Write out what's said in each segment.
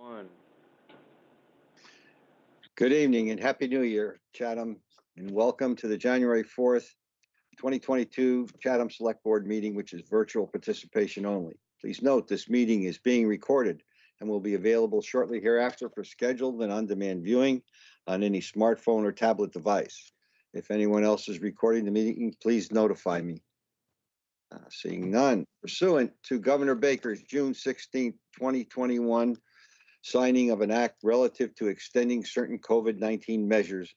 One. Good evening and Happy New Year, Chatham, and welcome to the January 4th, 2022 Chatham Select Board meeting, which is virtual participation only. Please note this meeting is being recorded and will be available shortly hereafter for scheduled and on-demand viewing on any smartphone or tablet device. If anyone else is recording the meeting, please notify me. Seeing none, pursuant to Governor Baker's June 16th, 2021 signing of an act relative to extending certain COVID-19 measures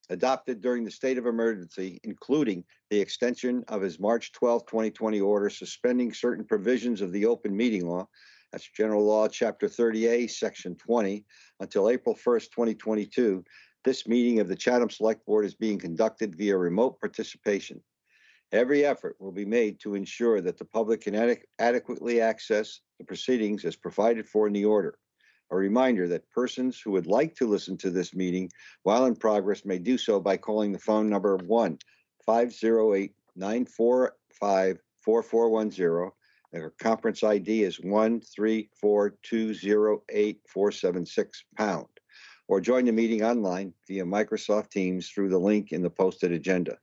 adopted during the state of emergency, including the extension of his March 12, 2020 order suspending certain provisions of the open meeting law, that's General Law, Chapter 30A, Section 20, until April 1st, 2022. This meeting of the Chatham Select Board is being conducted via remote participation. Every effort will be made to ensure that the public can adequately access the proceedings as provided for in the order. A reminder that persons who would like to listen to this meeting while in progress may do so by calling the phone number 1-508-945-4410. Their conference ID is 134208476#, or join the meeting online via Microsoft Teams through the link in the posted agenda.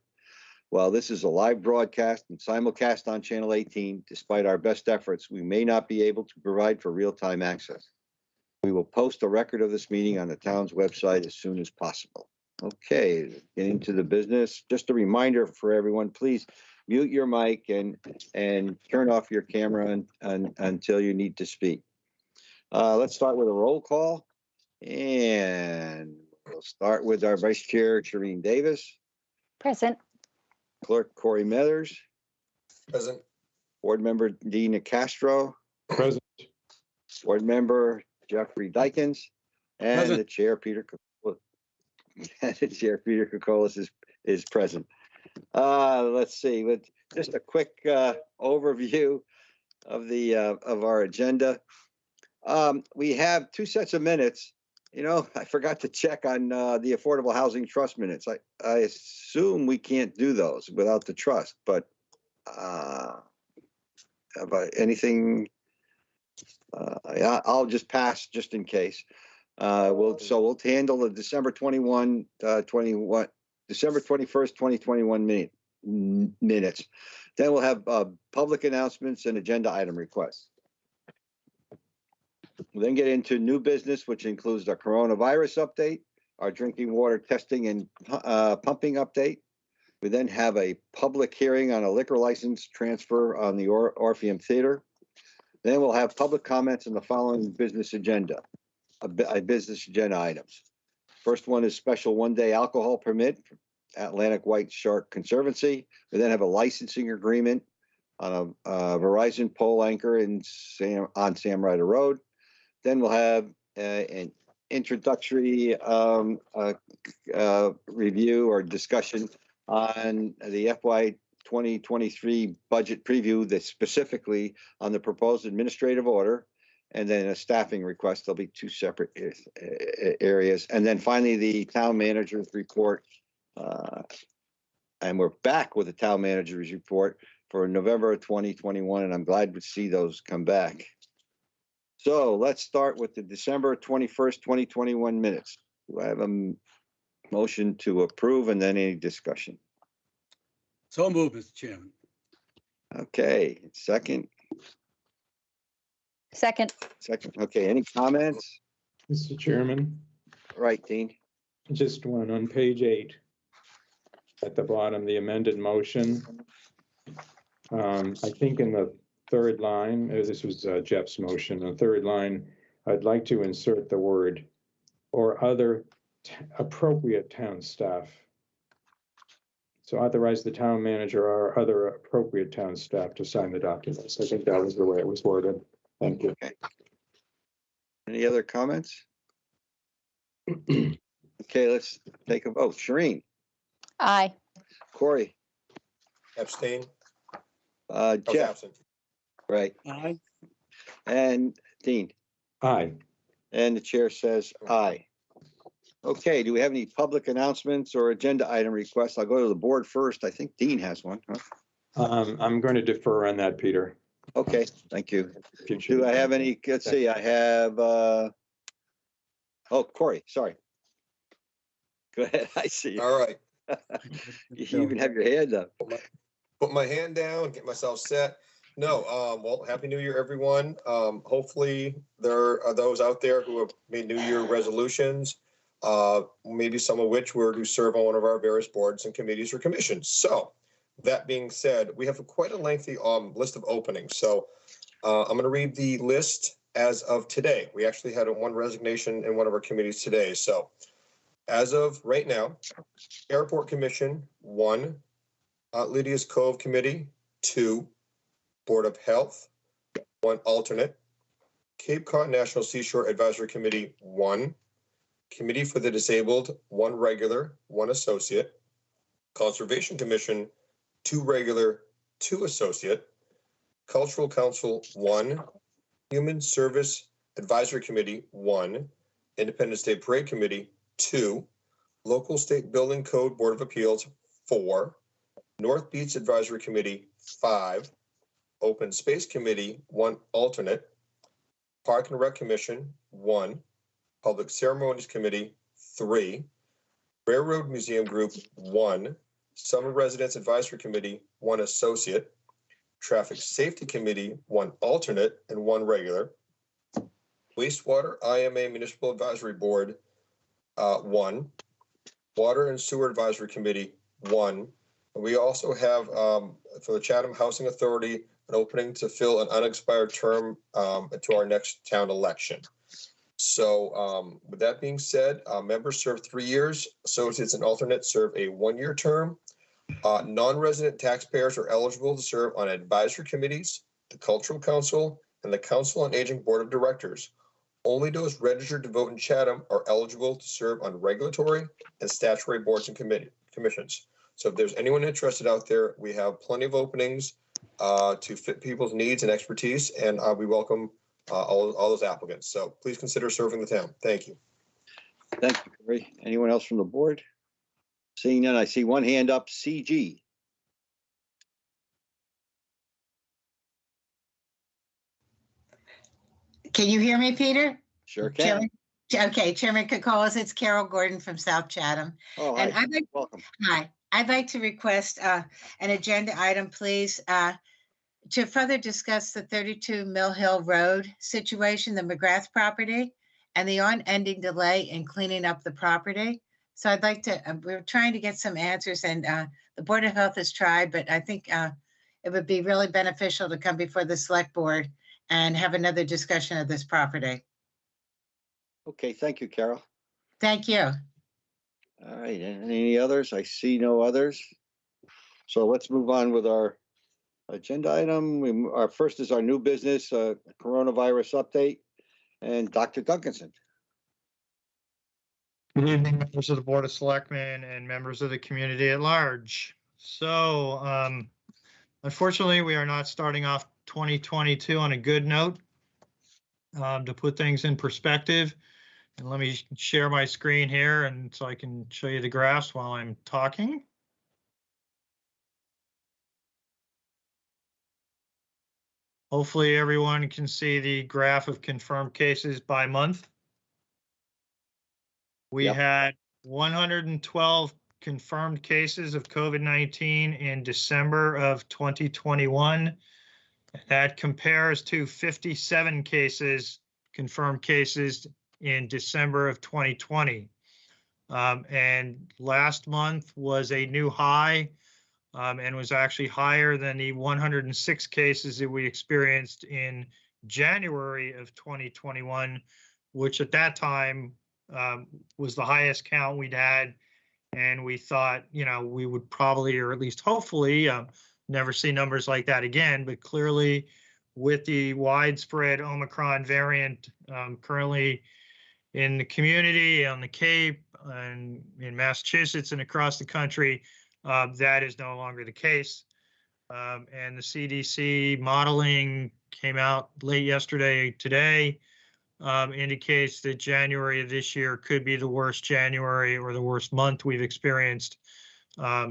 While this is a live broadcast and simulcast on Channel 18, despite our best efforts, we may not be able to provide for real-time access. We will post a record of this meeting on the town's website as soon as possible. Okay, getting to the business. Just a reminder for everyone, please mute your mic and turn off your camera until you need to speak. Let's start with a roll call. And we'll start with our Vice Chair, Shireen Davis. Present. Clerk Corey Mathers. Present. Board Member Dina Castro. Present. Board Member Jeffrey Dykins. And Present. the Chair, Peter Kokolas is present. Let's see, with just a quick overview of our agenda. We have two sets of minutes. You know, I forgot to check on the Affordable Housing Trust minutes. I assume we can't do those without the trust, but about anything, I'll just pass just in case. We'll handle the December 21st, 2021 minutes. Then we'll have public announcements and agenda item requests. We'll then get into new business, which includes our coronavirus update, our drinking water testing and pumping update. We then have a public hearing on a liquor license transfer on the Orpheum Theater. Then we'll have public comments on the following business agenda items. First one is special one-day alcohol permit for Atlantic White Shark Conservancy. We then have a licensing agreement on a Verizon pole anchor on Sam Ryder Road. Then we'll have an introductory review or discussion on the FY 2023 budget preview, that's specifically on the proposed administrative order, and then a staffing request. There'll be two separate areas. And then finally, the town manager's report. And we're back with the town manager's report for November of 2021, and I'm glad to see those come back. So let's start with the December 21st, 2021 minutes. Do I have a motion to approve and then any discussion? So moved, Mr. Chairman. Okay, second. Second. Okay, any comments? Mr. Chairman, Right, Dean. just one on page 8 at the bottom, the amended motion. I think in the third line, this was Jeff's motion, the third line, I'd like to insert the word or other appropriate town staff. So authorize the town manager or other appropriate town staff to sign the documents. I think that was the way it was worded. Thank you. Okay. Any other comments? Okay, let's take a vote. Shireen. Aye. Corey. Abstain. I was Jeff. absent. Right. Aye. And Dean. Aye. And the chair says aye. Okay, do we have any public announcements or agenda item requests? I'll go to the board first. I think Dean has one. Huh? I'm going to defer on that, Peter. Okay, thank you. Future. Do I have any? Let's see. I have Oh, Corey, sorry. Go ahead. I see you. All right, You even have your hand up. put my hand down, get myself set. No, well, Happy New Year, everyone. Hopefully there are those out there who have made New Year resolutions, maybe some of which were to serve on one of our various boards and committees or commissions. So that being said, we have quite a lengthy list of openings. So I'm going to read the list as of today. We actually had one resignation in one of our committees today. So as of right now, Airport Commission, 1, Lydia's Cove Committee, 2, Board of Health, 1 alternate, Cape Cod National Seashore Advisory Committee, 1, Committee for the Disabled, 1 regular, 1 associate, Conservation Commission, 2 regular, 2 associate, Cultural Council, 1, Human Service Advisory Committee, 1, Independence Day Parade Committee, 2, Local State Building Code Board of Appeals, 4, North Beach Advisory Committee, 5, Open Space Committee, 1 alternate, Park and Rec Commission, 1, Public Ceremonies Committee, 3, Railroad Museum Group, 1, Summer Residence Advisory Committee, 1 associate, Traffic Safety Committee, 1 alternate and 1 regular, Wastewater IMA Municipal Advisory Board, 1, Water and Sewer Advisory Committee, 1. And we also have, for the Chatham Housing Authority, an opening to fill an unexpired term to our next town election. So with that being said, members serve 3 years, associates and alternates serve a 1-year term. Non-resident taxpayers are eligible to serve on advisory committees, the Cultural Council, and the Council on Aging Board of Directors. Only those registered to vote in Chatham are eligible to serve on regulatory and statutory boards and commissions. So if there's anyone interested out there, we have plenty of openings to fit people's needs and expertise, and we welcome all those applicants. So please consider serving the town. Thank you. Thank you, Corey. Anyone else from the board? Seeing none, I see one hand up, CG. Can you hear me, Peter? Sure can. Okay, Chairman Kokolas, it's Carol Gordon from South Chatham. Oh, And hi. Welcome. I'd like to request an agenda item, please, to further discuss the 32 Mill Hill Road situation, the McGrath property, and the unending delay in cleaning up the property. So I'd like to, we're trying to get some answers, and the Board of Health has tried, but I think it would be really beneficial to come before the Select Board and have another discussion of this property. Okay, thank you, Carol. Thank you. All right, and any others? I see no others. So let's move on with our agenda item. Our first is our new business, coronavirus update, and Dr. Duncanson. Good evening, members of the Board of Selectmen and members of the community at large. So, unfortunately, we are not starting off 2022 on a good note. To put things in perspective, and let me share my screen here, and so I can show you the graphs while I'm talking. Hopefully, everyone can see the graph of confirmed cases by month. We had 112 confirmed cases of COVID-19 in December of 2021. That compares to 57 cases, confirmed cases in December of 2020. And last month was a new high and was actually higher than the 106 cases that we experienced in January of 2021, which at that time was the highest count we'd had. And we thought, you know, we would probably, or at least hopefully, never see numbers like that again. But clearly, with the widespread Omicron variant currently in the community, on the Cape, and in Massachusetts and across the country, that is no longer the case. And the CDC modeling came out late yesterday, today, indicates that January of this year could be the worst January or the worst month we've experienced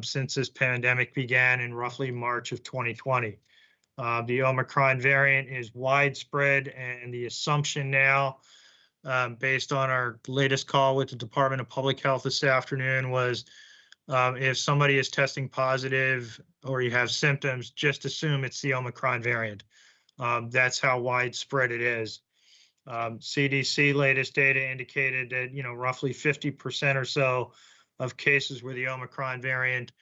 since this pandemic began in roughly March of 2020. The Omicron variant is widespread, and the assumption now based on our latest call with the Department of Public Health this afternoon, was if somebody is testing positive or you have symptoms, just assume it's the Omicron variant. That's how widespread it is. CDC latest data indicated that, roughly 50% or so of cases were the Omicron variant.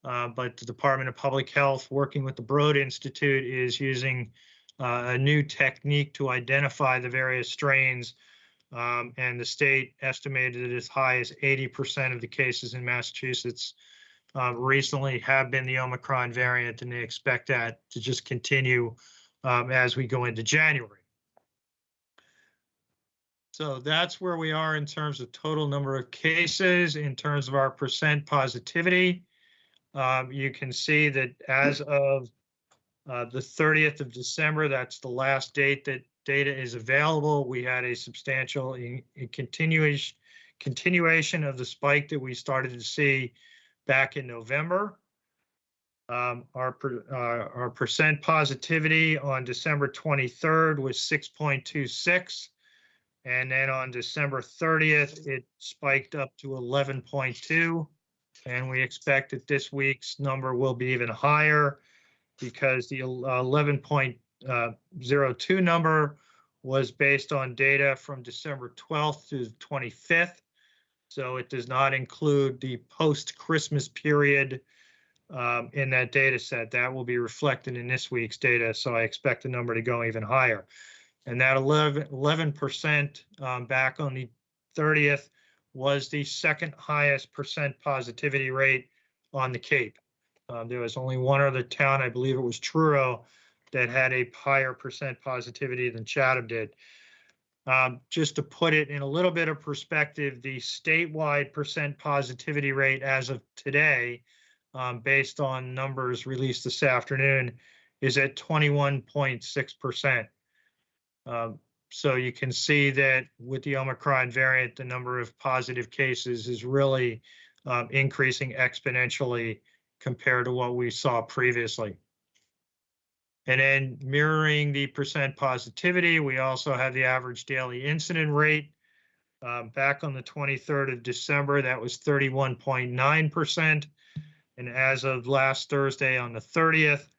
But the Department of Public Health, working with the Broad Institute, is using a new technique to identify the various strains. And the state estimated that as high as 80% of the cases in Massachusetts recently have been the Omicron variant, and they expect that to just continue as we go into January. So that's where we are in terms of total number of cases. In terms of our percent positivity, you can see that as of the 30th of December, that's the last date that data is available. We had a substantial continuation of the spike that we started to see back in November. Our percent positivity on December 23rd was 6.26. And then on December 30th, it spiked up to 11.2. And we expect that this week's number will be even higher because the 11.02 number was based on data from December 12th to the 25th. So it does not include the post-Christmas period in that data set. That will be reflected in this week's data. So I expect the number to go even higher. And that 11% back on the 30th was the second highest percent positivity rate on the Cape. There was only one other town, I believe it was Truro, that had a higher percent positivity than Chatham did. Just to put it in a little bit of perspective, the statewide percent positivity rate as of today, based on numbers released this afternoon, is at 21.6%. So you can see that with the Omicron variant, the number of positive cases is really increasing exponentially compared to what we saw previously. And then mirroring the percent positivity, we also have the average daily incident rate. Back on the 23rd of December, that was 31.9%. And as of last Thursday on the 30th,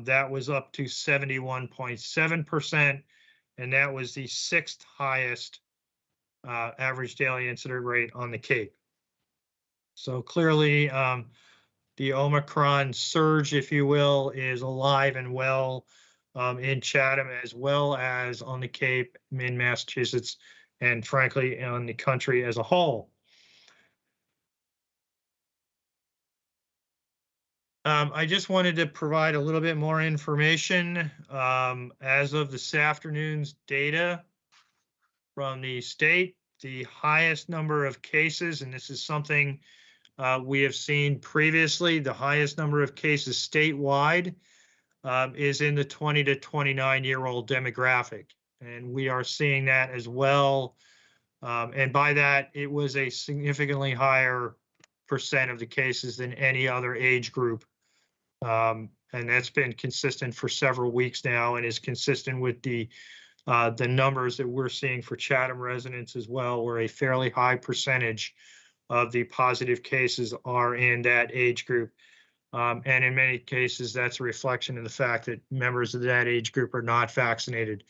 that was up to 71.7%. And that was the sixth highest average daily incident rate on the Cape. So clearly, the Omicron surge, if you will, is alive and well in Chatham, as well as on the Cape, in Massachusetts, and frankly, on the country as a whole. I just wanted to provide a little bit more information. As of this afternoon's data from the state, the highest number of cases, and this is something we have seen previously, the highest number of cases statewide is in the 20 to 29-year-old demographic. And we are seeing that as well. And by that, it was a significantly higher percent of the cases than any other age group. And that's been consistent for several weeks now, and is consistent with the numbers that we're seeing for Chatham residents as well, where a fairly high percentage of the positive cases are in that age group. And in many cases, that's a reflection of the fact that members of that age group are not vaccinated.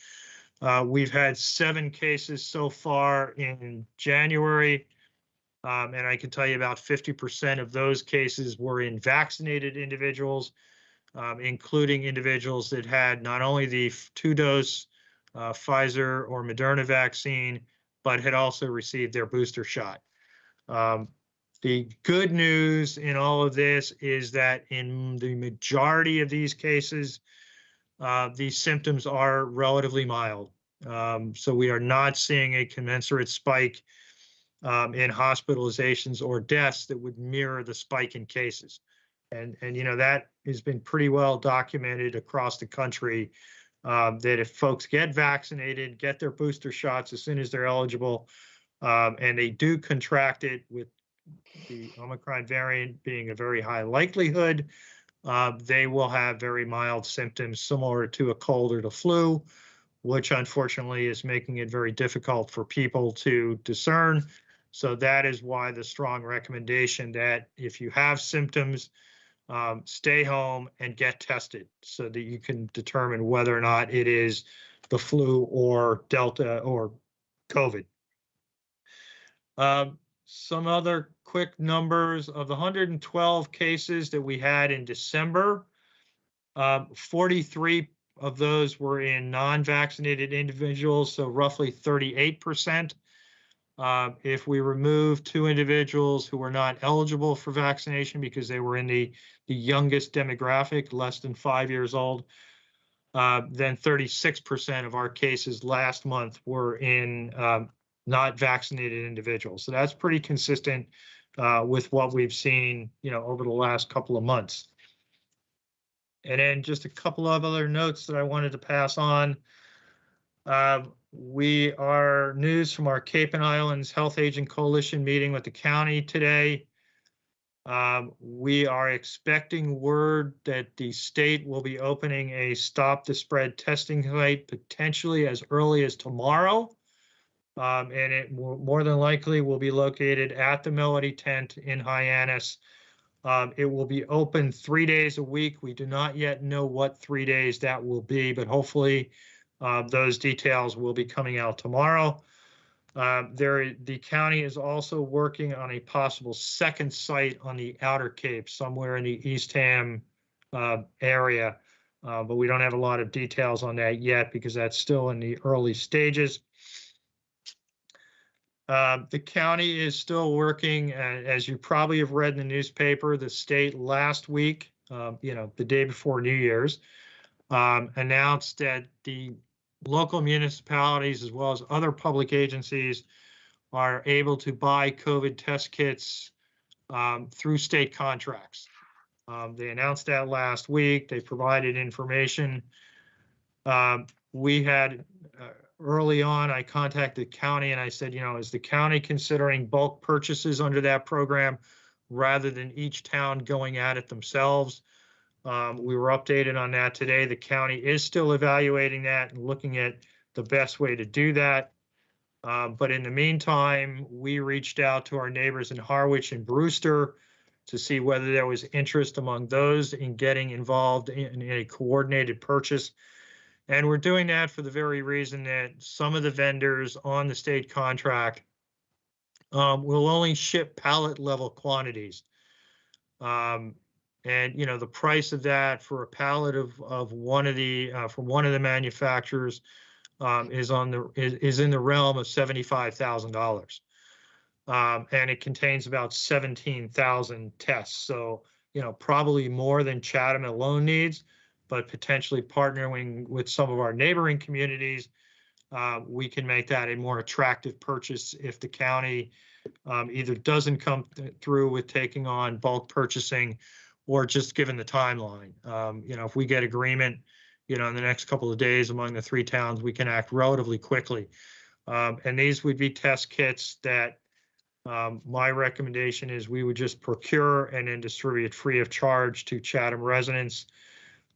We've had 7 cases so far in January. And I can tell you about 50% of those cases were in vaccinated individuals, including individuals that had not only the 2-dose Pfizer or Moderna vaccine, but had also received their booster shot. The good news in all of this is that in the majority of these cases, these symptoms are relatively mild. So we are not seeing a commensurate spike in hospitalizations or deaths that would mirror the spike in cases. And that has been pretty well documented across the country, that if folks get vaccinated, get their booster shots as soon as they're eligible, and they do contract it, with the Omicron variant being a very high likelihood, they will have very mild symptoms similar to a cold or the flu. which unfortunately is making it very difficult for people to discern. So that is why the strong recommendation that if you have symptoms, stay home and get tested so that you can determine whether or not it is the flu or Delta or COVID. Some other quick numbers of the 112 cases that we had in December, 43 of those were in non-vaccinated individuals, so roughly 38%. If we remove 2 individuals who were not eligible for vaccination because they were in the youngest demographic, less than 5 years old, then 36% of our cases last month were in not vaccinated individuals. So that's pretty consistent with what we've seen, over the last couple of months. And then just a couple of other notes that I wanted to pass on. We are news from our Cape and Islands Health Agent Coalition meeting with the county today. We are expecting word that the state will be opening a stop the spread testing site potentially as early as tomorrow. And it more than likely will be located at the Melody Tent in Hyannis. It will be open 3 days a week. We do not yet know what 3 days that will be, but hopefully those details will be coming out tomorrow. The county is also working on a possible second site on the Outer Cape, somewhere in the Eastham area, but we don't have a lot of details on that yet because that's still in the early stages. The county is still working, as you probably have read in the newspaper. The state last week, the day before New Year's, announced that the local municipalities as well as other public agencies are able to buy COVID test kits through state contracts. They announced that last week. They provided information. We had early on, I contacted the county and I said, is the county considering bulk purchases under that program rather than each town going at it themselves? We were updated on that today. The county is still evaluating that and looking at the best way to do that. But in the meantime, we reached out to our neighbors in Harwich and Brewster to see whether there was interest among those in getting involved in a coordinated purchase. And we're doing that for the very reason that some of the vendors on the state contract will only ship pallet level quantities. And the price of that for a pallet of one of the from one of the manufacturers is in the realm of $75,000, and it contains about 17,000 tests. So probably more than Chatham alone needs, but potentially partnering with some of our neighboring communities, we can make that a more attractive purchase if the county either doesn't come through with taking on bulk purchasing, or just given the timeline. If we get agreement, in the next couple of days among the 3 towns, we can act relatively quickly. And these would be test kits that my recommendation is we would just procure and then distribute free of charge to Chatham residents.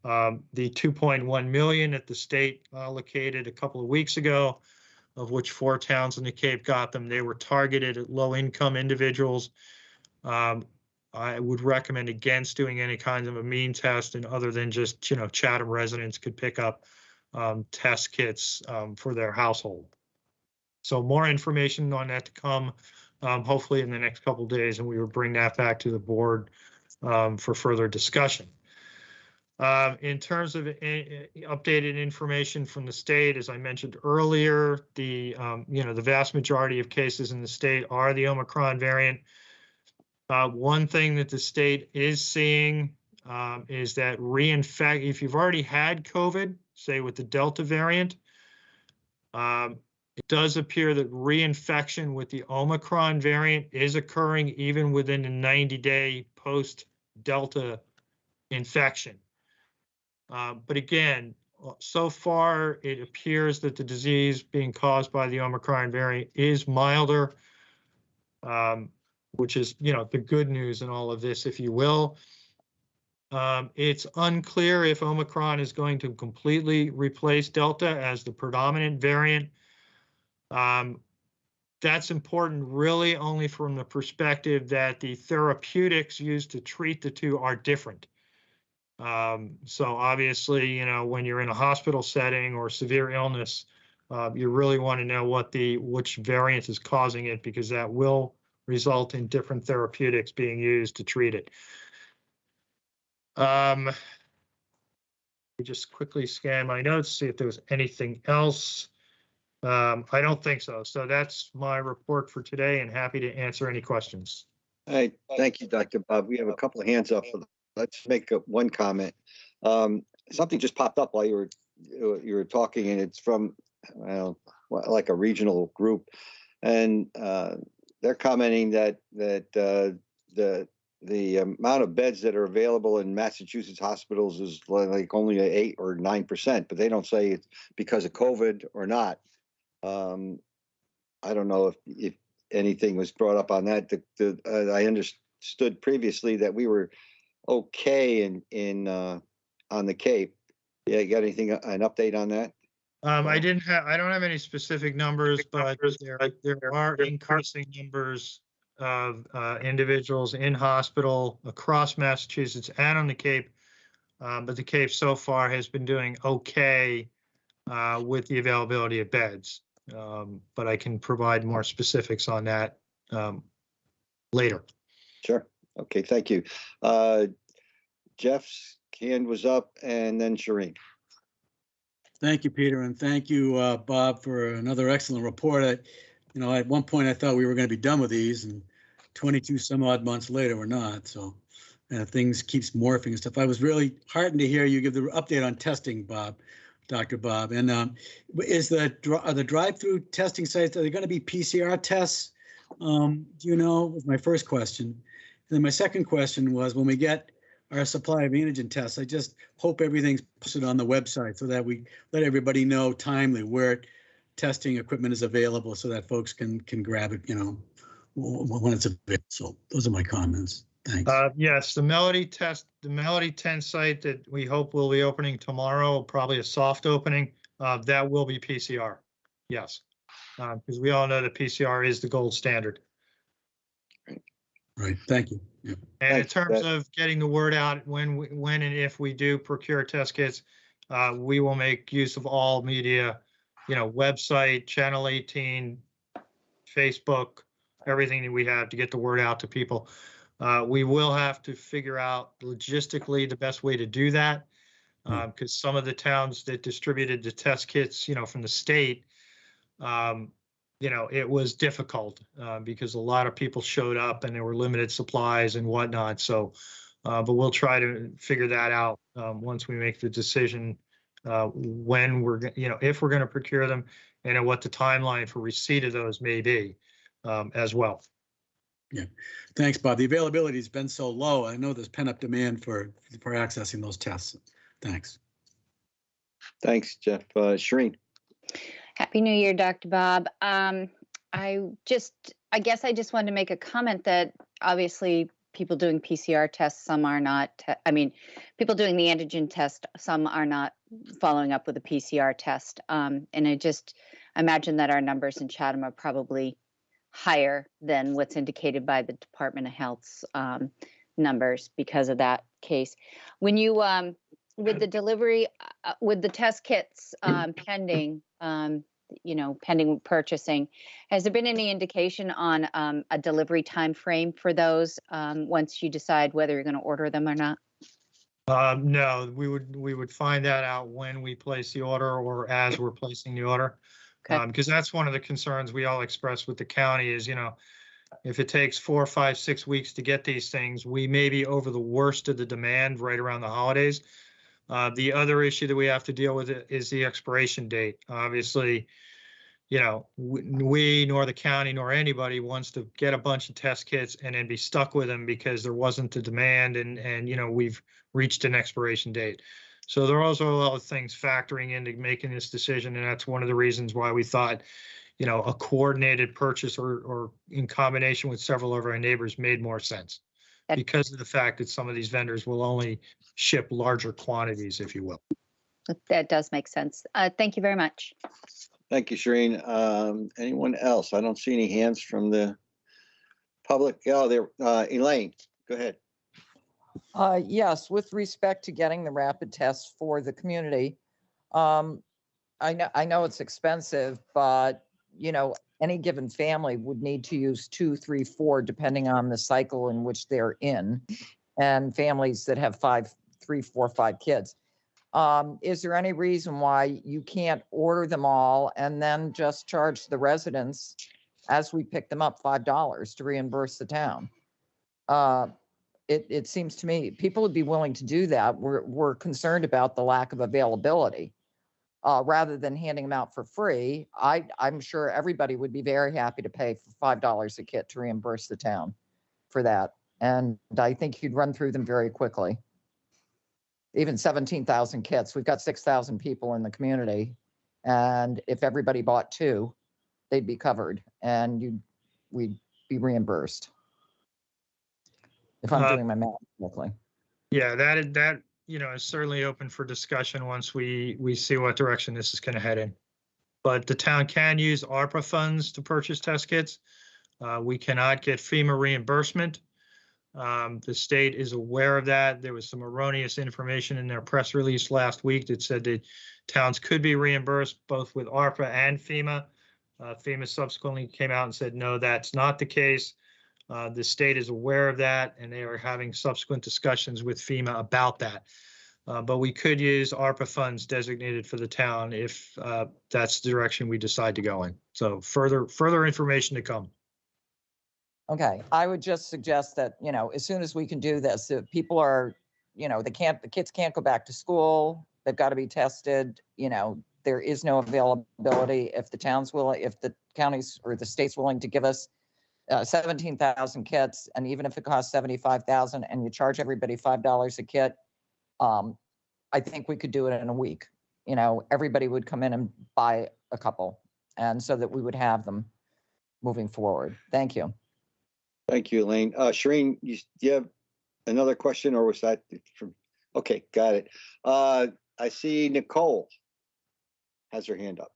The 2.1 million that the state allocated a couple of weeks ago, of which 4 towns in the Cape got them, they were targeted at low-income individuals. I would recommend against doing any kind of a mean test, and other than just, Chatham residents could pick up test kits for their household. So more information on that to come, hopefully in the next couple of days, and we will bring that back to the board for further discussion. In terms of updated information from the state, as I mentioned earlier, the vast majority of cases in the state are the Omicron variant. One thing that the state is seeing is that if you've already had COVID, say with the Delta variant, it does appear that reinfection with the Omicron variant is occurring even within the 90-day post-Delta infection. But again, so far, it appears that the disease being caused by the Omicron variant is milder, which is, the good news in all of this, if you will. It's unclear if Omicron is going to completely replace Delta as the predominant variant. That's important really only from the perspective that the therapeutics used to treat the two are different. So obviously, you know, when you're in a hospital setting or severe illness, you really want to know which variant is causing it, because that will result in different therapeutics being used to treat it. Let me just quickly scan my notes, see if there was anything else. I don't think so. So that's my report for today, and happy to answer any questions. Hey, thank you, Dr. Bob. We have a couple of hands up. Let's make one comment. Something just popped up while you were talking, and it's from like a regional group, and they're commenting that the amount of beds that are available in Massachusetts hospitals is like only 8 or 9%, but they don't say it's because of COVID or not. I don't know if anything was brought up on that. I understood previously that we were okay in on the Cape. Yeah, you got an update on that? I don't have any specific numbers, but there are increasing numbers of individuals in hospital across Massachusetts and on the Cape. But the Cape so far has been doing okay with the availability of beds. But I can provide more specifics on that later. Sure. Okay, thank you. Jeff's hand was up, and then Shireen. Thank you, Peter, and thank you, Bob, for another excellent report. At one point I thought we were going to be done with these, and 22 some odd months later we're not. So things keeps morphing and stuff. I was really heartened to hear you give the update on testing, Bob, Dr. Bob. And are the drive-through testing sites, are they going to be PCR tests? Do you know? Was my first question. And then my second question was, when we get our supply of antigen tests, I just hope everything's posted on the website so that we let everybody know timely where testing equipment is available, so that folks can grab it, when it's available. So those are my comments. Thanks. Yes, the Melody 10 site that we hope will be opening tomorrow, probably a soft opening, that will be PCR. Yes, because we all know that PCR is the gold standard. Right. Thank you. Yeah. And in terms of getting the word out, when and if we do procure test kits, we will make use of all media, website, Channel 18, Facebook, everything that we have to get the word out to people. We will have to figure out logistically the best way to do that, because some of the towns that distributed the test kits, from the state, it was difficult because a lot of people showed up and there were limited supplies and whatnot. So, but we'll try to figure that out once we make the decision when if we're going to procure them, and what the timeline for receipt of those may be as well. Yeah, thanks, Bob. The availability has been so low. I know there's pent-up demand for accessing those tests. Thanks. Thanks, Jeff. Shireen. Happy New Year, Dr. Bob. I guess I just wanted to make a comment that obviously people doing PCR tests, some are not. People doing the antigen test, some are not following up with a PCR test. And I just imagine that our numbers in Chatham are probably higher than what's indicated by the Department of Health's numbers because of that case. When you, with the delivery, with the test kits pending, pending purchasing, has there been any indication on a delivery time frame for those once you decide whether you're going to order them or not? No, we would find that out when we place the order or as we're placing the order. Okay. Because that's one of the concerns we all express with the county is, if it takes 4, 5, 6 weeks to get these things, we may be over the worst of the demand right around the holidays. The other issue that we have to deal with is the expiration date. Obviously, we nor the county nor anybody wants to get a bunch of test kits and then be stuck with them because there wasn't the demand and we've reached an expiration date. So there are also a lot of things factoring into making this decision, and that's one of the reasons why we thought, a coordinated purchase or in combination with several of our neighbors made more sense. That- because of the fact that some of these vendors will only ship larger quantities, if you will. That does make sense. Thank you very much. Thank you, Shereen. Anyone else? I don't see any hands from the public. Oh, there, Elaine, go ahead. Yes, with respect to getting the rapid tests for the community, I know it's expensive, but any given family would need to use 2, 3, 4, depending on the cycle in which they're in, and families that have 5, 3, 4, 5 kids. Is there any reason why you can't order them all and then just charge the residents as we pick them up $5 to reimburse the town? It seems to me people would be willing to do that. We're concerned about the lack of availability. Rather than handing them out for free, I'm sure everybody would be very happy to pay for $5 a kit to reimburse the town for that. And I think you'd run through them very quickly. Even 17,000 kits, we've got 6,000 people in the community. And if everybody bought 2, they'd be covered and we'd be reimbursed. If I'm doing my math correctly. Yeah, that is certainly open for discussion once we see what direction this is going to head in. But the town can use ARPA funds to purchase test kits. We cannot get FEMA reimbursement. The state is aware of that. There was some erroneous information in their press release last week that said that towns could be reimbursed both with ARPA and FEMA. FEMA subsequently came out and said, no, that's not the case. The state is aware of that, and they are having subsequent discussions with FEMA about that. But we could use ARPA funds designated for the town if that's the direction we decide to go in. So further information to come. Okay, I would just suggest that, as soon as we can do this, if people are, the kids can't go back to school, they've got to be tested, there is no availability. If the town's willing, if the counties or the state's willing to give us 17,000 kits, and even if it costs 75,000 and you charge everybody $5 a kit, I think we could do it in a week. Everybody would come in and buy a couple, and so that we would have them moving forward. Thank you. Thank you, Elaine. Shereen, do you have another question, or was that from? Okay, got it. I see Nicole has her hand up.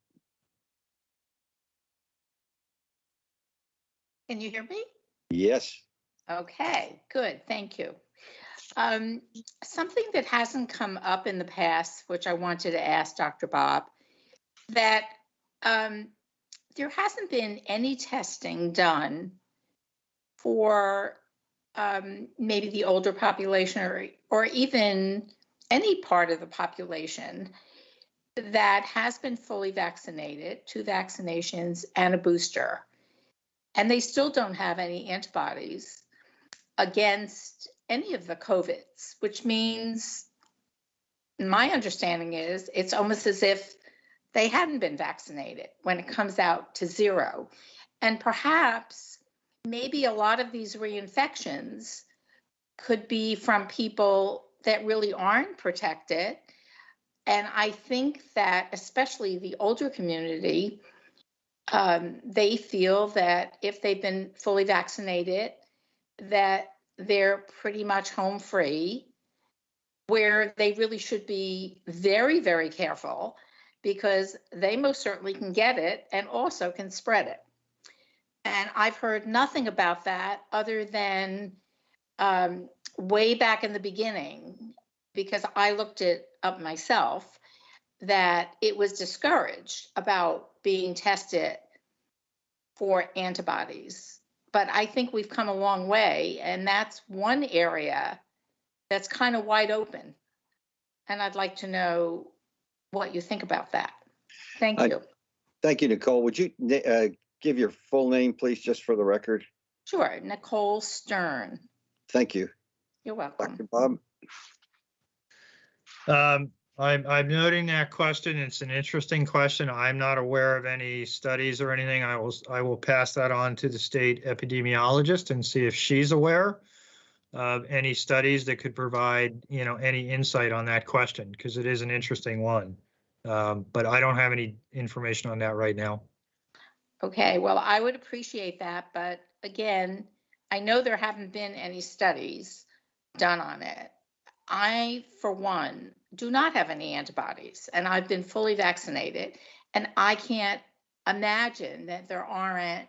Can you hear me? Yes. Okay, good. Thank you. Something that hasn't come up in the past, which I wanted to ask Dr. Bob, that there hasn't been any testing done for maybe the older population or even any part of the population that has been fully vaccinated, 2 vaccinations and a booster, and they still don't have any antibodies against any of the COVIDs, which means my understanding is it's almost as if they hadn't been vaccinated when it comes out to 0. And perhaps maybe a lot of these reinfections could be from people that really aren't protected. And I think that especially the older community, they feel that if they've been fully vaccinated, that they're pretty much home free, where they really should be very, very careful because they most certainly can get it and also can spread it. And I've heard nothing about that other than way back in the beginning, because I looked it up myself, that it was discouraged about being tested for antibodies. But I think we've come a long way, and that's one area that's kind of wide open. And I'd like to know what you think about that. Thank you. Thank you, Nicole. Would you give your full name, please, just for the record? Sure, Nicole Stern. Thank you. You're welcome. Dr. Bob? I'm noting that question. It's an interesting question. I'm not aware of any studies or anything. I will pass that on to the state epidemiologist and see if she's aware of any studies that could provide, any insight on that question, because it is an interesting one. But I don't have any information on that right now. Okay, well, I would appreciate that. But again, I know there haven't been any studies done on it. I, for one, do not have any antibodies, and I've been fully vaccinated. And I can't imagine that there aren't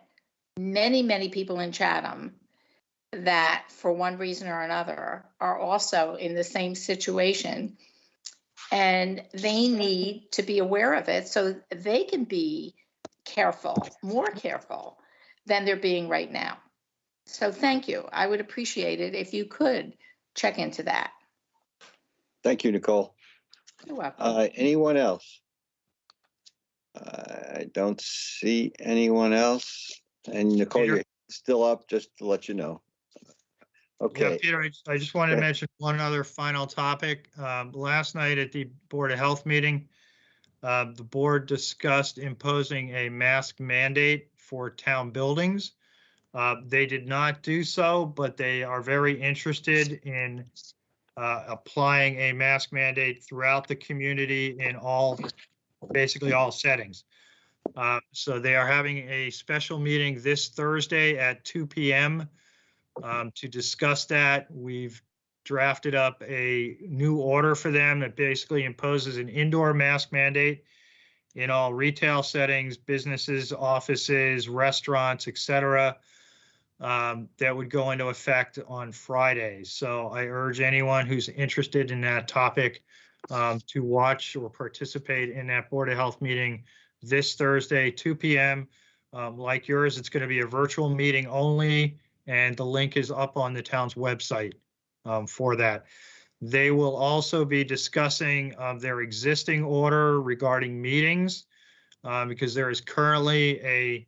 many, many people in Chatham that, for one reason or another, are also in the same situation. And they need to be aware of it so they can be careful, more careful than they're being right now. So thank you. I would appreciate it if you could check into that. Thank you, Nicole. You're welcome. Anyone else? I don't see anyone else. And Nicole, Peter? you're still up, just to let you know. Yeah, Okay, Peter, I just wanted to Okay. mention one other final topic. Last night at the Board of Health meeting, the board discussed imposing a mask mandate for town buildings. They did not do so, but they are very interested in applying a mask mandate throughout the community in basically all settings. So they are having a special meeting this Thursday at 2 p.m. To discuss that. We've drafted up a new order for them that basically imposes an indoor mask mandate in all retail settings, businesses, offices, restaurants, etc. That would go into effect on Friday. So I urge anyone who's interested in that topic to watch or participate in that Board of Health meeting this Thursday, 2 p.m. Like yours, it's going to be a virtual meeting only, and the link is up on the town's website for that. They will also be discussing their existing order regarding meetings because there is currently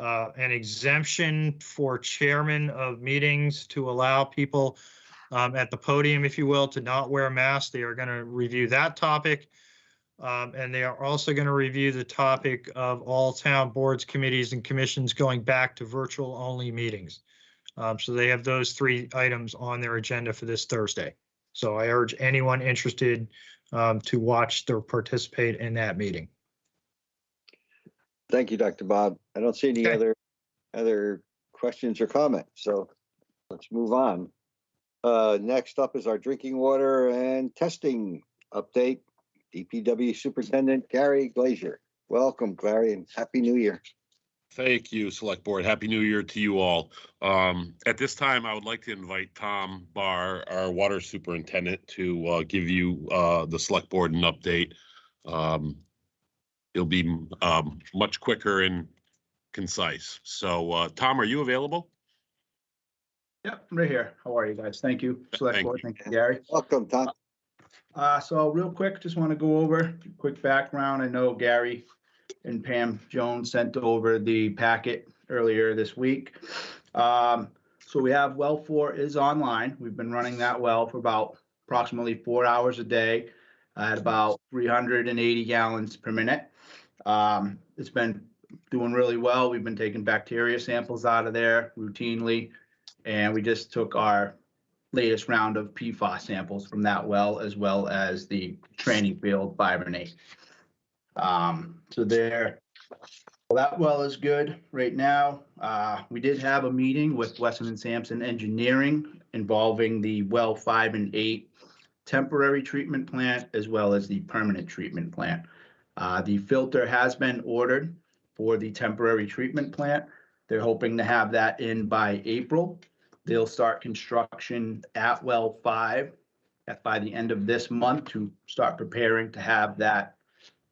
an exemption for chairman of meetings to allow people at the podium, if you will, to not wear masks. They are going to review that topic. And they are also going to review the topic of all town boards, committees, and commissions going back to virtual only meetings. So they have those 3 items on their agenda for this Thursday. So I urge anyone interested to watch or participate in that meeting. thank you, Dr. Bob. I don't see any Okay. other questions or comments, so let's move on. Next up is our drinking water and testing update. DPW Superintendent Gary Glazier. Welcome, Gary, and Happy New Year. Thank you, Select Board. Happy New Year to you all. At this time, I would like to invite Tom Barr, our water superintendent, to give you, the Select Board, an update. It'll be much quicker and concise. So, Tom, are you available? Yep, I'm right here. How are you guys? Thank you, Select Thank Board. you. Thank you, Gary. Welcome, Tom. So real quick, just want to go over a quick background. I know Gary and Pam Jones sent over the packet earlier this week. So we have well 4 is online. We've been running that well for about approximately 4 hours a day at about 380 gallons per minute. It's been doing really well. We've been taking bacteria samples out of there routinely, and we just took our latest round of PFAS samples from that well, as well as the training field 5 and 8. So that well is good right now. We did have a meeting with Wesson and Sampson Engineering involving the well 5 and 8 temporary treatment plant, as well as the permanent treatment plant. The filter has been ordered for the temporary treatment plant. They're hoping to have that in by April. They'll start construction at well 5 by the end of this month to start preparing to have that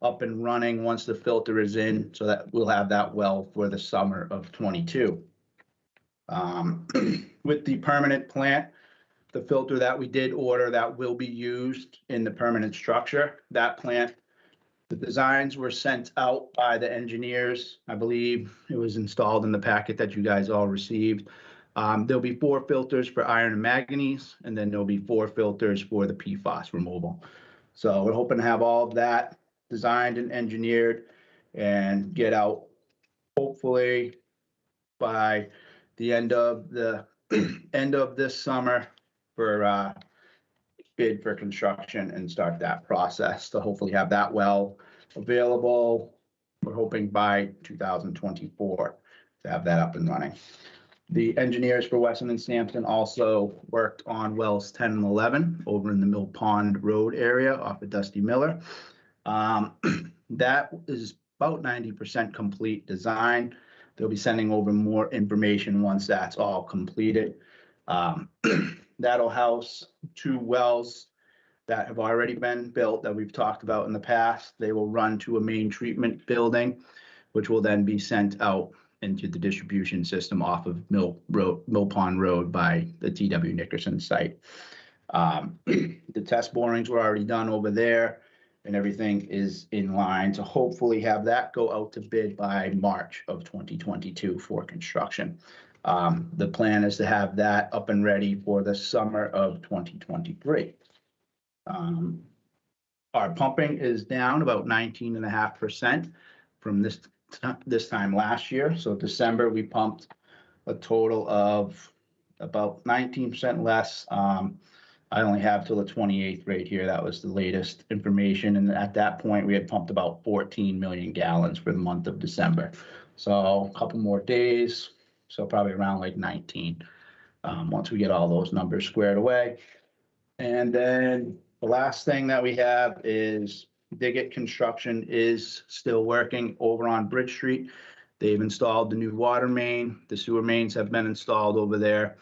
up and running once the filter is in, so that we'll have that well for the summer of 22. With the permanent plant, the filter that we did order that will be used in the permanent structure, that plant, the designs were sent out by the engineers. I believe it was installed in the packet that you guys all received. There'll be 4 filters for iron and manganese, and then there'll be 4 filters for the PFAS removal. So we're hoping to have all of that designed and engineered and get out hopefully by the end of this summer for bid for construction and start that process to hopefully have that well available. We're hoping by 2024 to have that up and running. The engineers for Weston and Sampson also worked on wells 10 and 11 over in the Mill Pond Road area off of Dusty Miller. That is about 90% complete design. They'll be sending over more information once that's all completed. That'll house 2 wells that have already been built that we've talked about in the past. They will run to a main treatment building, which will then be sent out into the distribution system off of Mill Pond Road by the TW Nickerson site. The test borings were already done over there and everything is in line to hopefully have that go out to bid by March of 2022 for construction. The plan is to have that up and ready for the summer of 2023. Our pumping is down about 19.5% from this time last year. So December, we pumped a total of about 19% less. I only have till the 28th right here. That was the latest information. And at that point, we had pumped about 14 million gallons for the month of December. So a couple more days. So probably around like 19 once we get all those numbers squared away. And then the last thing that we have is Diggett Construction is still working over on Bridge Street. They've installed the new water main. The sewer mains have been installed over there.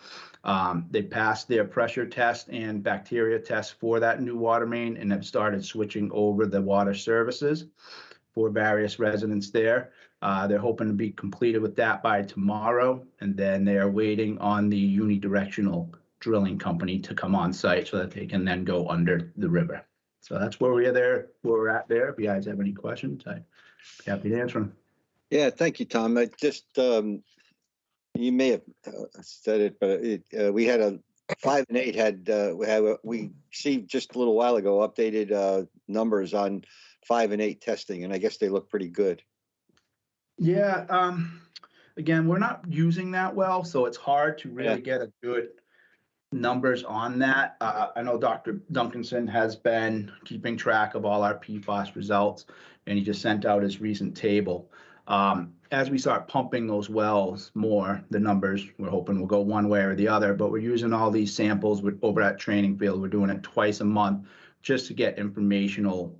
They passed their pressure test and bacteria test for that new water main and have started switching over the water services for various residents there. They're hoping to be completed with that by tomorrow, and then they are waiting on the unidirectional drilling company to come on site so that they can then go under the river. So that's where where we're at there. If you guys have any questions, I'd be happy to answer them. Yeah, thank you, Tom. I just, you may have said it, but we had a 5 and 8 we received just a little while ago updated numbers on 5 and 8 testing, and I guess they look pretty good. Yeah. Again, we're not using that well, so it's hard to really get a good numbers on that. I know Dr. Duncanson has been keeping track of all our PFAS results, and he just sent out his recent table. As we start pumping those wells more, the numbers we're hoping will go one way or the other, but we're using all these samples over at Training Field. We're doing it twice a month just to get informational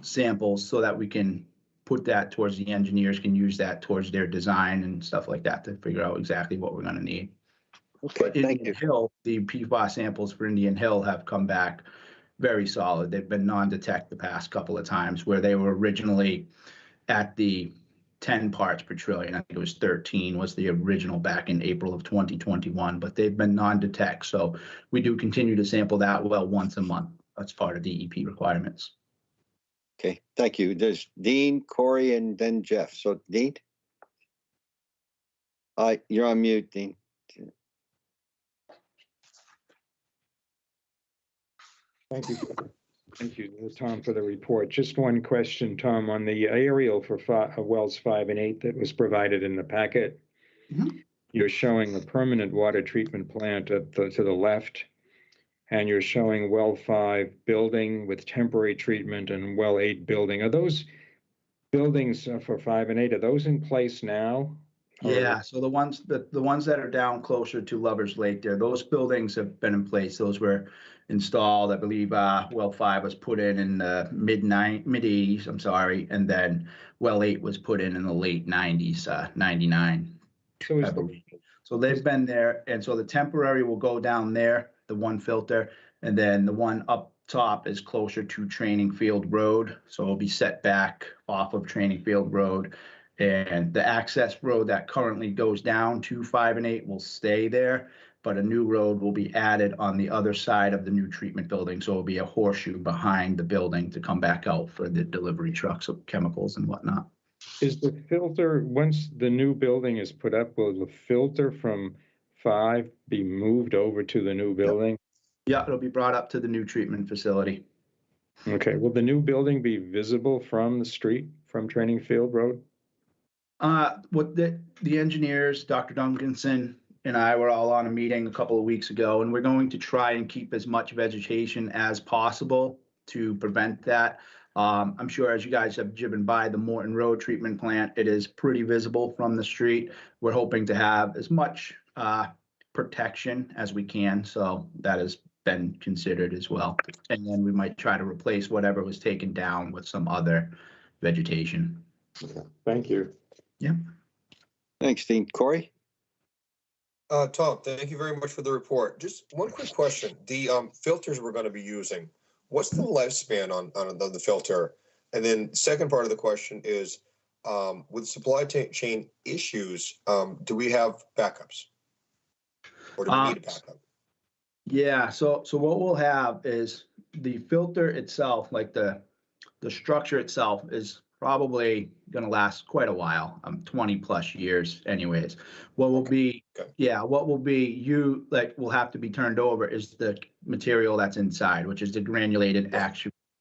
samples so that we can put that towards the engineers can use that towards their design and stuff like that to figure out exactly what we're going to need. Okay, But thank Indian you. Hill, the PFAS samples for Indian Hill have come back very solid. They've been non-detect the past couple of times where they were originally at the 10 parts per trillion. I think it was 13 was the original back in April of 2021, but they've been non-detect. So we do continue to sample that well once a month. That's part of DEP requirements. Okay, thank you. There's Dean, Corey, and then Jeff. So Dean? You're on mute, Dean. Thank you. Thank you, Tom, for the report. Just one question, Tom, on the aerial for wells 5 and 8 that was provided in the packet. Mhm. You're showing a permanent water treatment plant to the left, and you're showing well 5 building with temporary treatment and well 8 building. Are those buildings for 5 and 8, are those in place now? Yeah, so the ones that are down closer to Lover's Lake there, those buildings have been in place. Those were installed, I believe, well 5 was put in the mid 80s, I'm sorry, and then well 8 was put in the late 90s, 99, I believe. So they've been there, and so the temporary will go down there, the one filter, and then the one up top is closer to Training Field Road, so it'll be set back off of Training Field Road. And the access road that currently goes down to 5 and 8 will stay there, but a new road will be added on the other side of the new treatment building. So it'll be a horseshoe behind the building to come back out for the delivery trucks of chemicals and whatnot. Is the filter, once the new building is put up, will the filter from 5 be moved over to the new building? Yeah, it'll be brought up to the new treatment facility. Okay, will the new building be visible from the street, from Training Field Road? What the engineers, Dr. Duncanson and I were all on a meeting a couple of weeks ago, and we're going to try and keep as much vegetation as possible to prevent that. I'm sure as you guys have driven by the Morton Road treatment plant, it is pretty visible from the street. We're hoping to have as much protection as we can, so that has been considered as well. And then we might try to replace whatever was taken down with some other vegetation. Thank you. Thanks, Dean. Corey? Tom, thank you very much for the report. Just one quick question. The filters we're going to be using, what's the lifespan on the filter? And then second part of the question is, with supply chain issues, do we have backups? Or do we need a backup? Yeah, so what we'll have is the filter itself, like the structure itself is probably going to last quite a while, 20 plus years anyways. What will be, what will be will have to be turned over is the material that's inside, which is the granulated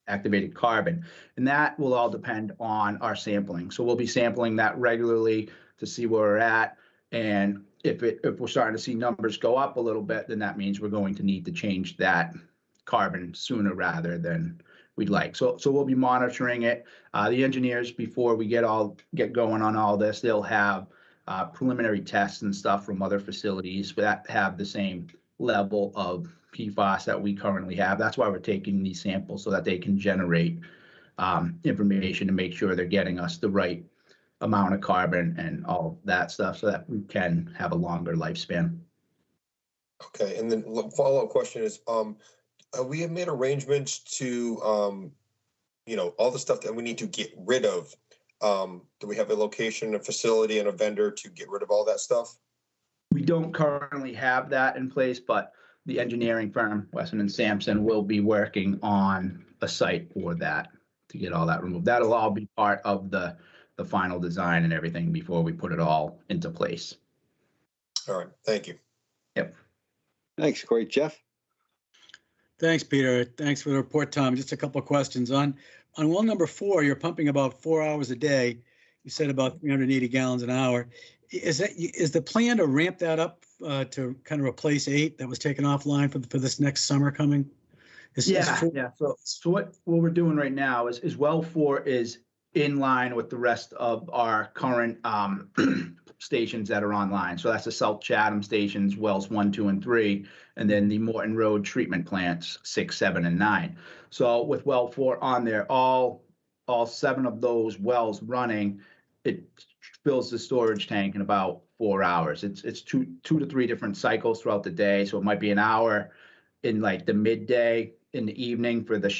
activated carbon. And that will all depend on our sampling. So we'll be sampling that regularly to see where we're at. And if we're starting to see numbers go up a little bit, then that means we're going to need to change that carbon sooner rather than we'd like. So we'll be monitoring it. The engineers, before we get going on all this, they'll have preliminary tests and stuff from other facilities that have the same level of PFAS that we currently have. That's why we're taking these samples, so that they can generate information to make sure they're getting us the right amount of carbon and all that stuff, so that we can have a longer lifespan. Okay, and then follow-up question is, we have made arrangements to, all the stuff that we need to get rid of. Do we have a location, a facility, and a vendor to get rid of all that stuff? We don't currently have that in place, but the engineering firm, Wesson & Sampson, will be working on a site for that to get all that removed. That'll all be part of the final design and everything before we put it all into place. All right, thank you. Yep. Thanks, Corey. Jeff? Thanks, Peter. Thanks for the report, Tom. Just a couple of questions. On well number 4, you're pumping about 4 hours a day. You said about 380 gallons an hour. Is the plan to ramp that up to kind of replace 8 that was taken offline for this next summer coming? Yeah. So what we're doing right now is well 4 is in line with the rest of our current stations that are online. So that's the South Chatham stations, wells 1, 2, and 3, and then the Morton Road treatment plants 6, 7, and 9. So with well 4 on there, all 7 of those wells running, it fills the storage tank in about 4 hours. It's two to 3 different cycles throughout the day. So it might be an hour in like the midday, in the evening for the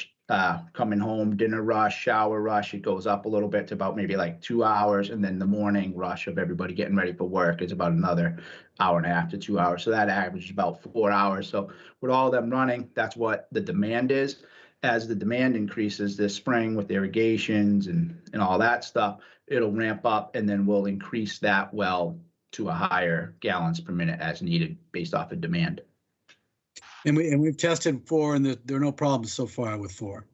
coming home, dinner rush, shower rush. It goes up a little bit to about maybe like 2 hours. And then the morning rush of everybody getting ready for work is about another hour and a half to 2 hours. So that averages about 4 hours. So with all of them running, that's what the demand is. As the demand increases this spring with irrigations and all that stuff, it'll ramp up, and then we'll increase that well to a higher gallons per minute as needed based off of demand. And we've tested 4, and there are no problems so far with 4.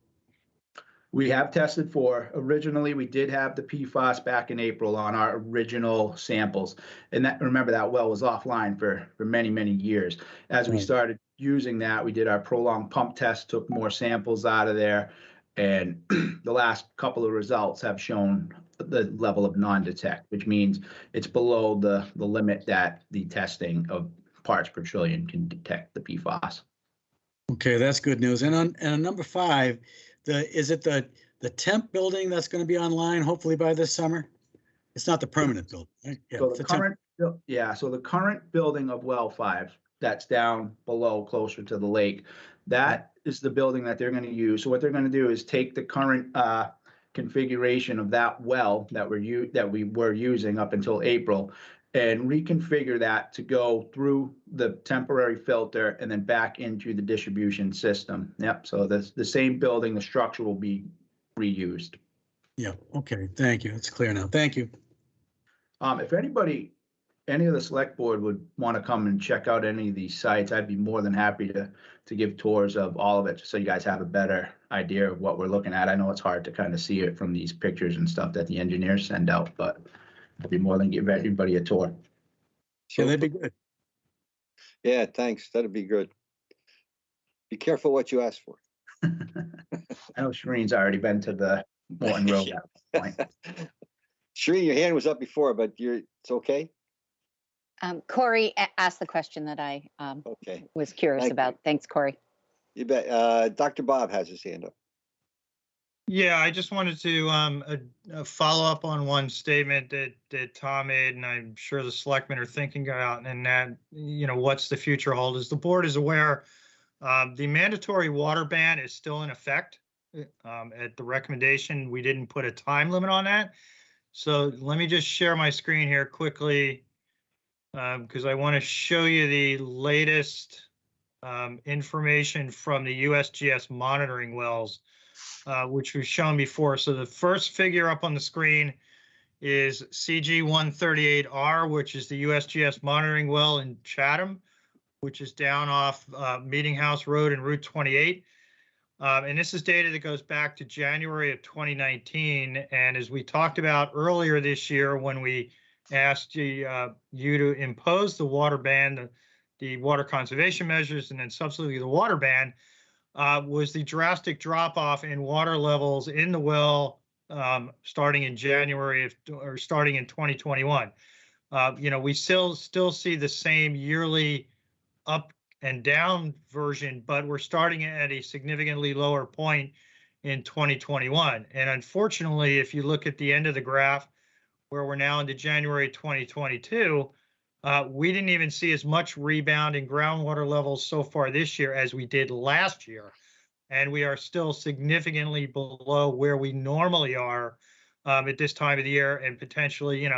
We have tested 4. Originally, we did have the PFAS back in April on our original samples. And remember, that well was offline for many, many years. As we started using that, we did our prolonged pump test, took more samples out of there. And the last couple of results have shown the level of non-detect, which means it's below the limit that the testing of parts per trillion can detect the PFAS. Okay, that's good news. And on number 5, is it the temp building that's going to be online hopefully by this summer? It's not the permanent building, right? Yeah, so the current building of well 5 that's down below closer to the lake, that is the building that they're going to use. So what they're going to do is take the current configuration of that well that we were using up until April and reconfigure that to go through the temporary filter and then back into the distribution system. Yep. So the same building, the structure will be reused. Yeah. Okay. Thank you. It's clear now. Thank you. If any of the select board would want to come and check out any of these sites, I'd be more than happy to give tours of all of it, just so you guys have a better idea of what we're looking at. I know it's hard to kind of see it from these pictures and stuff that the engineers send out, but I'd be more than give everybody a tour. Yeah, that'd be good. Yeah, thanks. That'd be good. Be careful what you ask for. I know Shereen's already been to the Morton Road at this point. Shereen, your hand was up before, but it's okay? Corey asked the question that I Okay, was curious Thank you. about. Thanks, Corey. you bet. Dr. Bob has his hand up. Yeah, I just wanted to follow up on one statement that Tom made, and I'm sure the selectmen are thinking about, and that, what's the future hold? As the board is aware, the mandatory water ban is still in effect. At the recommendation, we didn't put a time limit on that. So let me just share my screen here quickly, because I want to show you the latest information from the USGS monitoring wells, which we've shown before. So the first figure up on the screen is CG 138R, which is the USGS monitoring well in Chatham, which is down off Meeting House Road and Route 28. And this is data that goes back to January of 2019. And as we talked about earlier this year, when we asked you to impose the water ban, the water conservation measures, and then subsequently the water ban, was the drastic drop off in water levels in the well starting in starting in 2021. We still see the same yearly up and down version, but we're starting at a significantly lower point in 2021. And unfortunately, if you look at the end of the graph, where we're now into January 2022, we didn't even see as much rebound in groundwater levels so far this year as we did last year. And we are still significantly below where we normally are at this time of the year. And potentially,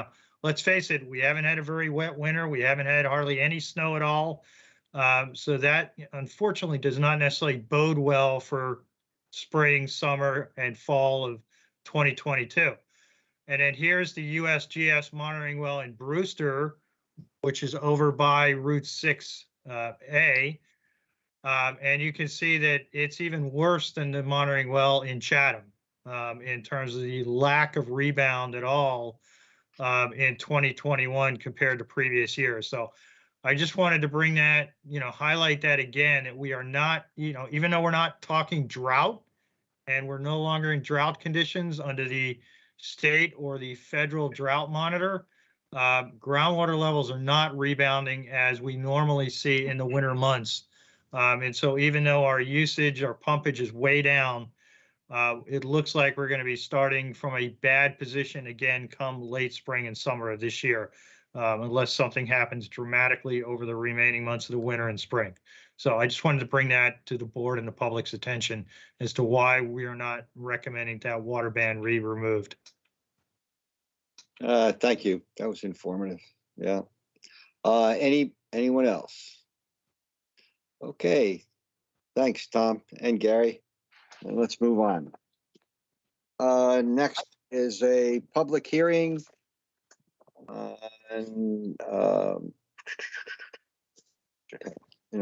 let's face it, we haven't had a very wet winter. We haven't had hardly any snow at all. So that unfortunately does not necessarily bode well for spring, summer, and fall of 2022. And then here's the USGS monitoring well in Brewster, which is over by Route 6A. And you can see that it's even worse than the monitoring well in Chatham in terms of the lack of rebound at all in 2021 compared to previous years. So I just wanted to bring that, highlight that again, that we are not, even though we're not talking drought and we're no longer in drought conditions under the state or the federal drought monitor, groundwater levels are not rebounding as we normally see in the winter months. And so even though our usage, our pumpage is way down, it looks like we're going to be starting from a bad position again come late spring and summer of this year, unless something happens dramatically over the remaining months of the winter and spring. So I just wanted to bring that to the board and the public's attention as to why we are not recommending that water ban be removed. Thank you. That was informative. Yeah. Anyone else? Okay. Thanks, Tom and Gary. And let's move on. Next is a public hearing.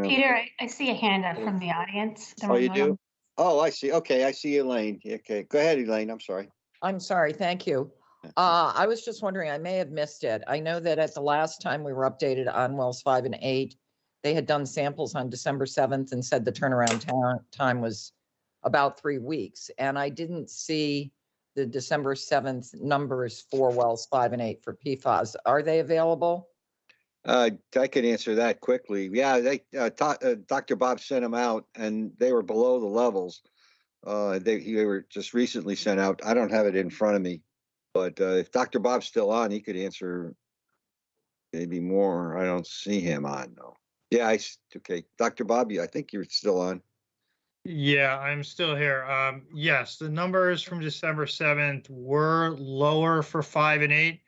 Peter, I see a hand up from the audience. Oh, you do? Oh, I see. Okay, I see Elaine. Okay, go ahead, Elaine. I'm sorry. I'm sorry, thank you. I was just wondering, I may have missed it. I know that at the last time we were updated on wells 5 and 8, they had done samples on December 7th and said the turnaround time was about 3 weeks. And I didn't see the December 7th numbers for wells 5 and 8 for PFAS. Are they available? I can answer that quickly. Yeah, Dr. Bob sent them out and they were below the levels. They were just recently sent out. I don't have it in front of me, but if Dr. Bob's still on, he could answer maybe more. I don't see him on though. Yeah, okay. Dr. Bob, I think you're still on. Yeah, I'm still here. Yes, the numbers from December 7th were lower for 5 and 8.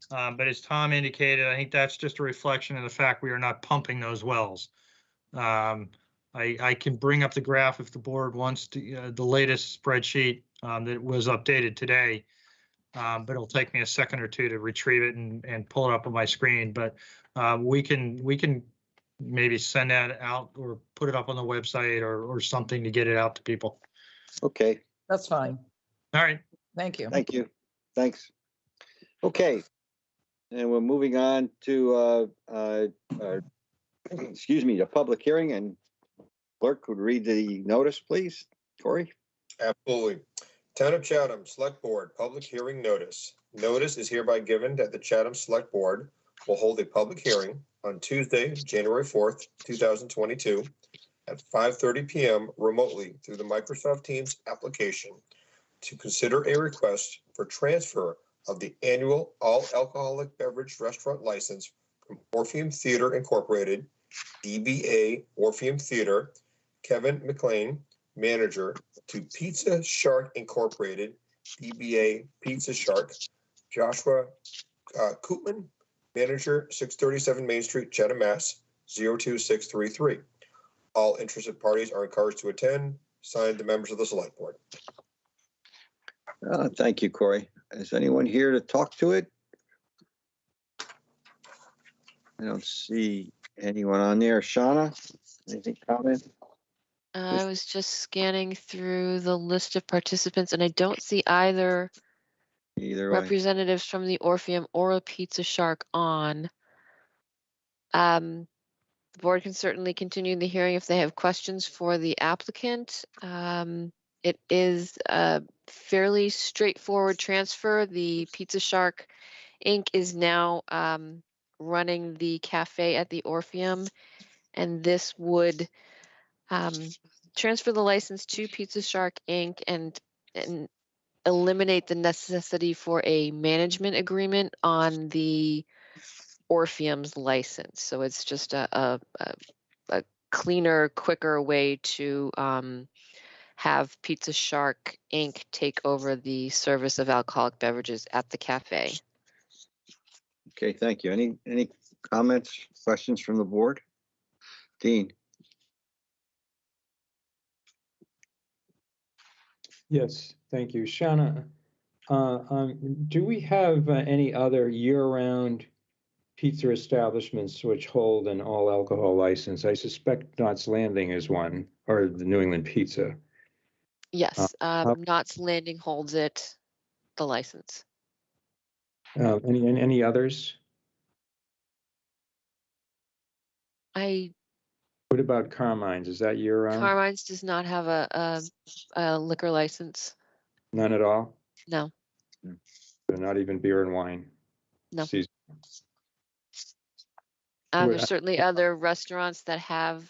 But as Tom indicated, I think that's just a reflection of the fact we are not pumping those wells. I can bring up the graph if the board wants to, the latest spreadsheet that was updated today, but it'll take me a second or two to retrieve it and pull it up on my screen. But we can maybe send that out or put it up on the website or something to get it out to people. Okay. That's fine. All right. Thank you. Thank you. Thanks. Okay. And we're moving on to, excuse me, the public hearing, and clerk would read the notice, please. Corey? Absolutely. Town of Chatham Select Board Public Hearing Notice. Notice is hereby given that the Chatham Select Board will hold a public hearing on Tuesday, January 4th, 2022 at 5:30 p.m. remotely through the Microsoft Teams application to consider a request for transfer of the annual all alcoholic beverage restaurant license from Orpheum Theater Incorporated, DBA Orpheum Theater, Kevin McLean, manager, to Pizza Shark Incorporated, DBA Pizza Shark, Joshua Koopman, manager, 637 Main Street, Chatham, Mass. 02633. All interested parties are encouraged to attend. Signed, the members of the Select Board. Thank you, Corey. Is anyone here to talk to it? I don't see anyone on there. Shauna, anything comment? I was just scanning through the list of participants and I don't see either Either way. representatives from the Orpheum or a Pizza Shark on. The board can certainly continue the hearing if they have questions for the applicant. It is a fairly straightforward transfer. The Pizza Shark Inc. is now running the cafe at the Orpheum, and this would transfer the license to Pizza Shark Inc. and eliminate the necessity for a management agreement on the Orpheum's license. So it's just a cleaner, quicker way to have Pizza Shark Inc. take over the service of alcoholic beverages at the cafe. Okay, thank you. Any comments, questions from the board? Dean? Yes, thank you. Shauna, do we have any other year-round pizza establishments which hold an all alcohol license? I suspect Knott's Landing is one, or the New England Pizza. Yes, Knott's Landing holds it, the license. Any others? What about Carmine's? Is that year-round? Carmine's does not have a liquor license. None at all? No. So not even beer and wine? No. Season. There's certainly other restaurants that have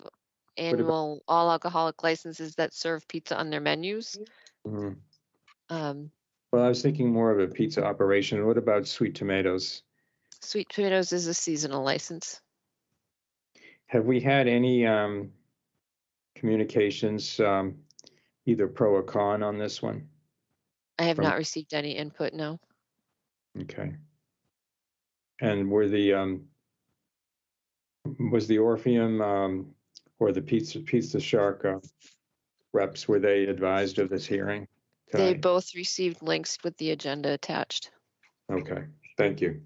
annual all alcoholic licenses that serve pizza on their menus. Mhm. Well, I was thinking more of a pizza operation. What about Sweet Tomatoes? Sweet Tomatoes is a seasonal license. Have we had any communications, either pro or con on this one? I have not received any input, no. Okay. And was the Orpheum or the Pizza Shark reps, were they advised of this hearing tonight? They both received links with the agenda attached. Okay, thank you.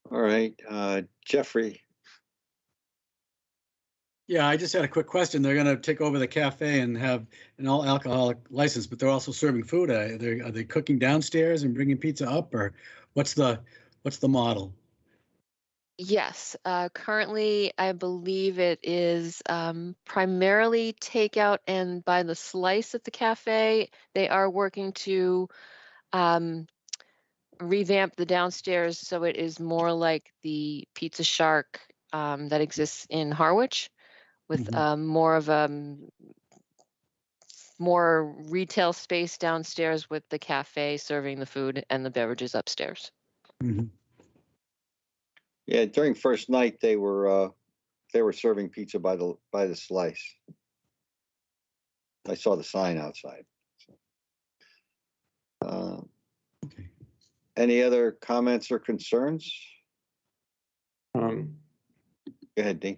All right, Jeffrey. Yeah, I just had a quick question. They're going to take over the cafe and have an all alcoholic license, but they're also serving food. Are they cooking downstairs and bringing pizza up, or what's the model? Yes, currently I believe it is primarily takeout and by the slice at the cafe. They are working to revamp the downstairs so it is more like the Pizza Shark that exists in Harwich, with more of a more retail space downstairs with the cafe serving the food and the beverages upstairs. Yeah, during first night they were serving pizza by the slice. I saw the sign outside. Any other comments or concerns? Go ahead, Dean.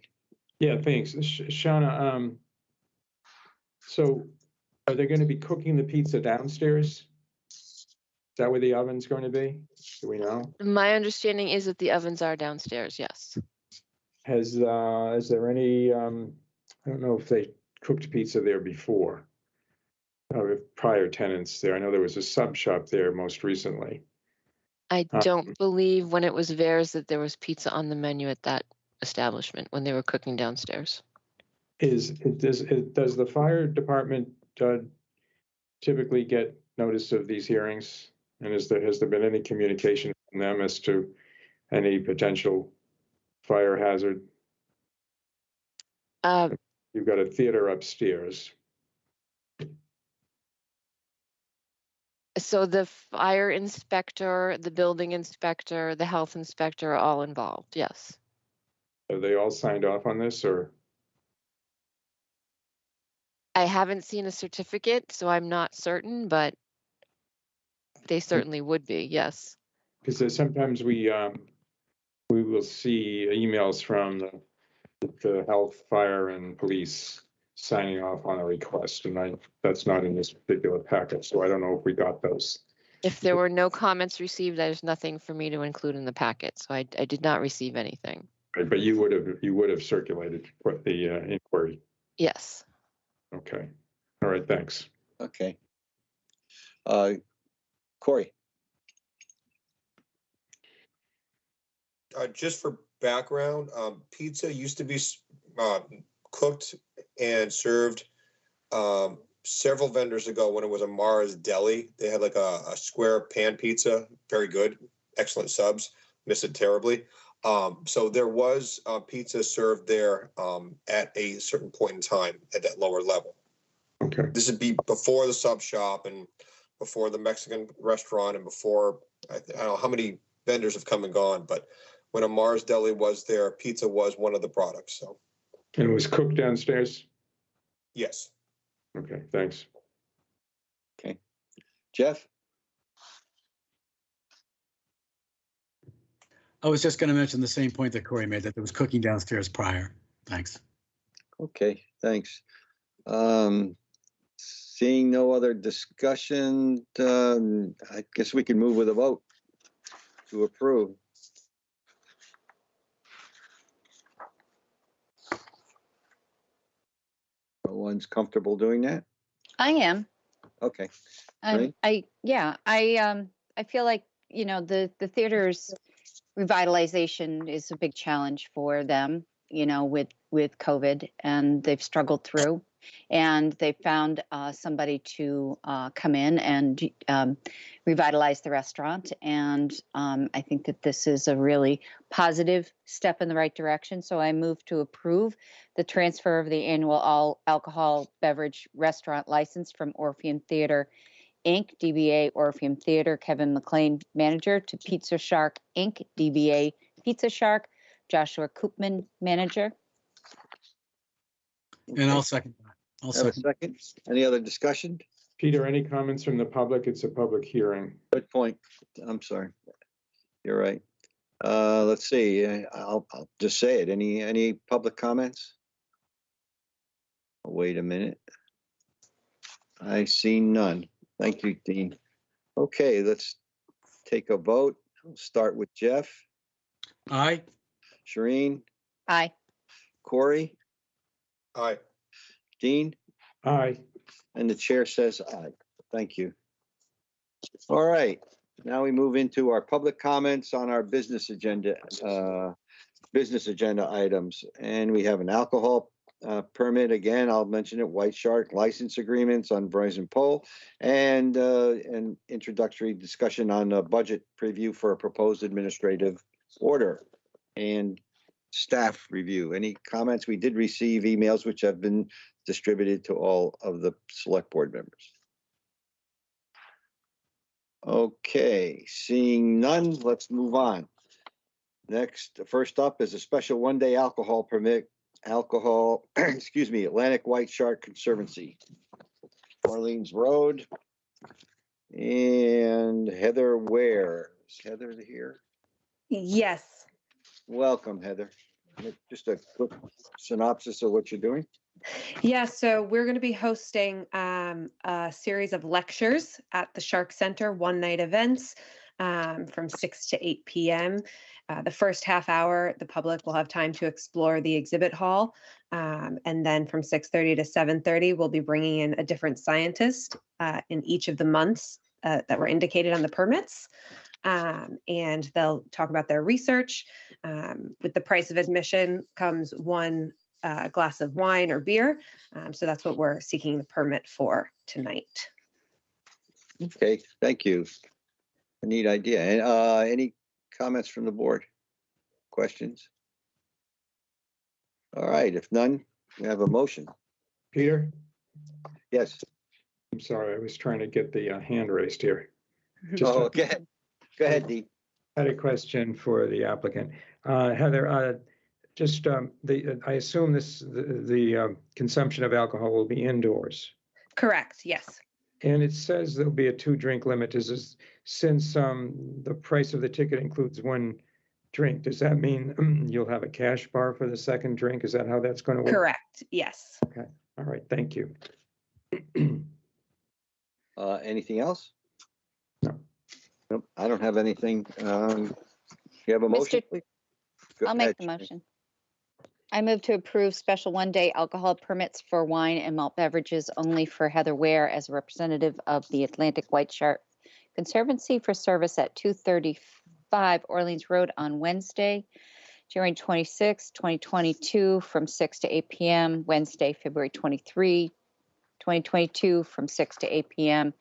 Yeah, thanks. Shauna, so are they going to be cooking the pizza downstairs? Is that where the oven's going to be? Do we know? My understanding is that the ovens are downstairs, yes. Is there any, I don't know if they cooked pizza there before, prior tenants there. I know there was a sub shop there most recently. I don't believe when it was Vares that there was pizza on the menu at that establishment when they were cooking downstairs. Does the fire department typically get notice of these hearings? And has there been any communication from them as to any potential fire hazard? You've got a theater upstairs. So the fire inspector, the building inspector, the health inspector are all involved, yes. Are they all signed off on this, or? I haven't seen a certificate, so I'm not certain, but they certainly would be, yes. Because sometimes we will see emails from the health, fire, and police signing off on a request, and that's not in this particular packet, so I don't know if we got those. If there were no comments received, there's nothing for me to include in the packet, so I did not receive anything. Right, but you would have circulated the inquiry. Yes. Okay. All right. Thanks. Okay. Corey. Just for background, pizza used to be cooked and served several vendors ago when it was a Mars Deli. They had like a square pan pizza, very good, excellent subs, miss it terribly. So there was pizza served there at a certain point in time at that lower level. Okay. This would be before the sub shop and before the Mexican restaurant and before, I don't know how many vendors have come and gone, but when a Mars Deli was there, pizza was one of the products. So. And it was cooked downstairs? Yes. Okay, thanks. Okay. Jeff? I was just going to mention the same point that Corey made, that there was cooking downstairs prior. Thanks. Okay, thanks. Seeing no other discussion, I guess we can move with a vote to approve. No one's comfortable doing that? I am. Okay. I feel like, the theater's revitalization is a big challenge for them, with COVID, and they've struggled through, and they found somebody to come in and revitalize the restaurant. And I think that this is a really positive step in the right direction. So I move to approve the transfer of the annual all alcohol beverage restaurant license from Orpheum Theater Inc., DBA Orpheum Theater, Kevin McLean, manager, to Pizza Shark Inc., DBA Pizza Shark, Joshua Koopman, manager. And I'll second that. I'll Have a second. second. Any other discussion? Peter, any comments from the public? It's a public hearing. Good point. I'm sorry. You're right. Let's see. I'll just say it. Any public comments? Wait a minute. I see none. Thank you, Dean. Okay, let's take a vote. We'll start with Jeff. Aye. Shireen. Aye. Corey. Aye. Dean. Aye. And the chair says aye. Thank you. All right. Now we move into our public comments on our business agenda items. And we have an alcohol permit. Again, I'll mention it, White Shark license agreements on Verizon Pole, and an introductory discussion on a budget preview for a proposed administrative order and staff review. Any comments? We did receive emails which have been distributed to all of the select board members. Okay, seeing none, let's move on. Next, first up is a special one-day alcohol permit, Atlantic White Shark Conservancy, Orleans Road. And Heather Ware. Is Heather here? Yes. Welcome, Heather. Just a quick synopsis of what you're doing. Yeah, so we're going to be hosting a series of lectures at the Shark Center, one-night events from 6 to 8 p.m. The first half hour, the public will have time to explore the exhibit hall. And then from 6:30 to 7:30, we'll be bringing in a different scientist in each of the months that were indicated on the permits. And they'll talk about their research. With the price of admission comes one a glass of wine or beer. So that's what we're seeking the permit for tonight. Okay, thank you. A neat idea. And any comments from the board? Questions? All right, if none, we have a motion. Peter, Yes. I'm sorry, I was trying to get the hand raised here. Just Oh, okay. Go ahead, Dean. had a question for the applicant. Heather, I assume the consumption of alcohol will be indoors. Correct, yes. And it says there'll be a 2-drink limit. Since the price of the ticket includes 1 drink, does that mean you'll have a cash bar for the second drink? Is that how that's going to work? Correct, yes. Okay, all right, thank you. Anything else? No. Nope, I don't have anything. You have a motion? Mr. please? Go I'll make ahead, the Shereen. motion. I move to approve special 1-day alcohol permits for wine and malt beverages only for Heather Ware as a representative of the Atlantic White Shark Conservancy for service at 235 Orleans Road on Wednesday, January 26, 2022 from 6 to 8 p.m. Wednesday, February 23, 2022 from 6 to 8 p.m.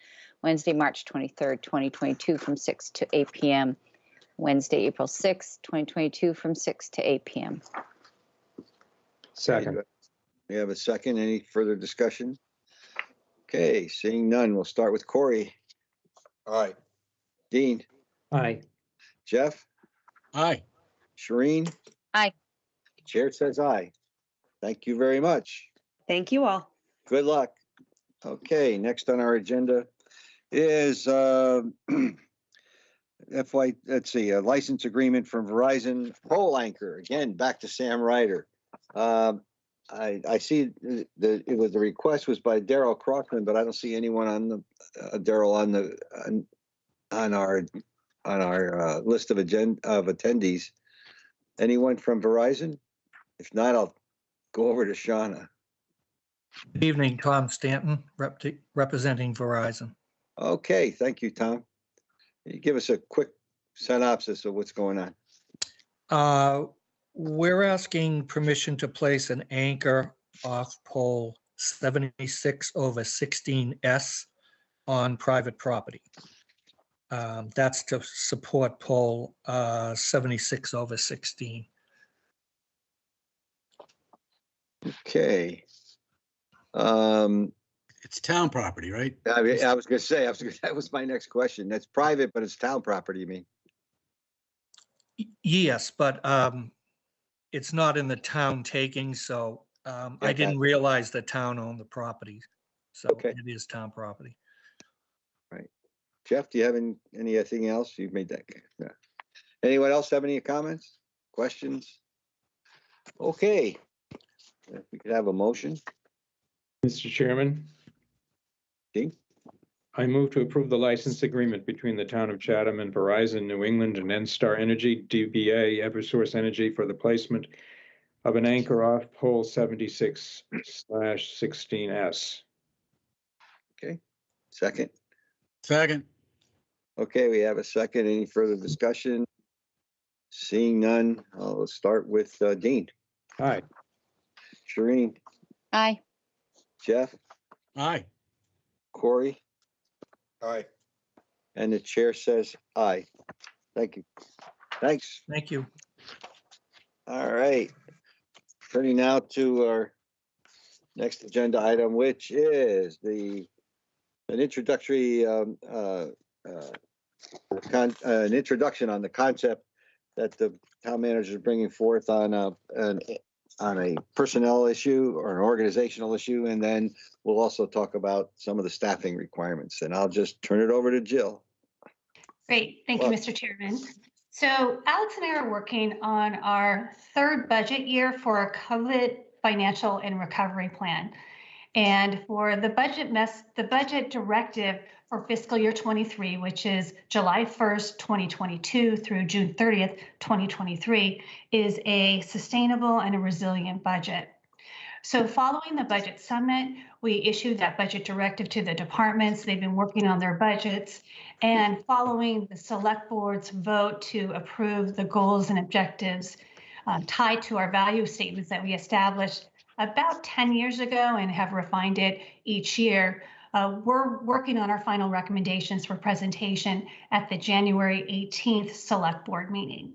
Wednesday, March 23rd, 2022 from 6 to 8 p.m. Wednesday, April 6, 2022 from 6 to 8 p.m. Second. We have a second. Any further discussion? Okay, seeing none, we'll start with Corey. Aye. Dean, Aye. Jeff, Aye. Shereen. Aye. Chair says aye. Thank you very much. Thank you all. Good luck. Okay, next on our agenda is let's see, a license agreement from Verizon Pole Anchor. Again, back to Sam Ryder. I see the request was by Daryl Crockman, but I don't see anyone on the Daryl on our list of attendees. Anyone from Verizon? If not, I'll go over to Shauna. Good evening, Tom Stanton, representing Verizon. Okay, thank you, Tom. Can you give us a quick synopsis of what's going on? We're asking permission to place an anchor off pole 76/16S on private property. That's to support pole 76/16. Okay. It's town property, right? I was going to say, that was my next question. That's private, but it's town property, you mean? Yes, but it's not in the town taking, so I didn't realize the town owned the property. So it is town property. Right. Jeff, do you have anything else? You've made that. Yeah. Anyone else have any comments, questions? Okay. If we could have a motion. Mr. Chairman. Dean? I move to approve the license agreement between the town of Chatham and Verizon New England and NSTAR Energy, DBA Eversource Energy for the placement of an anchor off pole 76/16S. Okay. Second. Second. Okay, we have a second. Any further discussion? Seeing none, I'll start with Dean. Aye. Shereen. Aye. Jeff. Aye. Corey. Aye. And the chair says aye. Thank you. Thanks. Thank you. All right. Turning now to our next agenda item, which is an introductory an introduction on the concept that the town manager is bringing forth on a personnel issue or an organizational issue, and then we'll also talk about some of the staffing requirements. And I'll just turn it over to Jill. Great, thank you, Mr. Chairman. So Alex and I are working on our third budget year for our COVID financial and recovery plan. And for the budget directive for fiscal year 23, which is July 1st, 2022 through June 30th, 2023, is a sustainable and a resilient budget. So following the budget summit, we issued that budget directive to the departments. They've been working on their budgets. And following the select board's vote to approve the goals and objectives tied to our value statements that we established about 10 years ago and have refined it each year. We're working on our final recommendations for presentation at the January 18th Select Board meeting.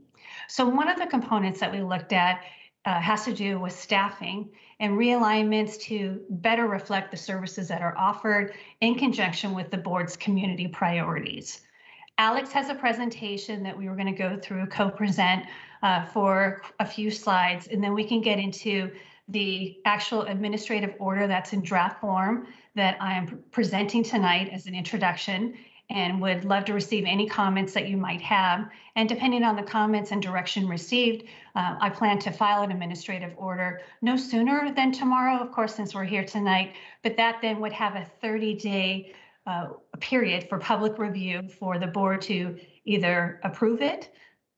So one of the components that we looked at has to do with staffing and realignments to better reflect the services that are offered in conjunction with the board's community priorities. Alex has a presentation that we were going to go through, co-present for a few slides, and then we can get into the actual administrative order that's in draft form that I am presenting tonight as an introduction, and would love to receive any comments that you might have. And depending on the comments and direction received, I plan to file an administrative order no sooner than tomorrow, of course, since we're here tonight, but that then would have a 30-day period for public review for the board to either approve it,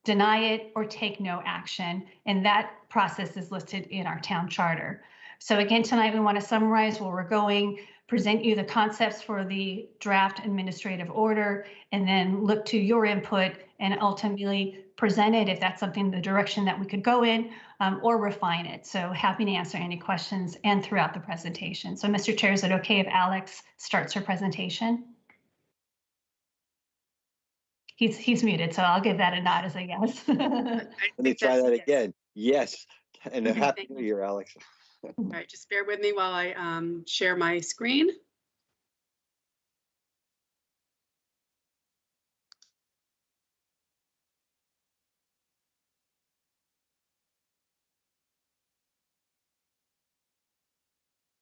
deny it, or take no action. And that process is listed in our town charter. So again, tonight we want to summarize where we're going, present you the concepts for the draft administrative order, and then look to your input and ultimately present it if that's something, the direction that we could go in, or refine it. So happy to answer any questions and throughout the presentation. So Mr. Chair, is it okay if Alex starts her presentation? He's muted, so I'll give that a nod as a yes. Let me try that again. Yes. And a happy new year, Alex. All right, just bear with me while I share my screen.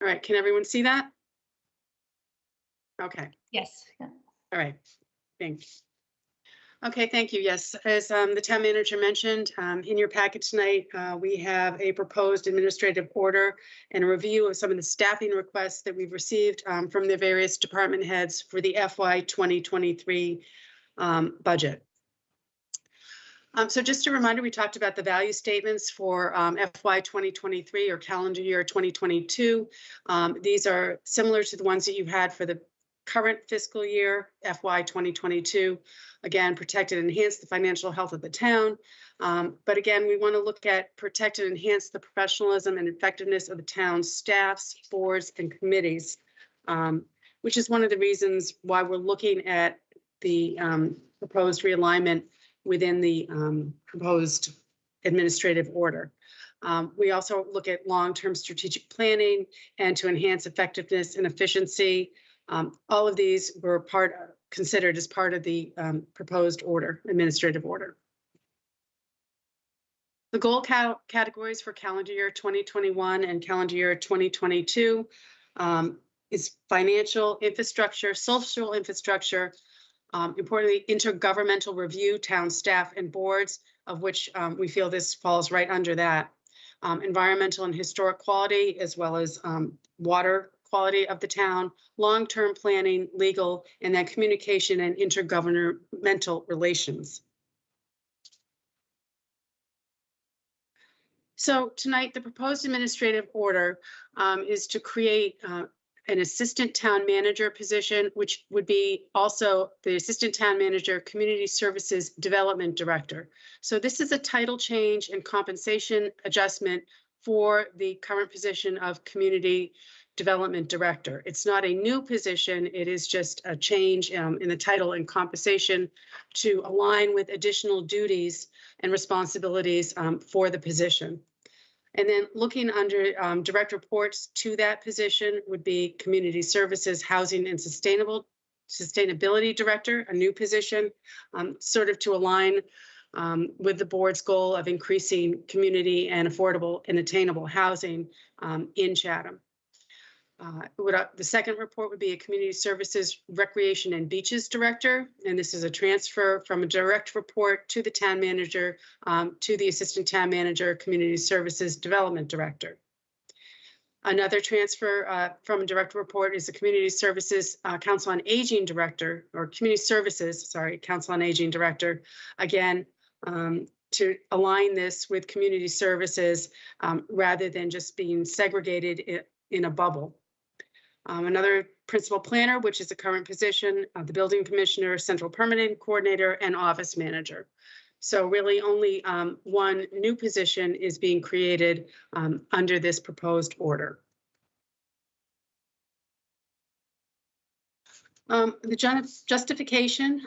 All right, can everyone see that? Okay. Yes. All right, thanks. Okay, thank you. Yes, as the town manager mentioned, in your packet tonight, we have a proposed administrative order and a review of some of the staffing requests that we've received from the various department heads for the FY 2023 budget. So just a reminder, we talked about the value statements for FY 2023 or calendar year 2022. These are similar to the ones that you've had for the current fiscal year, FY 2022. Again, protect and enhance the financial health of the town. But again, we want to look at protect and enhance the professionalism and effectiveness of the town's staffs, boards, and committees, which is one of the reasons why we're looking at the proposed realignment within the proposed administrative order. We also look at long-term strategic planning and to enhance effectiveness and efficiency. All of these were considered as part of the proposed order, administrative order. The goal categories for calendar year 2021 and calendar year 2022 is financial infrastructure, social infrastructure, importantly, intergovernmental review, town staff and boards, of which we feel this falls right under that. Environmental and historic quality, as well as water quality of the town, long-term planning, legal, and then communication and intergovernmental relations. So tonight, the proposed administrative order is to create an assistant town manager position, which would be also the assistant town manager, community services development director. So this is a title change and compensation adjustment for the current position of community development director. It's not a new position. It is just a change in the title and compensation to align with additional duties and responsibilities for the position. And then looking under direct reports to that position would be Community Services, Housing and Sustainability Director, a new position, sort of to align with the board's goal of increasing community and affordable and attainable housing in Chatham. The second report would be a Community Services, Recreation and Beaches Director, and this is a transfer from a direct report to the town manager to the Assistant Town Manager, Community Services Development Director. Another transfer from a direct report is the Community Services Council on Aging Director, or Community Services, sorry, Council on Aging Director, again, to align this with community services rather than just being segregated in a bubble. Another principal planner, which is the current position of the building commissioner, central permitting coordinator, and office manager. So really only one new position is being created under this proposed order. The justification,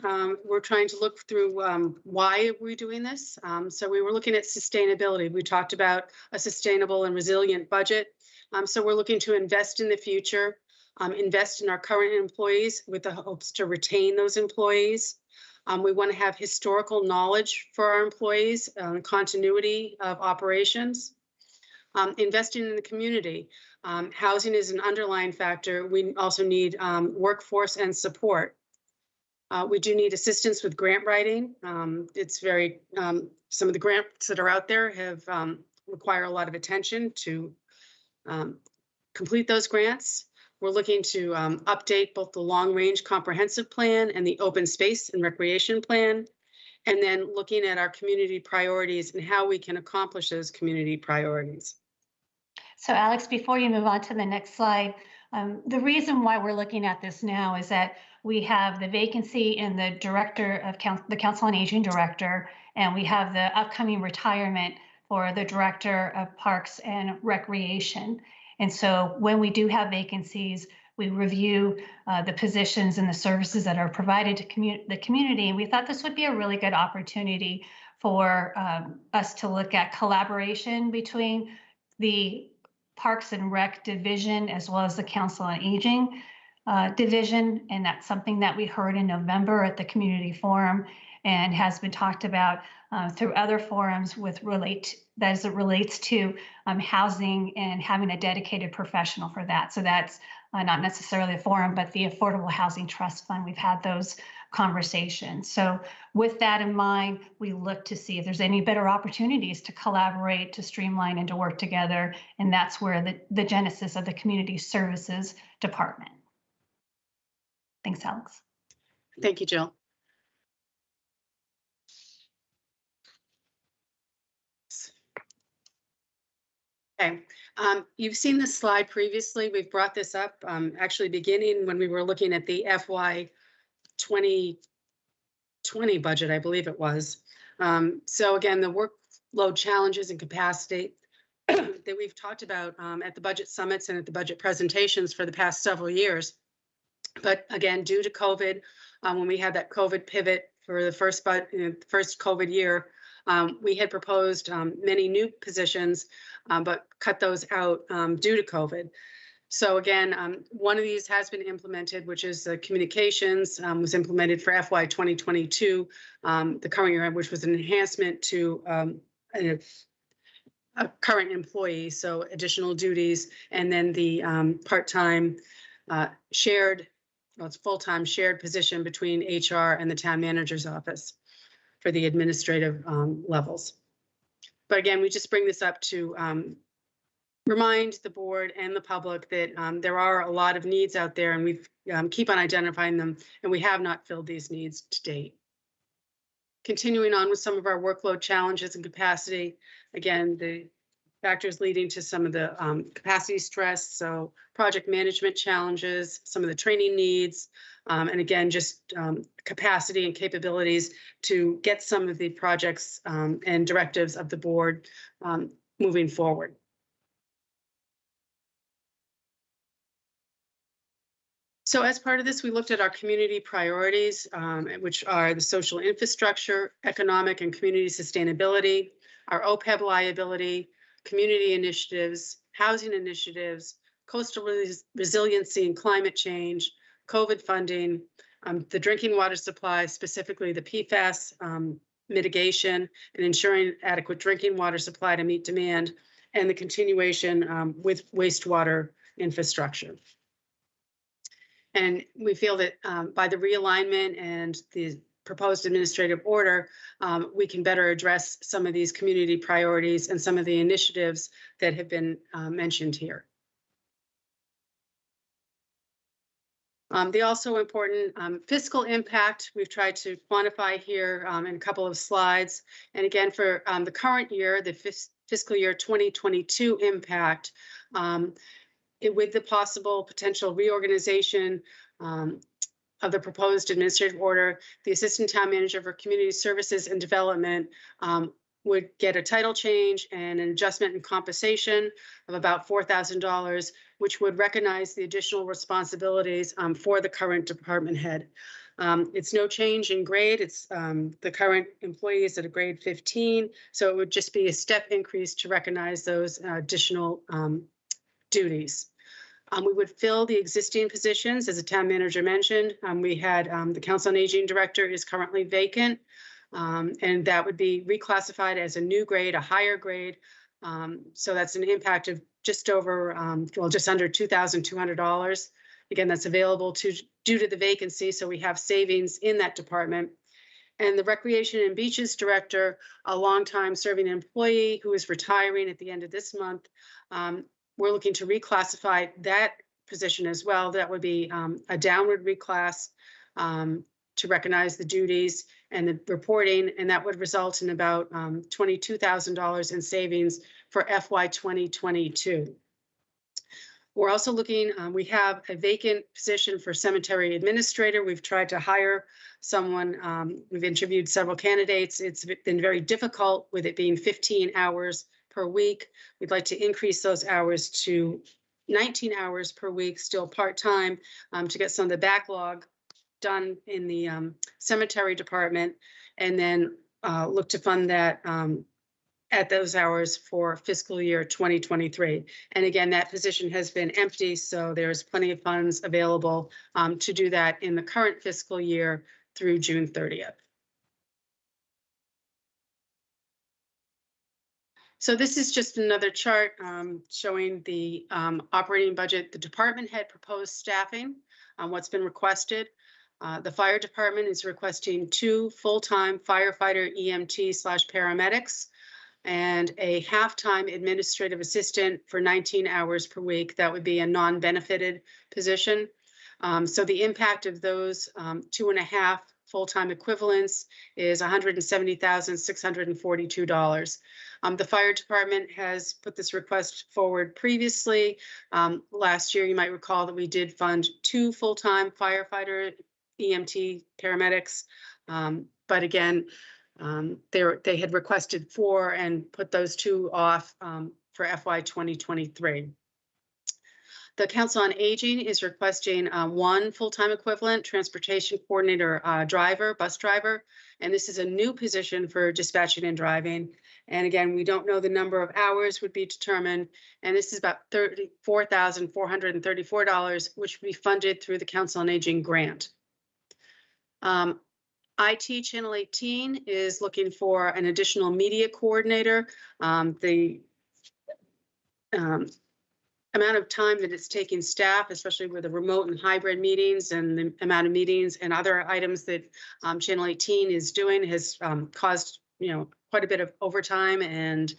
we're trying to look through why we're doing this. So we were looking at sustainability. We talked about a sustainable and resilient budget. So we're looking to invest in the future, invest in our current employees with the hopes to retain those employees. We want to have historical knowledge for our employees, continuity of operations. Investing in the community. Housing is an underlying factor. We also need workforce and support. We do need assistance with grant writing. It's very, some of the grants that are out there have require a lot of attention to complete those grants. We're looking to update both the long-range comprehensive plan and the open space and recreation plan, and then looking at our community priorities and how we can accomplish those community priorities. So Alex, before you move on to the next slide, the reason why we're looking at this now is that we have the vacancy in the director of the Council on Aging director, and we have the upcoming retirement for the director of Parks and Recreation. And so when we do have vacancies, we review the positions and the services that are provided to the community. And we thought this would be a really good opportunity for us to look at collaboration between the Parks and Rec division as well as the Council on Aging division. And that's something that we heard in November at the community forum and has been talked about through other forums as it relates to housing and having a dedicated professional for that. So that's not necessarily a forum, but the Affordable Housing Trust Fund. We've had those conversations. So with that in mind, we look to see if there's any better opportunities to collaborate, to streamline, and to work together. And that's where the genesis of the Community Services Department. Thanks, Alex. Thank you, Jill. Okay, you've seen this slide previously. We've brought this up actually beginning when we were looking at the FY 2020 budget, I believe it was. So again, the workload challenges and capacity that we've talked about at the budget summits and at the budget presentations for the past several years. But again, due to COVID, when we had that COVID pivot for the first COVID year, we had proposed many new positions, but cut those out due to COVID. So again, one of these has been implemented, which is communications, was implemented for FY 2022, the current year, which was an enhancement to a current employee, so additional duties, and then the part-time shared, well, it's full-time shared position between HR and the town manager's office for the administrative levels. But again, we just bring this up to remind the board and the public that there are a lot of needs out there, and we keep on identifying them, and we have not filled these needs to date. Continuing on with some of our workload challenges and capacity, again, the factors leading to some of the capacity stress, so project management challenges, some of the training needs, and again, just capacity and capabilities to get some of the projects and directives of the board moving forward. So as part of this, we looked at our community priorities, which are the social infrastructure, economic and community sustainability, our OPEB liability, community initiatives, housing initiatives, coastal resiliency and climate change, COVID funding, the drinking water supply, specifically the PFAS mitigation and ensuring adequate drinking water supply to meet demand, and the continuation with wastewater infrastructure. And we feel that by the realignment and the proposed administrative order, we can better address some of these community priorities and some of the initiatives that have been mentioned here. The also important fiscal impact we've tried to quantify here in a couple of slides. And again, for the current year, the fiscal year 2022 impact, with the possible potential reorganization of the proposed administrative order, the Assistant Town Manager for Community Services and Development would get a title change and an adjustment in compensation of about $4,000, which would recognize the additional responsibilities for the current department head. It's no change in grade. It's the current employee is at a grade 15, so it would just be a step increase to recognize those additional duties. We would fill the existing positions, as the town manager mentioned. We had the Council on Aging Director is currently vacant, and that would be reclassified as a new grade, a higher grade. So that's an impact of just over, well, just under $2,200. Again, that's available due to the vacancy, so we have savings in that department. And the Recreation and Beaches Director, a longtime serving employee who is retiring at the end of this month, we're looking to reclassify that position as well. That would be a downward reclass to recognize the duties and the reporting, and that would result in about $22,000 in savings for FY 2022. We're also looking, we have a vacant position for cemetery administrator. We've tried to hire someone. We've interviewed several candidates. It's been very difficult with it being 15 hours per week. We'd like to increase those hours to 19 hours per week, still part-time, to get some of the backlog done in the cemetery department, and then look to fund that at those hours for fiscal year 2023. And again, that position has been empty, so there's plenty of funds available to do that in the current fiscal year through June 30th. So this is just another chart showing the operating budget, the department head proposed staffing, what's been requested. The fire department is requesting 2 full-time firefighter EMT/paramedics and a half-time administrative assistant for 19 hours per week. That would be a non-benefited position. So the impact of those 2.5 full-time equivalents is $170,642. The fire department has put this request forward previously. Last year, you might recall that we did fund 2 full-time firefighter EMT paramedics. But again, they had requested 4 and put those 2 off for FY 2023. The Council on Aging is requesting 1 full-time equivalent transportation coordinator driver, bus driver, and this is a new position for dispatching and driving. And again, we don't know the number of hours would be determined, and this is about $34,434, which would be funded through the Council on Aging grant. IT Channel 18 is looking for an additional media coordinator. The amount of time that it's taking staff, especially with the remote and hybrid meetings and the amount of meetings and other items that Channel 18 is doing has caused, quite a bit of overtime, and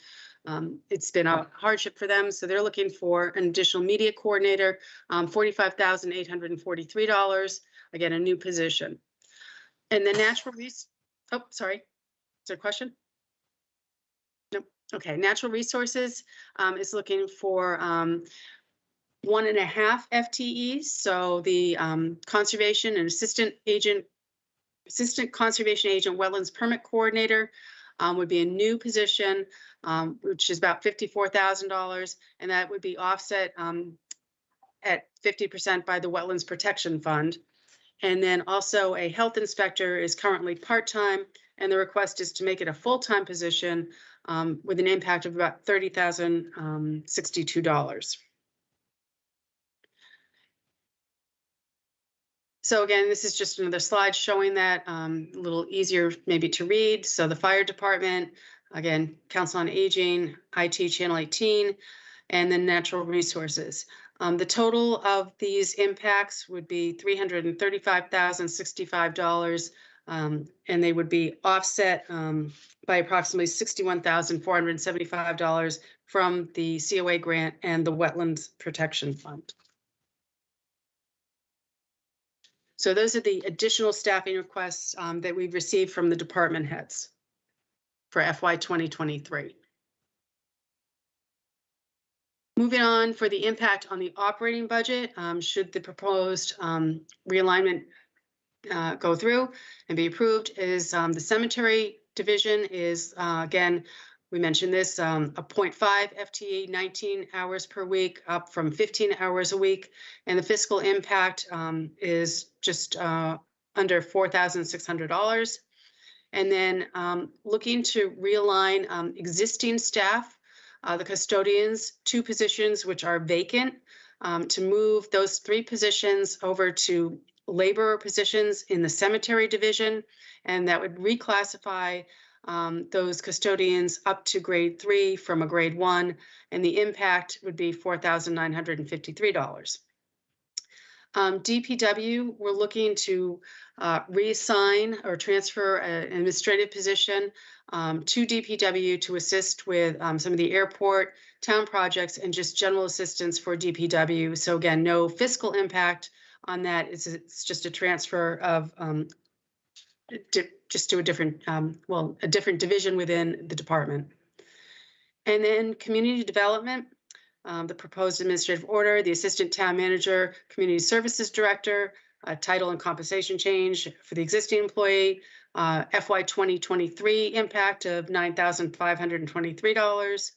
it's been a hardship for them. So they're looking for an additional media coordinator, $45,843. Again, a new position. And the natural sorry, is there a question? Nope. Okay, Natural Resources is looking for 1.5 FTEs. So the conservation and assistant conservation agent wetlands permit coordinator would be a new position, which is about $54,000, and that would be offset at 50% by the Wetlands Protection Fund. And then also a health inspector is currently part-time, and the request is to make it a full-time position with an impact of about $30,062. So again, this is just another slide showing that, a little easier maybe to read. So the fire department, again, Council on Aging, IT Channel 18, and then Natural Resources. The total of these impacts would be $335,065, and they would be offset by approximately $61,475 from the COA grant and the Wetlands Protection Fund. So those are the additional staffing requests that we've received from the department heads for FY 2023. Moving on, for the impact on the operating budget, should the proposed realignment go through and be approved is the cemetery division is, again, we mentioned this, a 0.5 FTE, 19 hours per week, up from 15 hours a week. And the fiscal impact is just under $4,600. And then looking to realign existing staff, the custodians, 2 positions which are vacant, to move those 3 positions over to labor positions in the cemetery division, and that would reclassify those custodians up to grade 3 from a grade 1, and the impact would be $4,953. DPW, we're looking to reassign or transfer an administrative position to DPW to assist with some of the airport town projects and just general assistance for DPW. So again, no fiscal impact on that. It's just a transfer of just to a different, a different division within the department. And then community development, the proposed administrative order, the assistant town manager, community services director, title and compensation change for the existing employee, FY 2023 impact of $9,523,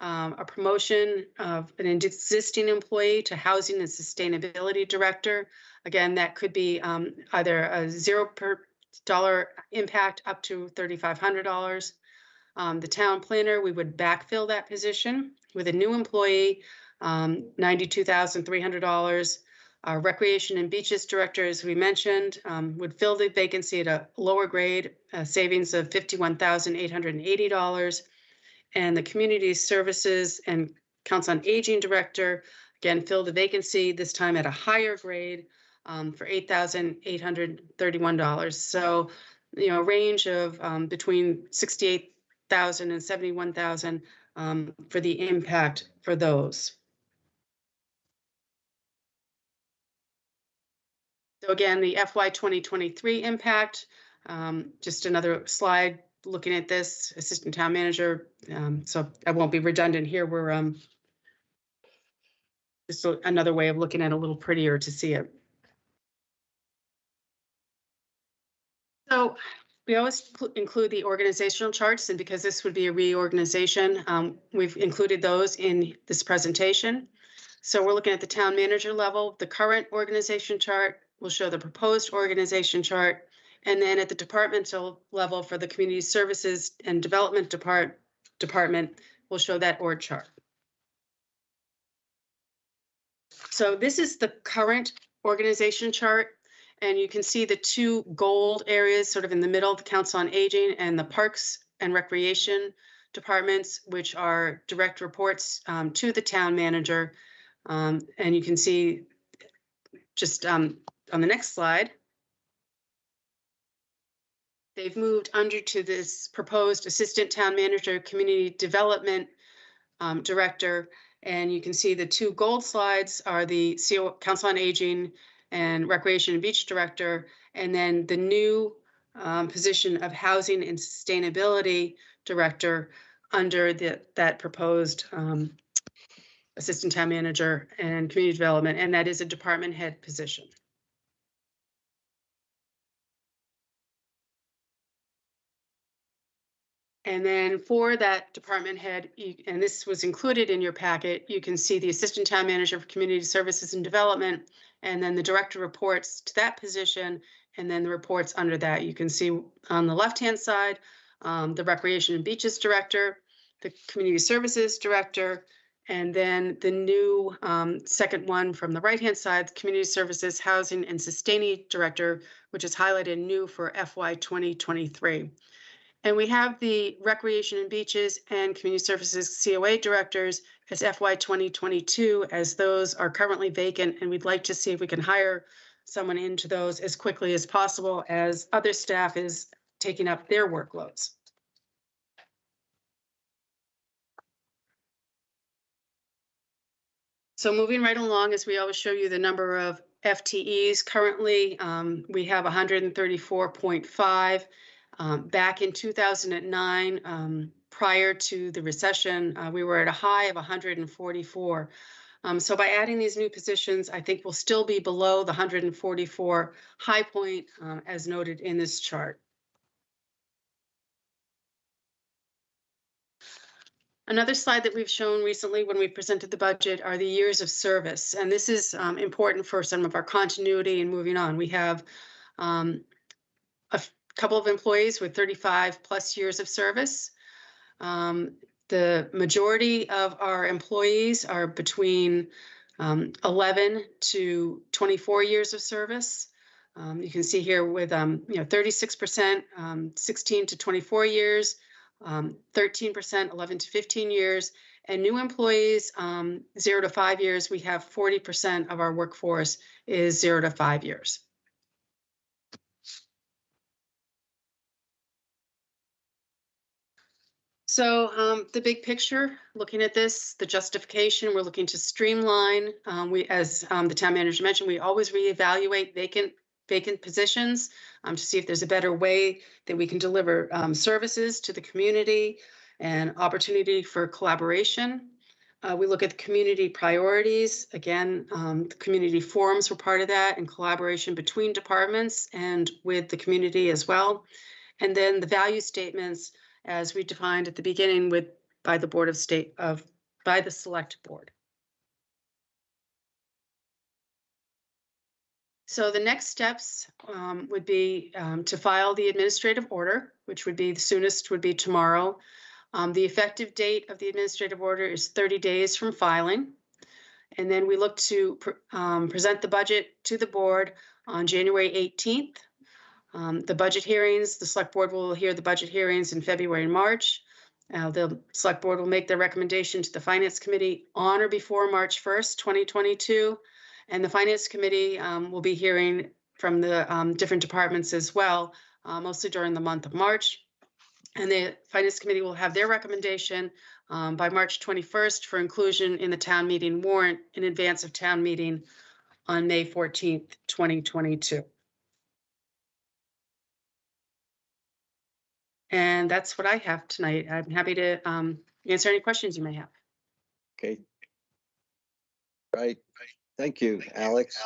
a promotion of an existing employee to housing and sustainability director. Again, that could be either a $0 impact up to $3,500. The town planner, we would backfill that position with a new employee, $92,300. Our recreation and beaches director, as we mentioned, would fill the vacancy at a lower grade, savings of $51,880. And the community services and council on aging director, again, fill the vacancy, this time at a higher grade, for $8,831. So, you know, a range of between $68,000 and $71,000 for the impact for those. So again, the FY 2023 impact, just another slide looking at this, assistant town manager. So I won't be redundant here. We're just another way of looking at it, a little prettier to see it. So we always include the organizational charts, and because this would be a reorganization, we've included those in this presentation. So we're looking at the town manager level. The current organization chart will show the proposed organization chart, and then at the departmental level for the community services and development department, we'll show that org chart. So this is the current organization chart. And you can see the 2 gold areas sort of in the middle, the Council on Aging and the Parks and Recreation departments, which are direct reports to the town manager. And you can see just on the next slide, they've moved under to this proposed assistant town manager, community development director. And you can see the 2 gold slides are the Council on Aging and Recreation and Beach Director, and then the new position of Housing and Sustainability Director under that proposed Assistant Town Manager and Community Development, and that is a department head position. And then for that department head, and this was included in your packet, you can see the Assistant Town Manager for Community Services and Development, and then the director reports to that position, and then the reports under that. You can see on the left-hand side, the Recreation and Beaches Director, the Community Services Director, and then the new second one from the right-hand side, Community Services, Housing and Sustaining Director, which is highlighted new for FY 2023. And we have the Recreation and Beaches and Community Services COA directors as FY 2022, as those are currently vacant, and we'd like to see if we can hire someone into those as quickly as possible as other staff is taking up their workloads. So moving right along, as we always show you the number of FTEs, currently we have 134.5. Back in 2009, prior to the recession, we were at a high of 144. So by adding these new positions, I think we'll still be below the 144 high point as noted in this chart. Another slide that we've shown recently when we presented the budget are the years of service. And this is important for some of our continuity and moving on. We have a couple of employees with 35 plus years of service. The majority of our employees are between 11 to 24 years of service. You can see here with 36%, 16 to 24 years, 13%, 11 to 15 years, and new employees, 0 to 5 years. We have 40% of our workforce is 0 to 5 years. So the big picture, looking at this, the justification, we're looking to streamline. As the town manager mentioned, we always reevaluate vacant positions to see if there's a better way that we can deliver services to the community and opportunity for collaboration. We look at the community priorities. Again, the community forums were part of that, and collaboration between departments and with the community as well. And then the value statements, as we defined at the beginning by the by the select board. So the next steps would be to file the administrative order, which would be the soonest would be tomorrow. The effective date of the administrative order is 30 days from filing. And then we look to present the budget to the board on January 18th. The budget hearings, the select board will hear the budget hearings in February and March. The select board will make their recommendation to the finance committee on or before March 1st, 2022. And the finance committee will be hearing from the different departments as well, mostly during the month of March. And the finance committee will have their recommendation by March 21st for inclusion in the town meeting warrant in advance of town meeting on May 14th, 2022. And that's what I have tonight. I'm happy to answer any questions you may have. Okay. Right. Thank you, Alex.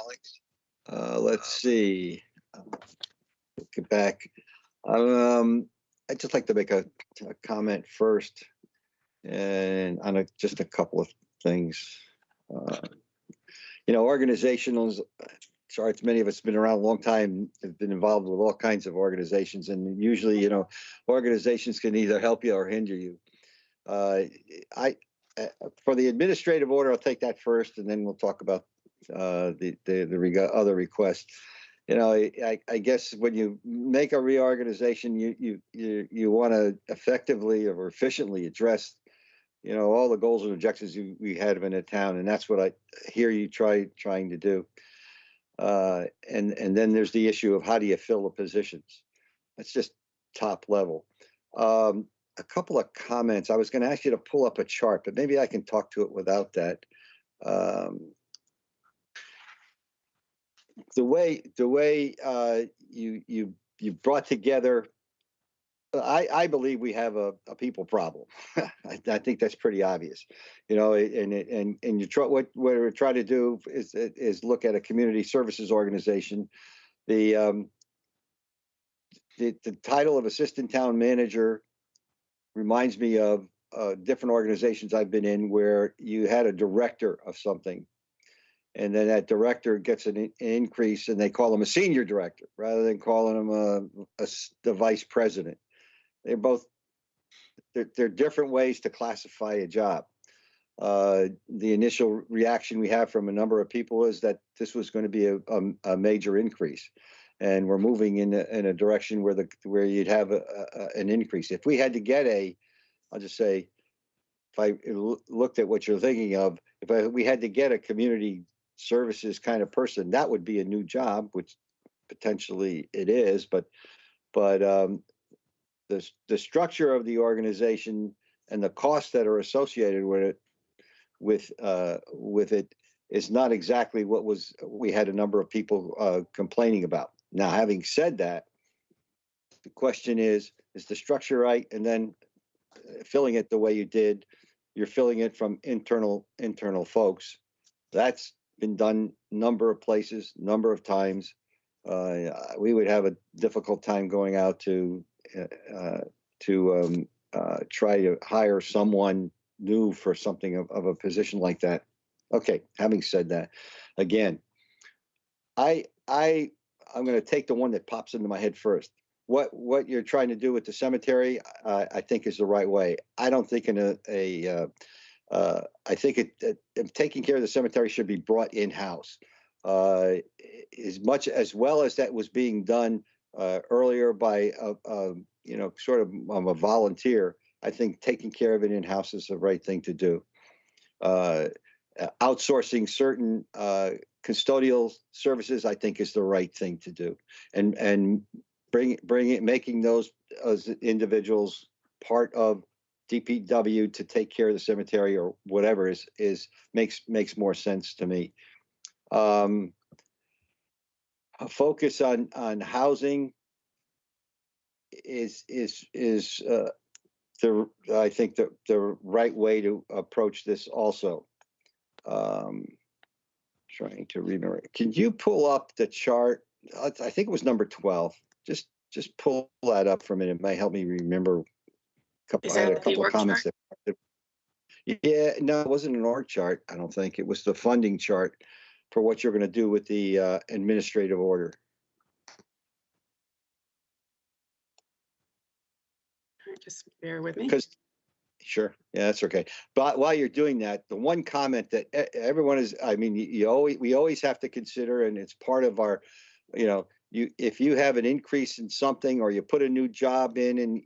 Let's see. Get back. I'd just like to make a comment first, and on just a couple of things. Organizational charts, many of us have been around a long time, have been involved with all kinds of organizations, and usually, organizations can either help you or hinder you. For the administrative order, I'll take that first, and then we'll talk about the other requests. I guess when you make a reorganization, you want to effectively or efficiently address, all the goals and objectives we had in a town, and that's what I hear you trying to do. And then there's the issue of how do you fill the positions? That's just top level. A couple of comments. I was going to ask you to pull up a chart, but maybe I can talk to it without that. The way you brought together, I believe we have a people problem. I think that's pretty obvious, and you try what we're trying to do is look at a community services organization. The title of assistant town manager reminds me of different organizations I've been in where you had a director of something, and then that director gets an increase, and they call him a senior director rather than calling him the vice president. They're different ways to classify a job. The initial reaction we have from a number of people is that this was going to be a major increase, and we're moving in a direction where you'd have an increase. If we had to get I'll just say, if I looked at what you're thinking of, we had to get a community services kind of person, that would be a new job, which potentially it is, but the structure of the organization and the costs that are associated with it is not exactly what we had a number of people complaining about. Now, having said that, the question is the structure right? And then filling it the way you did, you're filling it from internal folks. That's been done number of places, number of times. We would have a difficult time going out to try to hire someone new for something of a position like that. Okay, having said that, again, I'm going to take the one that pops into my head first. What you're trying to do with the cemetery, I think is the right way. I don't think I think taking care of the cemetery should be brought in-house. As well as that was being done earlier by sort of a volunteer, I think taking care of it in-house is the right thing to do. Outsourcing certain custodial services, I think, is the right thing to do, and making those individuals part of DPW to take care of the cemetery or whatever makes more sense to me. A focus on housing is I think the right way to approach this also. Trying to remember. Can you pull up the chart? I think it was number 12. Just pull that up for a minute. It might help me remember. I had a couple of comments there. Yeah, no, it wasn't an org chart. I don't think it was the funding chart for what you're going to do with the administrative order. Just bear with me. Sure. Yeah, that's okay. But while you're doing that, the one comment that everyone is, I mean, we always have to consider, and it's part of our, if you have an increase in something or you put a new job in and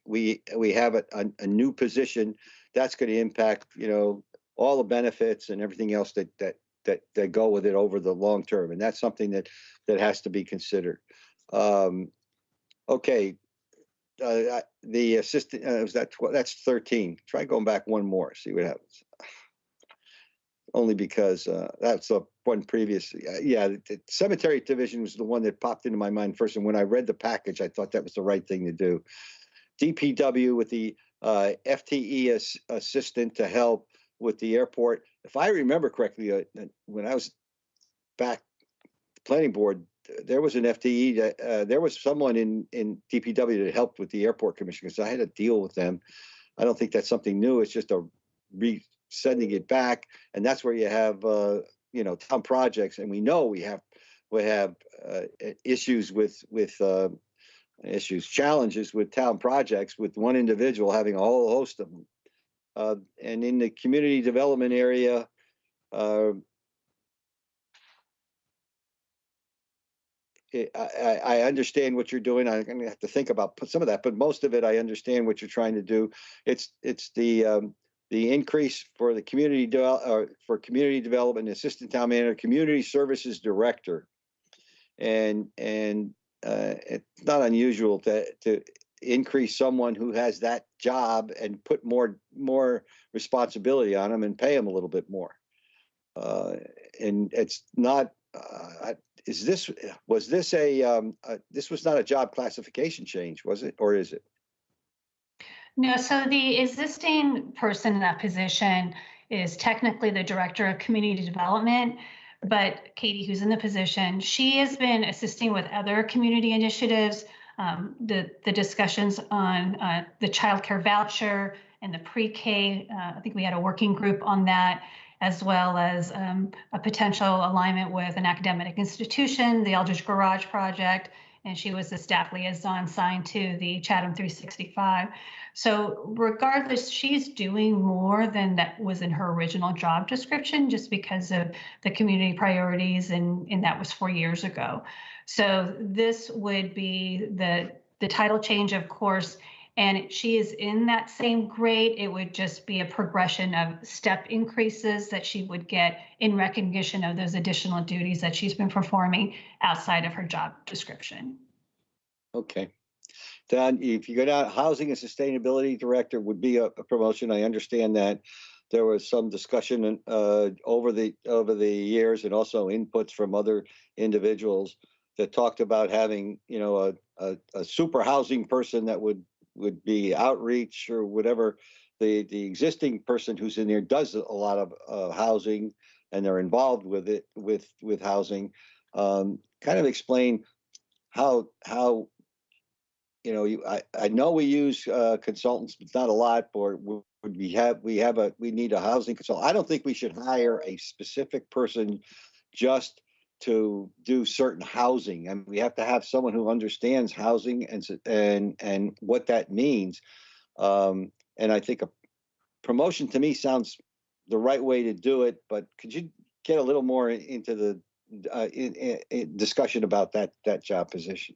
we have a new position, that's going to impact, all the benefits and everything else that go with it over the long term. And that's something that has to be considered. Okay. The assistant was that 12, that's 13. Try going back one more, see what happens. Only because that's the one previous. Yeah, the cemetery division was the one that popped into my mind first. And when I read the package, I thought that was the right thing to do. DPW with the FTE assistant to help with the airport. If I remember correctly, when I was back planning board, there was an FTE that there was someone in DPW that helped with the airport commission because I had to deal with them. I don't think that's something new. It's just sending it back, and that's where you have town projects, and we know we have issues challenges with town projects with one individual having a whole host of them, and in the community development area. I understand what you're doing. I'm going to have to think about some of that, but most of it, I understand what you're trying to do. It's the increase for the community development, assistant town manager, community services director, and it's not unusual to increase someone who has that job and put more responsibility on them and pay them a little bit more. And it's not. This was not a job classification change, was it, or is it? No, so the existing person in that position is technically the director of community development, but Katie, who's in the position, she has been assisting with other community initiatives, the discussions on the child care voucher and the pre-K. I think we had a working group on that, as well as a potential alignment with an academic institution, the Eldridge Garage Project, and she was the staff liaison assigned to the Chatham 365. So regardless, she's doing more than that was in her original job description just because of the community priorities, and that was 4 years ago. So this would be the title change, of course, and she is in that same grade. It would just be a progression of step increases that she would get in recognition of those additional duties that she's been performing outside of her job description. Okay. Don, if you go down, housing and sustainability director would be a promotion. I understand that there was some discussion over the years and also inputs from other individuals that talked about having, a super housing person that would be outreach or whatever. The existing person who's in there does a lot of housing, and they're involved with it, with housing, kind of explain how I know we use consultants, but not a lot. Or we need a housing consultant. I don't think we should hire a specific person just to do certain housing, and we have to have someone who understands housing and what that means. And I think a promotion to me sounds the right way to do it. But could you get a little more into the discussion about that job position?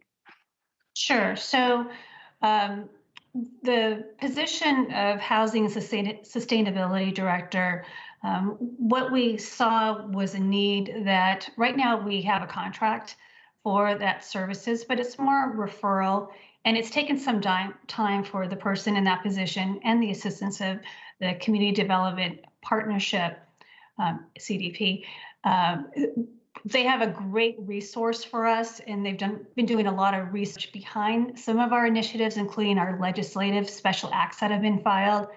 Sure. So the position of Housing and Sustainability Director, what we saw was a need that right now we have a contract for that services, but it's more referral. And it's taken some time for the person in that position and the assistance of the Community Development Partnership, CDP. They have a great resource for us, and they've been doing a lot of research behind some of our initiatives, including our legislative special acts that have been filed.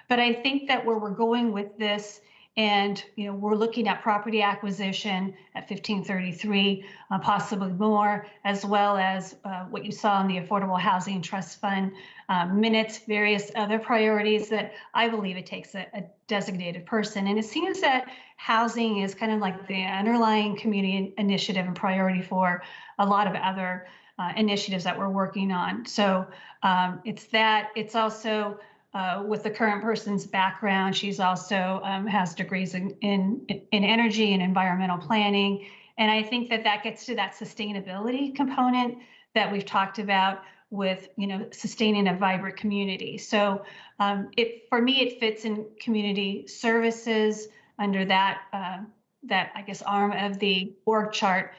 But I think that where we're going with this, and we're looking at property acquisition at 1533, possibly more, as well as what you saw in the Affordable Housing Trust Fund minutes, various other priorities that I believe it takes a designated person. And it seems that housing is kind of like the underlying community initiative and priority for a lot of other initiatives that we're working on. So it's that. It's also with the current person's background, she's also has degrees in energy and environmental planning. And I think that gets to that sustainability component that we've talked about with sustaining a vibrant community. So for me, it fits in community services under that I guess arm of the org chart,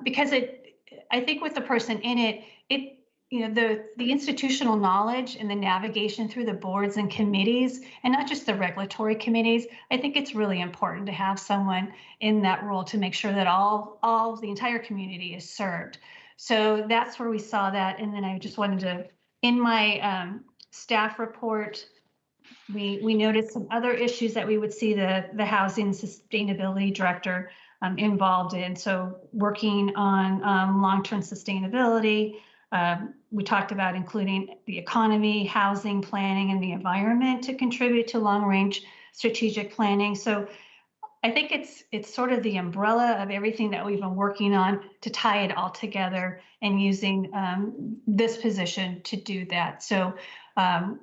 because I think with the person in it the institutional knowledge and the navigation through the boards and committees, and not just the regulatory committees, I think it's really important to have someone in that role to make sure that all the entire community is served. So that's where we saw that. And then I just wanted to, in my staff report, we noted some other issues that we would see the Housing Sustainability Director involved in. So working on long-term sustainability. We talked about including the economy, housing, planning, and the environment to contribute to long-range strategic planning. So I think it's sort of the umbrella of everything that we've been working on to tie it all together, and using this position to do that. So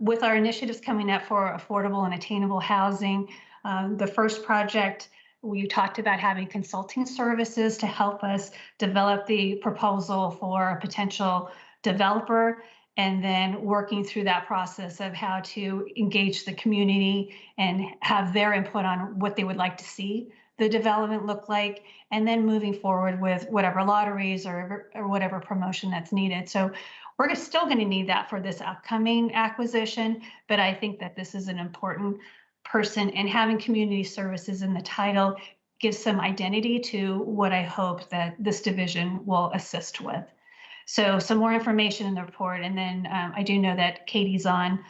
with our initiatives coming up for affordable and attainable housing, the first project, we talked about having consulting services to help us develop the proposal for a potential developer, and then working through that process of how to engage the community and have their input on what they would like to see the development look like, and then moving forward with whatever lotteries or whatever promotion that's needed. So we're still going to need that for this upcoming acquisition, but I think that this is an important person, and having community services in the title gives some identity to what I hope that this division will assist with. So some more information in the report. And then I do know that Katie's on,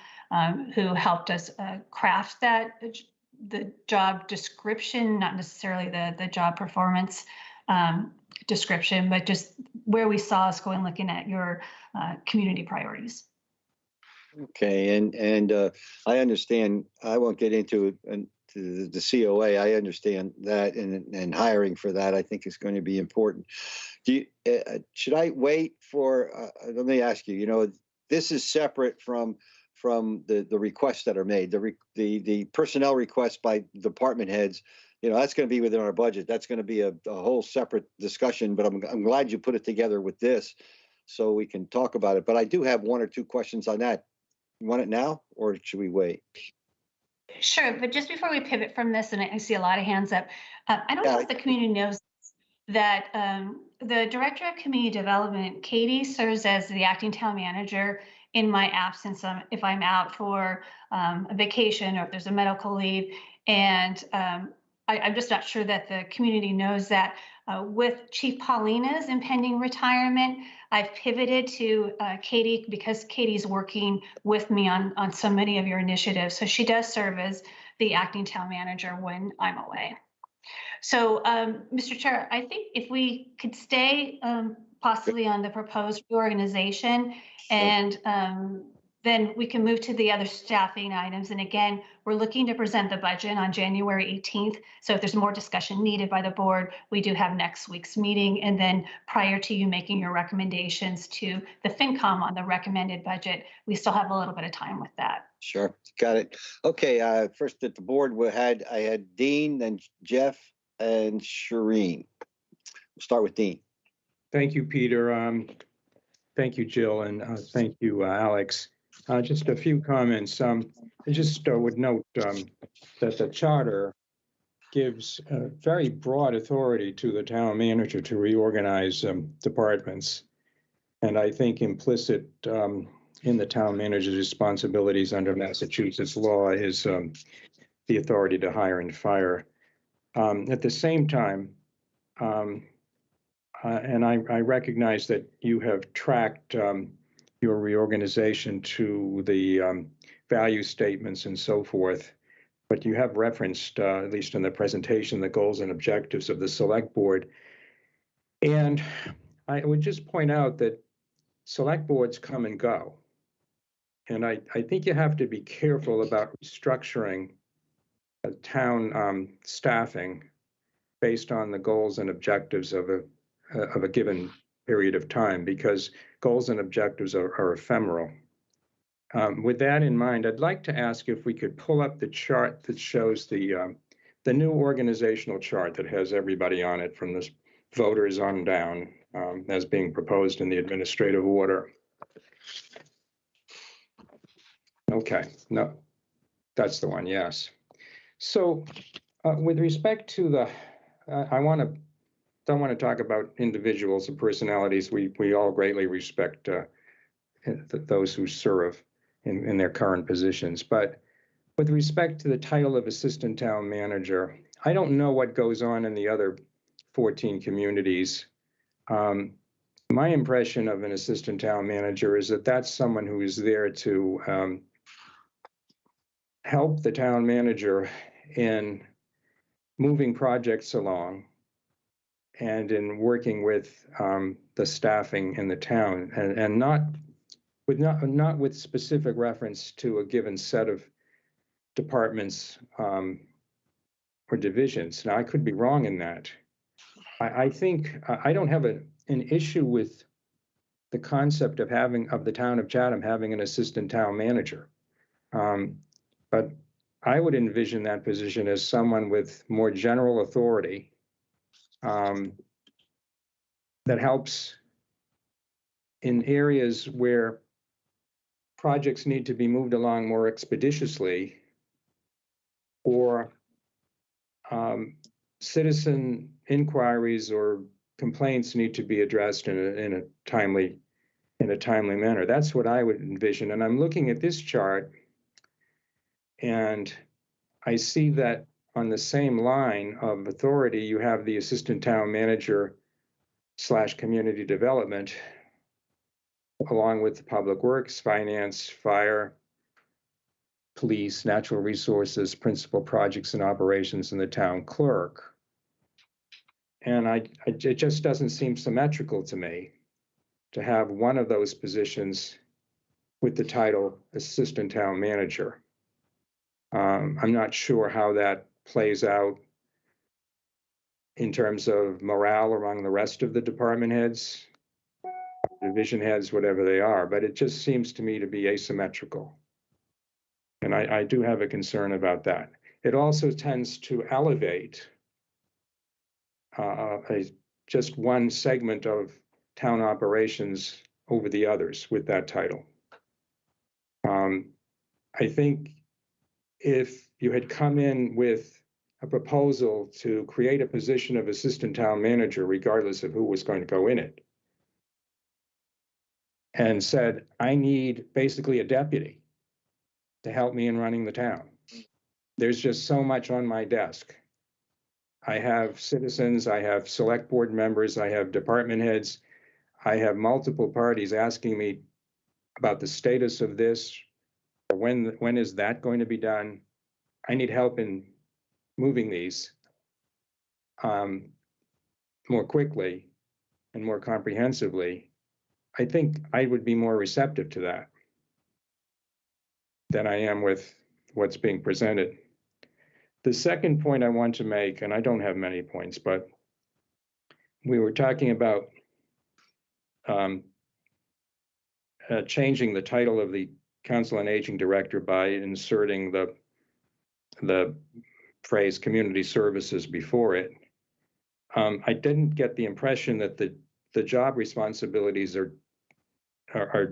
who helped us craft the job description, not necessarily the job performance description, but just where we saw us going, looking at your community priorities. Okay, and I understand. I won't get into the COA. I understand that, and hiring for that I think is going to be important. Should I wait for? Let me ask you. This is separate from the requests that are made. The personnel requests by department heads. That's going to be within our budget. That's going to be a whole separate discussion. But I'm glad you put it together with this, so we can talk about it. But I do have one or two questions on that. You want it now, or should we wait? Sure, but just before we pivot from this, and I see a lot of hands up, I don't know if the community knows that the Director of Community Development, Katie, serves as the acting town manager in my absence if I'm out for a vacation or if there's a medical leave. And I'm just not sure that the community knows that with Chief Paulina's impending retirement, I've pivoted to Katie, because Katie's working with me on so many of your initiatives. So she does serve as the acting town manager when I'm away. So, Mr. Chair, I think if we could stay possibly on the proposed reorganization, and then we can move to the other staffing items. And again, we're looking to present the budget on January 18th. So if there's more discussion needed by the board, we do have next week's meeting. And then prior to you making your recommendations to the FinCom on the recommended budget, we still have a little bit of time with that. Sure, got it. Okay, first at the board, I had Dean, then Jeff, and Shireen. We'll start with Dean. Thank you, Peter. Thank you, Jill, and thank you, Alex. Just a few comments. I just would note that the charter gives very broad authority to the town manager to reorganize departments. And I think implicit in the town manager's responsibilities under Massachusetts law is the authority to hire and fire. At the same time, and I recognize that you have tracked your reorganization to the value statements and so forth, but you have referenced, at least in the presentation, the goals and objectives of the select board. And I would just point out that select boards come and go. And I think you have to be careful about restructuring town staffing based on the goals and objectives of a given period of time, because goals and objectives are ephemeral. With that in mind, I'd like to ask if we could pull up the chart that shows the new organizational chart that has everybody on it from the voters on down, as being proposed in the administrative order. Okay, no, that's the one, yes. So with respect to the, don't want to talk about individuals or personalities. We all greatly respect those who serve in their current positions. But with respect to the title of assistant town manager, I don't know what goes on in the other 14 communities. My impression of an assistant town manager is that that's someone who is there to help the town manager in moving projects along and in working with the staffing in the town, and not with specific reference to a given set of departments or divisions. Now, I could be wrong in that. I think I don't have an issue with the concept of the town of Chatham having an assistant town manager. But I would envision that position as someone with more general authority that helps in areas where projects need to be moved along more expeditiously, or citizen inquiries or complaints need to be addressed in a timely manner. That's what I would envision. And I'm looking at this chart, and I see that on the same line of authority, you have the assistant town manager / community development, along with public works, finance, fire, police, natural resources, principal projects and operations, and the town clerk. And it just doesn't seem symmetrical to me to have one of those positions with the title assistant town manager. I'm not sure how that plays out in terms of morale among the rest of the department heads, division heads, whatever they are, but it just seems to me to be asymmetrical. And I do have a concern about that. It also tends to elevate just one segment of town operations over the others with that title. I think if you had come in with a proposal to create a position of assistant town manager, regardless of who was going to go in it, and said, I need basically a deputy to help me in running the town. There's just so much on my desk. I have citizens, I have select board members, I have department heads, I have multiple parties asking me about the status of this, or when is that going to be done? I need help in moving these. more quickly and more comprehensively, I think I would be more receptive to that than I am with what's being presented. The second point I want to make, and I don't have many points, but we were talking about changing the title of the Council on Aging Director by inserting the phrase community services before it. I didn't get the impression that the job responsibilities are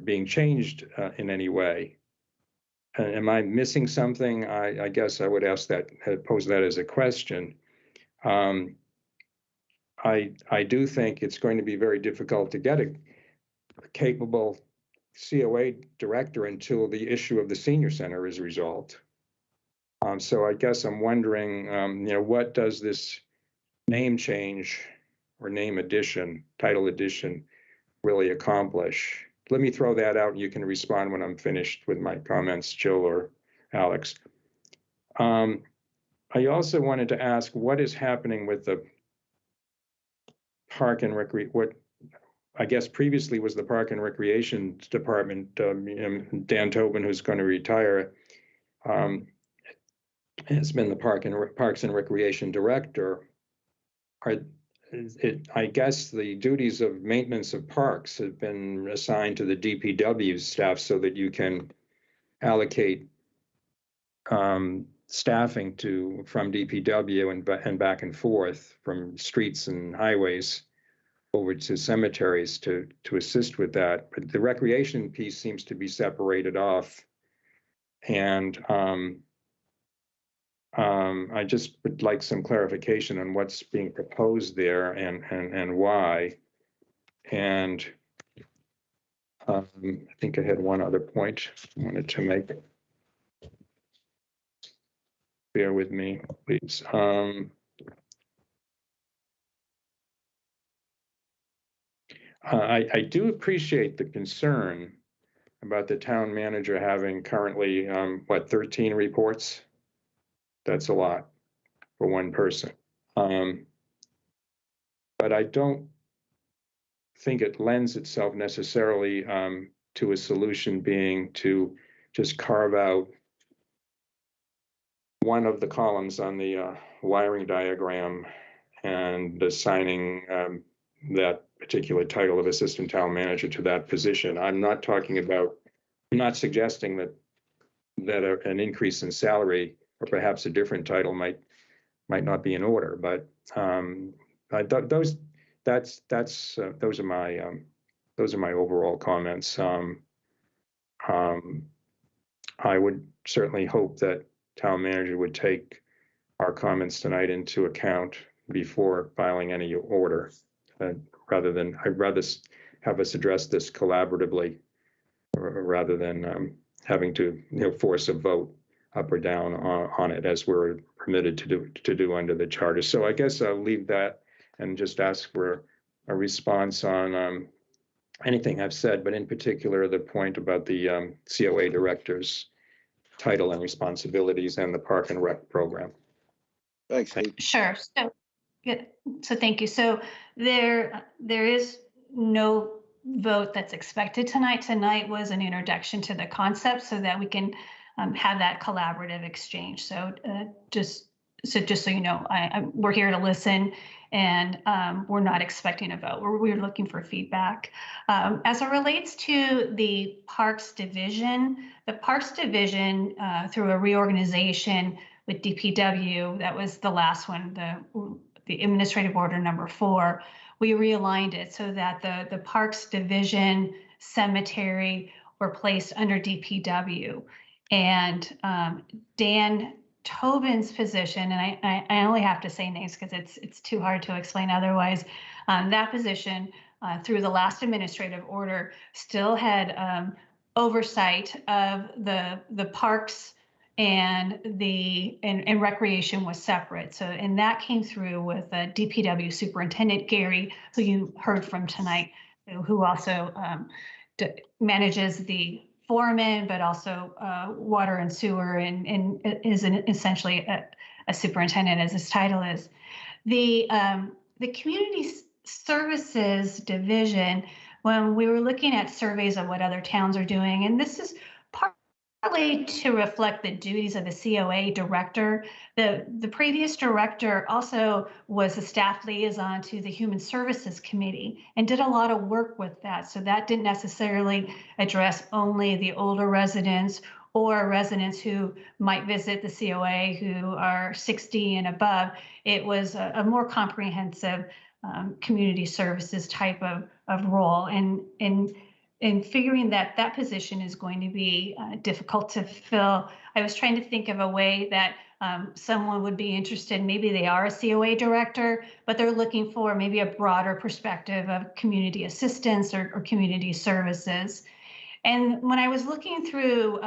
being changed in any way. Am I missing something? I guess I would pose that as a question. I do think it's going to be very difficult to get a capable COA director until the issue of the senior center is resolved. So I guess I'm wondering, what does this name change or name addition, title addition, really accomplish? Let me throw that out and you can respond when I'm finished with my comments, Jill or Alex. I also wanted to ask what is happening with the Park and what I guess previously was the Park and Recreation Department. Dan Tobin, who's going to retire, has been the Parks and Recreation Director. I guess the duties of maintenance of parks have been assigned to the DPW staff so that you can allocate staffing from DPW and back and forth from streets and highways over to cemeteries to assist with that. But the recreation piece seems to be separated off. And I just would like some clarification on what's being proposed there and why. And I think I had one other point I wanted to make. Bear with me, please. I do appreciate the concern about the town manager having currently, 13 reports? That's a lot for one person. But I don't think it lends itself necessarily to a solution being to just carve out one of the columns on the wiring diagram and assigning that particular title of assistant town manager to that position. I'm not suggesting that an increase in salary or perhaps a different title might not be in order, but those are my overall comments. I would certainly hope that town manager would take our comments tonight into account before filing any order. I'd rather have us address this collaboratively rather than having to force a vote up or down on it as we're permitted to do under the charter. So I guess I'll leave that and just ask for a response on anything I've said, but in particular the point about the COA director's title and responsibilities and the Park and Rec program. Thanks, Steve. Sure. So thank you. So there is no vote that's expected tonight. Tonight was an introduction to the concept so that we can have that collaborative exchange. So just so you know, we're here to listen, and we're not expecting a vote. We're looking for feedback. As it relates to the Parks Division, through a reorganization with DPW, that was the last one, the administrative order number 4, we realigned it so that the Parks Division cemetery were placed under DPW. And Dan Tobin's position, and I only have to say names because it's too hard to explain otherwise, that position through the last administrative order still had oversight of the parks and recreation was separate. So, and that came through with DPW Superintendent Gary, who you heard from tonight, who also manages the foreman, but also water and sewer, and is essentially a superintendent, as his title is. The community services division, when we were looking at surveys of what other towns are doing, and this is partly to reflect the duties of the COA director. The previous director also was a staff liaison to the Human Services Committee and did a lot of work with that. So that didn't necessarily address only the older residents or residents who might visit the COA who are 60 and above. It was a more comprehensive community services type of role. And figuring that that position is going to be difficult to fill, I was trying to think of a way that someone would be interested. Maybe they are a COA director, but they're looking for maybe a broader perspective of community assistance or community services. And when I was looking through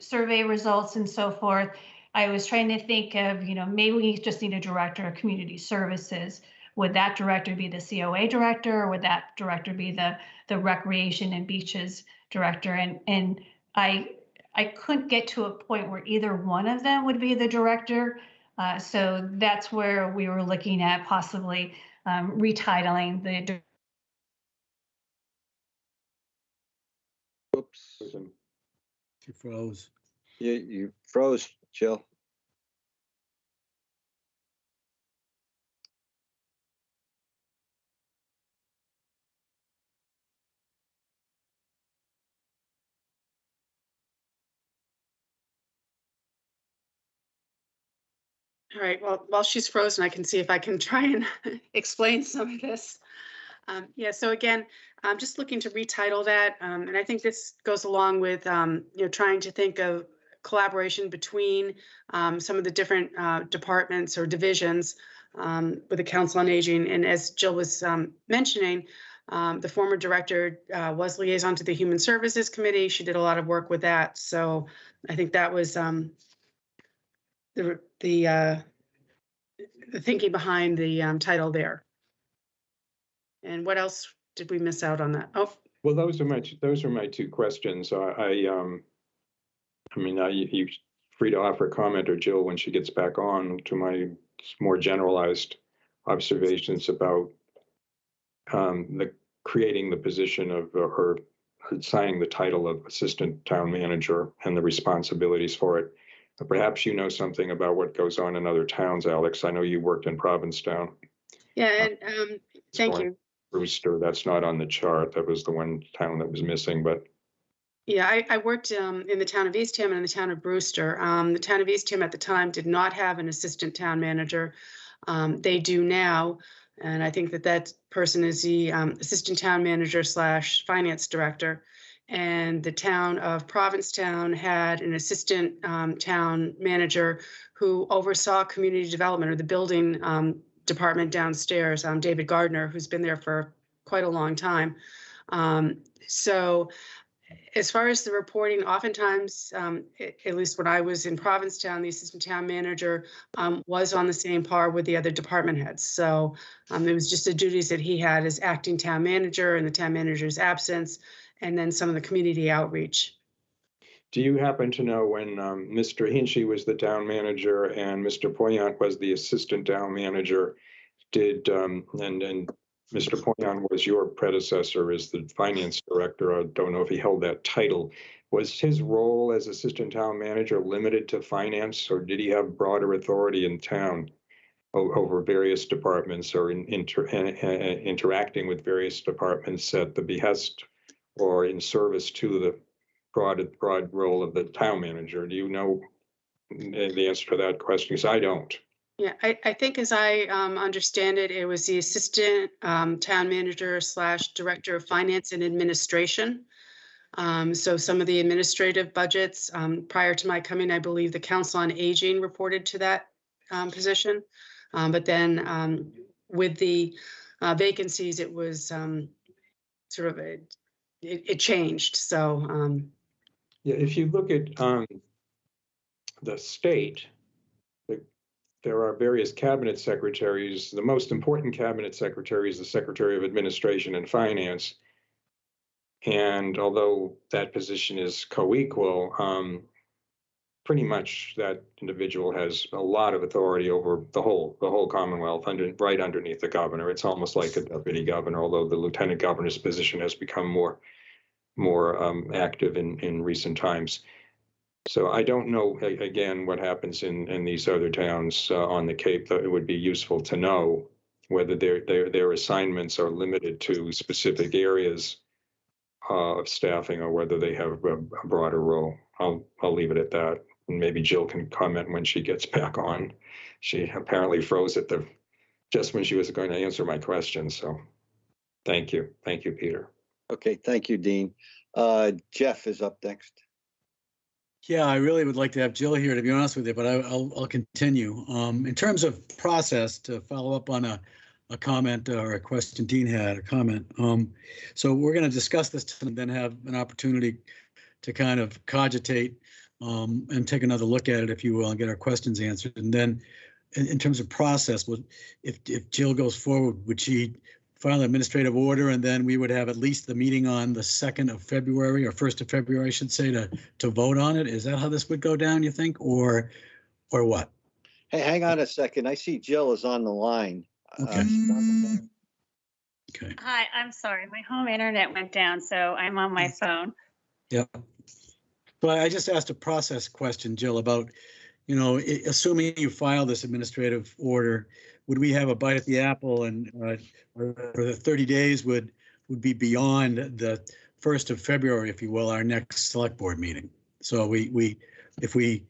survey results and so forth, I was trying to think of, maybe we just need a director of community services. Would that director be the COA director, or would that director be the recreation and beaches director? And I couldn't get to a point where either one of them would be the director. So that's where we were looking at possibly retitling the. Oops. She froze. You froze, Jill. All right, well, while she's frozen, I can see if I can try and explain some of this. Yeah, so again, I'm just looking to retitle that. And I think this goes along with, trying to think of collaboration between some of the different departments or divisions with the Council on Aging. And as Jill was mentioning, the former director was liaison to the Human Services Committee. She did a lot of work with that. So I think that was the thinking behind the title there. And what else did we miss out on that? Oh, well, those are my two questions. You're free to offer a comment, or Jill, when she gets back on, to my more generalized observations about creating the position of her assigning the title of assistant town manager and the responsibilities for it. Perhaps you know something about what goes on in other towns, Alex. I know you worked in Provincetown. yeah, and thank you. Brewster, that's not on the chart. That was the one town that was missing, but. Yeah, I worked in the town of Eastham and in the town of Brewster. The town of Eastham at the time did not have an assistant town manager. They do now. And I think that person is the assistant town manager / finance director. And the town of Provincetown had an assistant town manager who oversaw community development, or the building department downstairs, David Gardner, who's been there for quite a long time. So as far as the reporting, oftentimes, at least when I was in Provincetown, the assistant town manager was on the same par with the other department heads. So it was just the duties that he had as acting town manager in the town manager's absence, and then some of the community outreach. Do you happen to know when Mr. Hinchy was the town manager and Mr. Poyant was the assistant town manager, and Mr. Poyant was your predecessor as the finance director? I don't know if he held that title. Was his role as assistant town manager limited to finance, or did he have broader authority in town over various departments, or interacting with various departments at the behest or in service to the broad role of the town manager? Do you know the answer to that question? Because I don't. Yeah, I think as I understand it, it was the assistant town manager / director of finance and administration. So some of the administrative budgets, prior to my coming, I believe the Council on Aging reported to that position. But then with the vacancies, it was sort of it changed. So yeah, if you look at the state, there are various cabinet secretaries. The most important cabinet secretary is the Secretary of Administration and Finance. And although that position is co-equal, pretty much that individual has a lot of authority over the whole Commonwealth, right underneath the governor. It's almost like a deputy governor, although the lieutenant governor's position has become more active in recent times. So I don't know, again, what happens in these other towns on the Cape. It would be useful to know whether their assignments are limited to specific areas of staffing or whether they have a broader role. I'll leave it at that. And maybe Jill can comment when she gets back on. She apparently froze at just when she was going to answer my question. So thank you. Thank you, Peter. Okay, thank you, Dean. Jeff is up next. Yeah, I really would like to have Jill here, to be honest with you, but I'll continue. In terms of process, to follow up on a comment or a question Dean had, a comment. So we're going to discuss this and then have an opportunity to kind of cogitate and take another look at it, if you will, and get our questions answered. And then in terms of process, if Jill goes forward, would she file an administrative order, and then we would have at least the meeting on the 2nd of February or 1st of February, I should say, to vote on it? Is that how this would go down, you think, or what? Hey, hang on a second. I see Jill is on the line. Okay. Okay. Hi, I'm sorry. My home internet went down, so I'm on my phone. Yeah. But I just asked a process question, Jill, about, assuming you file this administrative order, would we have a bite at the apple, and or the 30 days would be beyond the 1st of February, if you will, our next select board meeting? So if we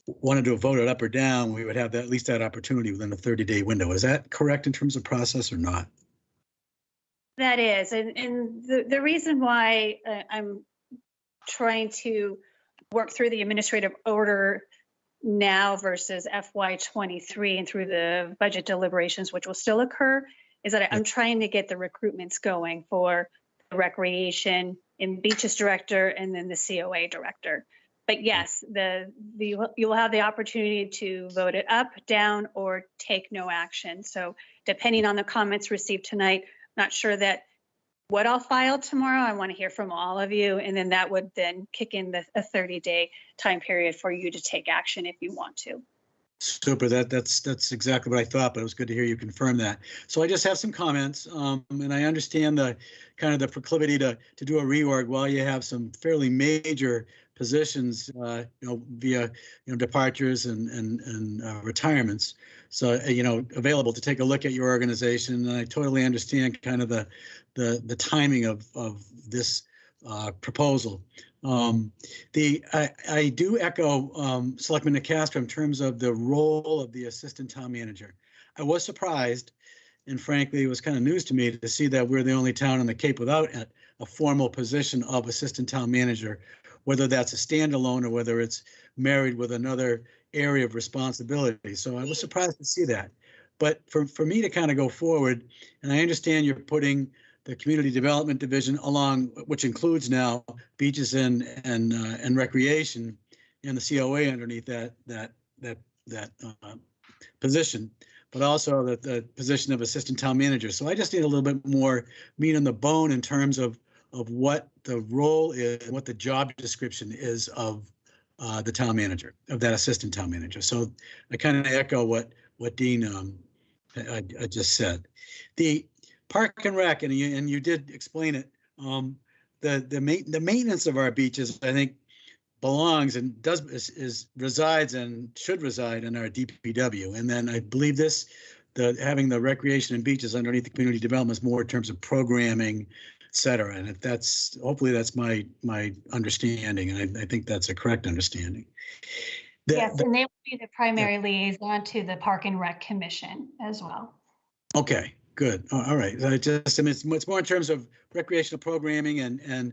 wanted to vote it up or down, we would have at least that opportunity within the 30-day window. Is that correct in terms of process or not? That is, and the reason why I'm trying to work through the administrative order now versus FY23 and through the budget deliberations, which will still occur, is that I'm trying to get the recruitments going for the recreation and beaches director and then the COA director. But yes, you'll have the opportunity to vote it up, down, or take no action. So depending on the comments received tonight, not sure that what I'll file tomorrow. I want to hear from all of you, and then that would then kick in a 30-day time period for you to take action if you want to. Super. That's exactly what I thought, but it was good to hear you confirm that. So I just have some comments, and I understand the kind of the proclivity to do a reorg while you have some fairly major positions, via departures and retirements. So available to take a look at your organization, and I totally understand kind of the timing of this proposal. I do echo Selectman Nacastro in terms of the role of the assistant town manager. I was surprised, and frankly, it was kind of news to me to see that we're the only town on the Cape without a formal position of assistant town manager, whether that's a standalone or whether it's married with another area of responsibility. So I was surprised to see that. But for me to kind of go forward, and I understand you're putting the community development division along, which includes now beaches and recreation, and the COA underneath that position, but also the position of assistant town manager. So I just need a little bit more meat on the bone in terms of what the role is, what the job description is of the town manager, of that assistant town manager. So I kind of echo what Dean I just said. The Park and Rec, and you did explain it. The maintenance of our beaches, I think, belongs and resides and should reside in our DPW. And then I believe having the recreation and beaches underneath the community development is more in terms of programming, et cetera. And if hopefully that's my understanding, and I think that's a correct understanding. Yes, and they will be the primary liaison to the Park and Rec Commission as well. Okay. Good. All right. It's more in terms of recreational programming and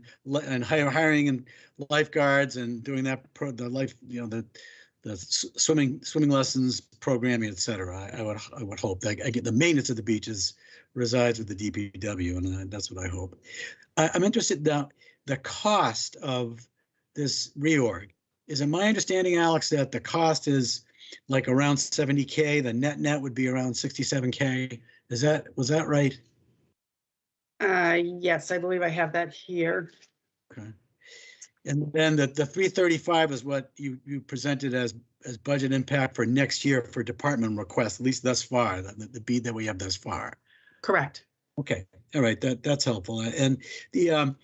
hiring and lifeguards and doing that the swimming lessons, programming, et cetera. I would hope that I get the maintenance of the beaches resides with the DPW, and that's what I hope. I'm interested now. The cost of this reorg, is it my understanding, Alex, that the cost is like around $70K? The net would be around $67K. Was that right? Yes, I believe I have that here. Okay. And then the 335 is what you presented as budget impact for next year for department requests, at least thus far, the beat that we have thus far. Correct. Okay, all right, that's helpful. And the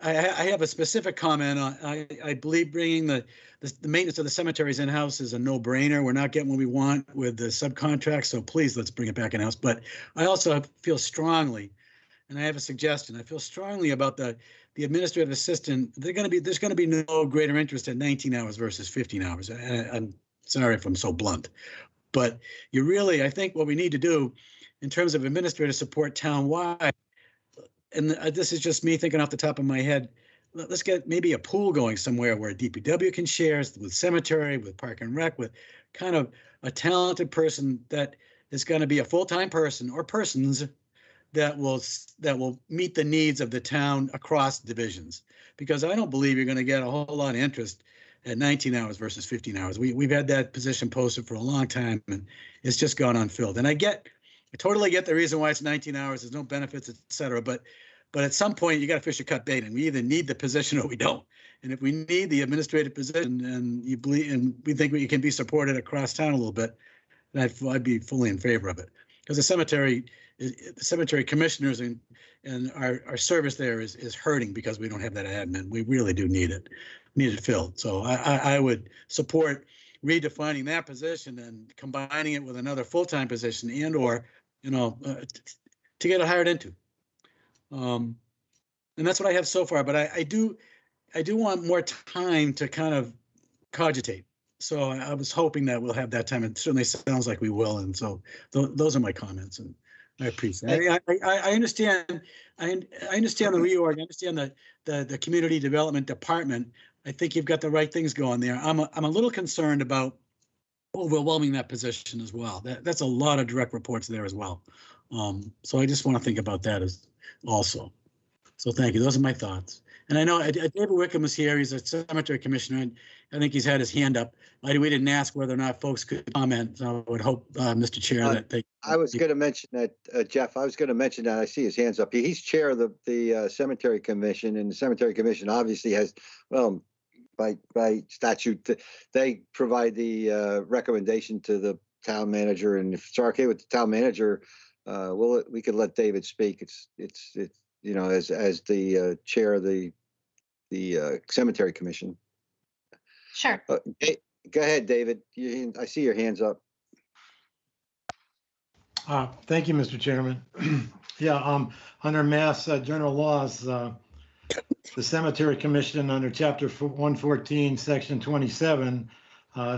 I have a specific comment on, I believe bringing the maintenance of the cemeteries in-house is a no-brainer. We're not getting what we want with the subcontract, so please let's bring it back in-house. But I also feel strongly, and I have a suggestion, I feel strongly about the administrative assistant. There's going to be no greater interest in 19 hours versus 15 hours. I'm sorry if I'm so blunt, but I think what we need to do in terms of administrative support town-wide, and this is just me thinking off the top of my head, let's get maybe a pool going somewhere where DPW can share with cemetery, with park and rec, with kind of a talented person that is going to be a full-time person or persons that will meet the needs of the town across divisions. Because I don't believe you're going to get a whole lot of interest at 19 hours versus 15 hours. We've had that position posted for a long time, and it's just gone unfilled. And I totally get the reason why it's 19 hours. There's no benefits, et cetera. But at some point, you got to fish or cut bait, and we either need the position or we don't. And if we need the administrative position, and we think we can be supported across town a little bit, then I'd be fully in favor of it. Because the cemetery commissioners and our service there is hurting because we don't have that admin. We really do need it filled. So I would support redefining that position and combining it with another full-time position and/or to get it hired into. And that's what I have so far. But I do want more time to kind of cogitate. So I was hoping that we'll have that time. It certainly sounds like we will. And so those are my comments, and I appreciate it. I understand. I understand the reorg. I understand the community development department. I think you've got the right things going there. I'm a little concerned about overwhelming that position as well. That's a lot of direct reports there as well. So I just want to think about that as also. So thank you. Those are my thoughts. And I know David Wickham was here. He's a cemetery commissioner, and I think he's had his hand up. We didn't ask whether or not folks could comment. So I would hope, Mr. Chair, that they. I was going to mention that, Jeff. I was going to mention that. I see his hands up. He's chair of the cemetery commission, and the cemetery commission obviously has, well, by statute, they provide the recommendation to the town manager. And if it's okay with the town manager, we could let David speak. It's as the chair of the cemetery commission. Sure. Go ahead, David. I see your hands up. Thank you, Mr. Chairman. Yeah, under Mass General Laws, the Cemetery Commission under Chapter 114, Section 27,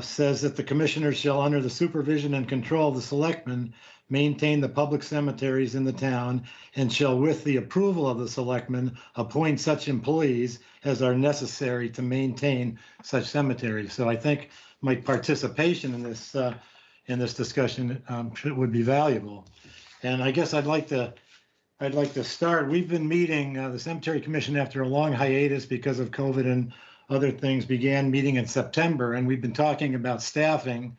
says that the commissioners shall, under the supervision and control of the selectmen, maintain the public cemeteries in the town, and shall, with the approval of the selectmen, appoint such employees as are necessary to maintain such cemeteries. So I think my participation in this discussion would be valuable. And I guess I'd like to start. We've been meeting, the Cemetery Commission, after a long hiatus because of COVID and other things, began meeting in September, and we've been talking about staffing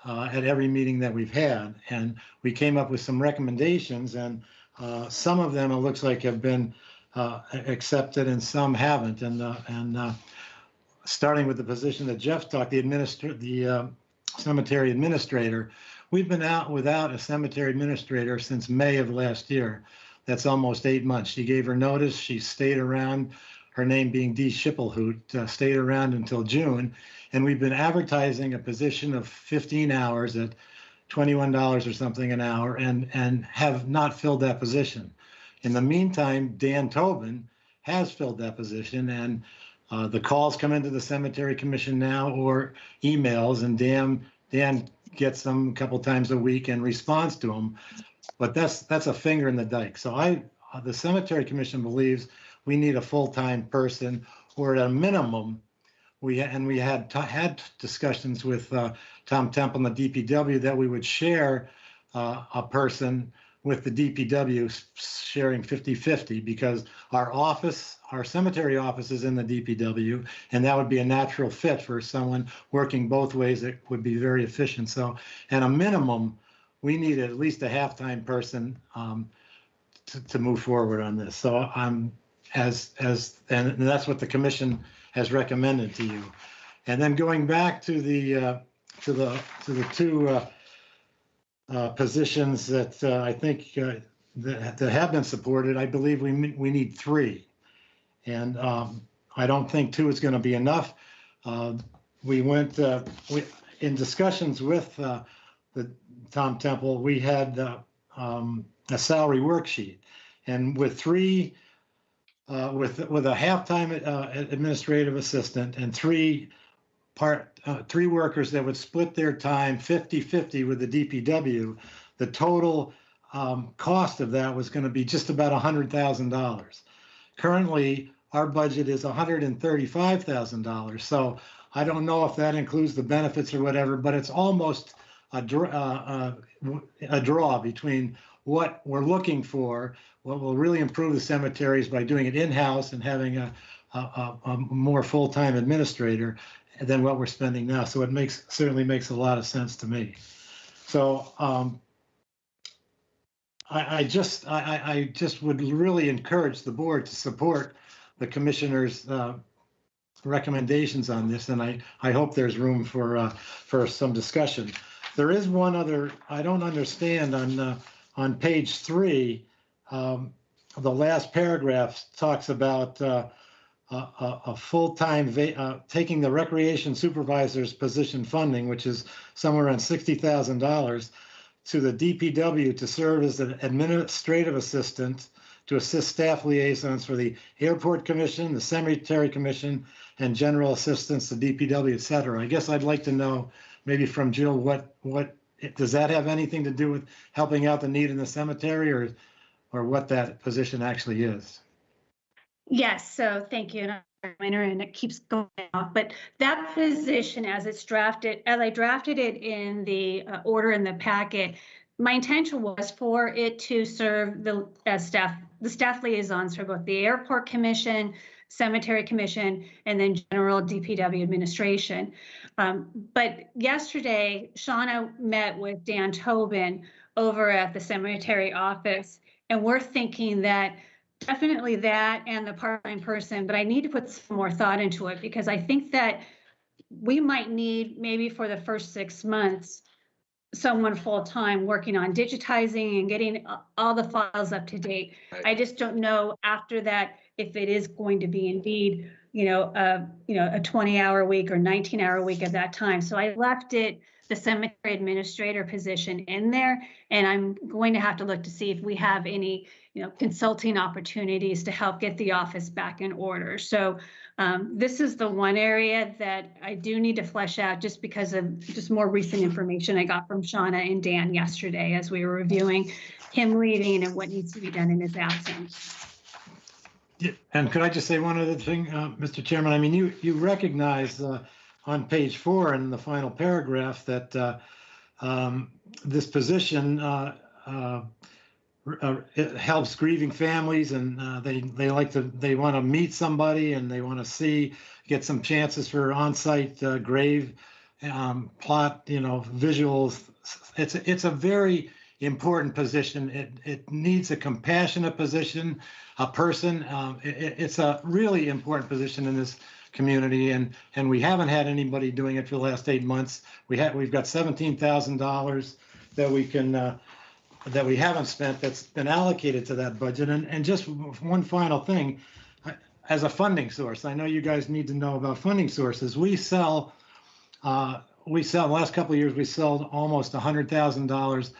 at every meeting that we've had. And we came up with some recommendations, and some of them, it looks like, have been accepted and some haven't. And starting with the position that Jeff talked, the cemetery administrator, we've been out without a cemetery administrator since May of last year. That's almost 8 months. She gave her notice. She stayed around, her name being Dee Schipelhout, stayed around until June. And we've been advertising a position of 15 hours at $21 or something an hour, and have not filled that position. In the meantime, Dan Tobin has filled that position, and the calls come into the Cemetery Commission now, or emails, and Dan gets them a couple times a week and responds to them. But that's a finger in the dike. So the Cemetery Commission believes we need a full-time person, or at a minimum, we had discussions with Tom Temple and the DPW that we would share a person with the DPW, sharing 50-50, because our cemetery office is in the DPW, and that would be a natural fit for someone working both ways. It would be very efficient. So at a minimum, we need at least a half-time person to move forward on this. So and that's what the commission has recommended to you. And then going back to the two positions that I think that have been supported, I believe we need 3. And I don't think 2 is going to be enough. We went in discussions with the Tom Temple. We had a salary worksheet, and with 3 with a half-time administrative assistant and 3 workers that would split their time 50-50 with the DPW, the total cost of that was going to be just about $100,000. Currently, our budget is $135,000. So I don't know if that includes the benefits or whatever, but it's almost a draw between what we're looking for, what will really improve the cemeteries by doing it in-house and having a more full-time administrator than what we're spending now. So it certainly makes a lot of sense to me. So I just would really encourage the board to support the commissioner's recommendations on this, and I hope there's room for some discussion. There is one other I don't understand on page 3. The last paragraph talks about a full-time taking the recreation supervisor's position funding, which is somewhere around $60,000, to the DPW to serve as an administrative assistant to assist staff liaisons for the Airport Commission, the Cemetery Commission, and general assistance to DPW, et cetera. I guess I'd like to know, maybe from Jill, what does that have anything to do with helping out the need in the cemetery, or what that position actually is? Yes, so thank you. And it keeps going off, but that position, as I drafted it in the order in the packet, my intention was for it to serve the staff liaisons for both the Airport Commission, Cemetery Commission, and then general DPW administration. But yesterday, Shauna met with Dan Tobin over at the cemetery office, and we're thinking that definitely that and the part-time person, but I need to put some more thought into it, because I think that we might need, maybe for the first 6 months, someone full-time working on digitizing and getting all the files up to date. Right. I just don't know after that if it is going to be indeed, a 20-hour week or 19-hour week at that time. So I left the cemetery administrator position in there, and I'm going to have to look to see if we have any consulting opportunities to help get the office back in order. So this is the one area that I do need to flesh out, just because of just more recent information I got from Shauna and Dan yesterday as we were reviewing him leaving and what needs to be done in his absence. Yeah, and could I just say one other thing, Mr. Chairman? I mean, you recognize on page 4 in the final paragraph that this position it helps grieving families, and they want to meet somebody, and they want to get some chances for on-site grave plot, visuals. It's a very important position. It needs a compassionate position, a person. It's a really important position in this community, and we haven't had anybody doing it for the last 8 months. We've got $17,000 that we haven't spent, that's been allocated to that budget. And just one final thing, as a funding source, I know you guys need to know about funding sources. We sell the last couple of years, we sold almost $100,000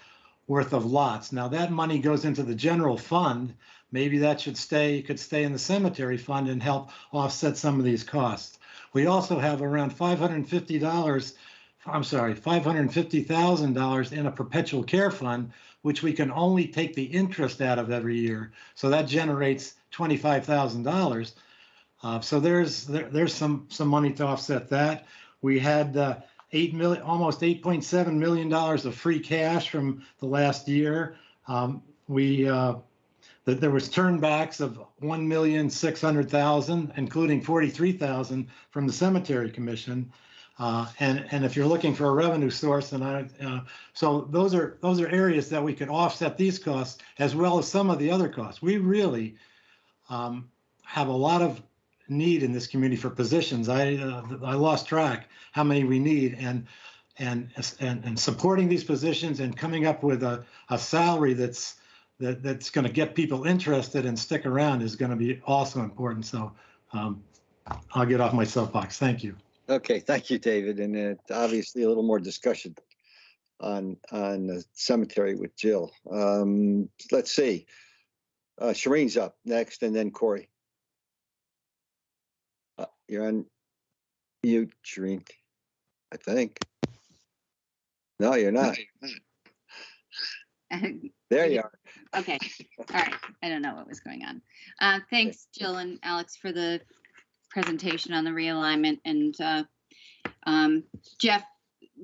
worth of lots. Now that money goes into the general fund. Maybe that could stay in the cemetery fund and help offset some of these costs. We also have around $550,000 in a perpetual care fund, which we can only take the interest out of every year. So that generates $25,000. So there's some money to offset that. We had almost $8.7 million of free cash from the last year. There was turnbacks of $1,600,000, including $43,000 from the Cemetery Commission. And if you're looking for a revenue source, so those are areas that we could offset these costs as well as some of the other costs. We really have a lot of need in this community for positions. I lost track how many we need, and supporting these positions and coming up with a salary that's going to get people interested and stick around is going to be also important. So I'll get off my soapbox. Thank you. Okay, thank you, David. And obviously a little more discussion on the cemetery with Jill. Let's see. Shireen's up next, and then Corey. You're on mute, Shireen, I think. No, you're not. There you are. Okay. All right. I don't know what was going on. Thanks, Jill and Alex, for the presentation on the realignment. And Jeff,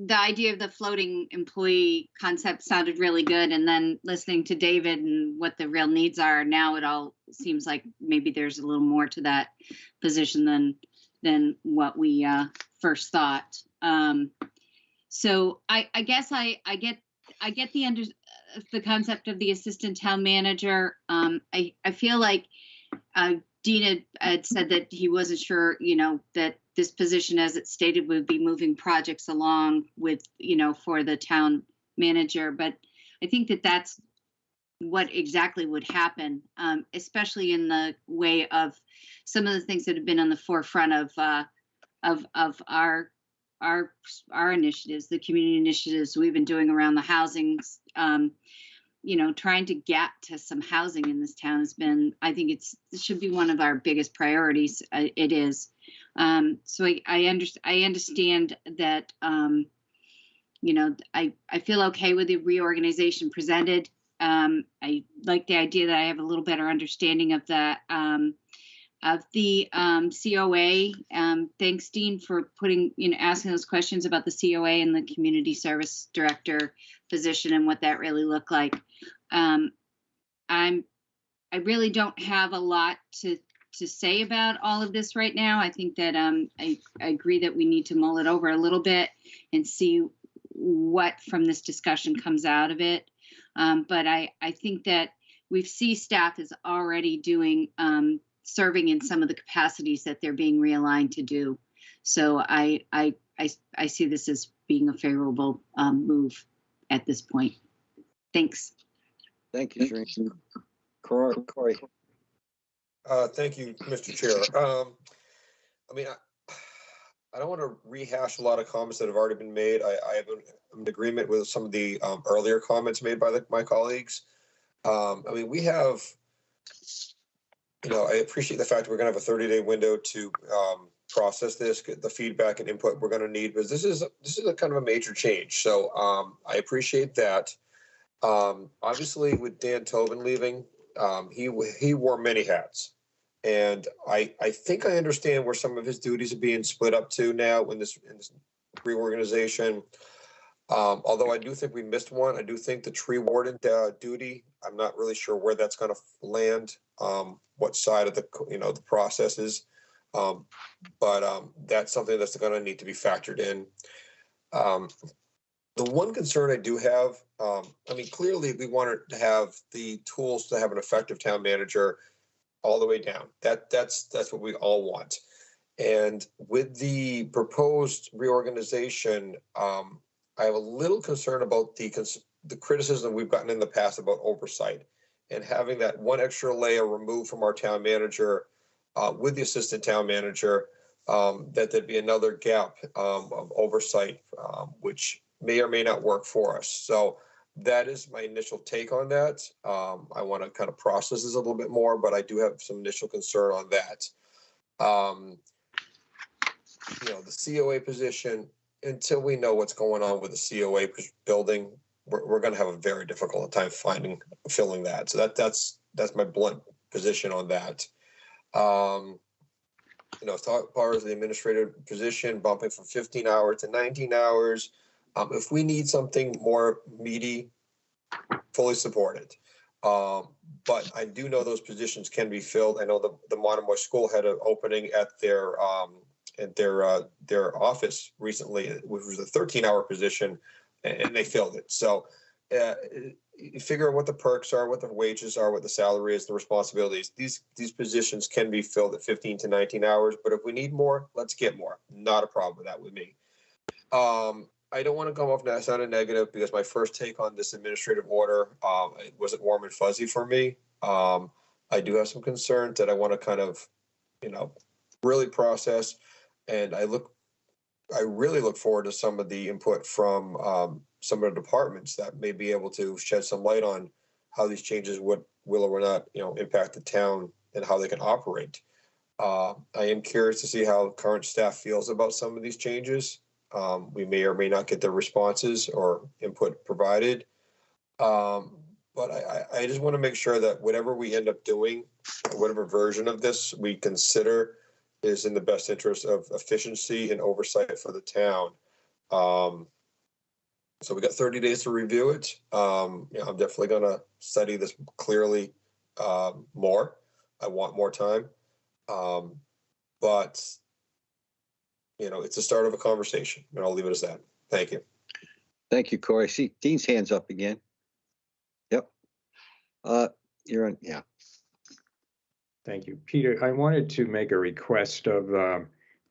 the idea of the floating employee concept sounded really good. And then listening to David and what the real needs are, now it all seems like maybe there's a little more to that position than what we first thought. So I guess I get the concept of the assistant town manager. I feel like Dean had said that he wasn't sure, that this position, as it stated, would be moving projects along with, for the town manager. But I think that that's what exactly would happen, especially in the way of some of the things that have been on the forefront of our initiatives, the community initiatives we've been doing around the housing. Trying to get to some housing in this town has been, I think it should be one of our biggest priorities. It is. So I understand that, I feel okay with the reorganization presented. I like the idea that I have a little better understanding of the COA. Thanks, Dean, for asking those questions about the COA and the community service director position and what that really looked like. I really don't have a lot to say about all of this right now. I think that I agree that we need to mull it over a little bit and see what from this discussion comes out of it. But I think that staff is already doing serving in some of the capacities that they're being realigned to do. So I see this as being a favorable move at this point. Thanks. Thank you, Shireen. Corey. Thank you, Mr. Chair. I don't want to rehash a lot of comments that have already been made. I'm in agreement with some of the earlier comments made by my colleagues. We have, I appreciate the fact that we're going to have a 30-day window to process this, get the feedback and input we're going to need, because this is a kind of a major change. So I appreciate that. Obviously, with Dan Tobin leaving, he wore many hats. And I think I understand where some of his duties are being split up to now in this reorganization. Although I do think we missed one. I do think the tree warden duty, I'm not really sure where that's going to land, what side of the process is. But that's something that's going to need to be factored in. The one concern I do have, clearly we want to have the tools to have an effective town manager all the way down. That's what we all want. And with the proposed reorganization, I have a little concern about the criticism we've gotten in the past about oversight, and having that one extra layer removed from our town manager with the assistant town manager, that there'd be another gap of oversight, which may or may not work for us. So that is my initial take on that. I want to kind of process this a little bit more, but I do have some initial concern on that. The COA position, until we know what's going on with the COA building, we're going to have a very difficult time filling that. So that's my blunt position on that. As far as the administrative position, bumping from 15 hours to 19 hours, if we need something more meaty, fully support it. But I do know those positions can be filled. I know the Monomoy School had an opening at their office recently, which was a 13-hour position, and they filled it. So you figure out what the perks are, what the wages are, what the salary is, the responsibilities. These positions can be filled at 15 to 19 hours, but if we need more, let's get more. Not a problem with that with me. I don't want to come off that sounded negative because my first take on this administrative order, it wasn't warm and fuzzy for me. I do have some concerns that I want to kind of, really process, and I really look forward to some of the input from some of the departments that may be able to shed some light on how these changes will or not, impact the town and how they can operate. I am curious to see how current staff feels about some of these changes. We may or may not get the responses or input provided. But I just want to make sure that whatever we end up doing, whatever version of this we consider is in the best interest of efficiency and oversight for the town. So we got 30 days to review it. I'm definitely going to study this clearly more. I want more time. But, it's the start of a conversation, and I'll leave it as that. Thank you. Thank you, Corey. I see Dean's hands up again. Yep. You're on, yeah. Thank you. Peter, I wanted to make a request of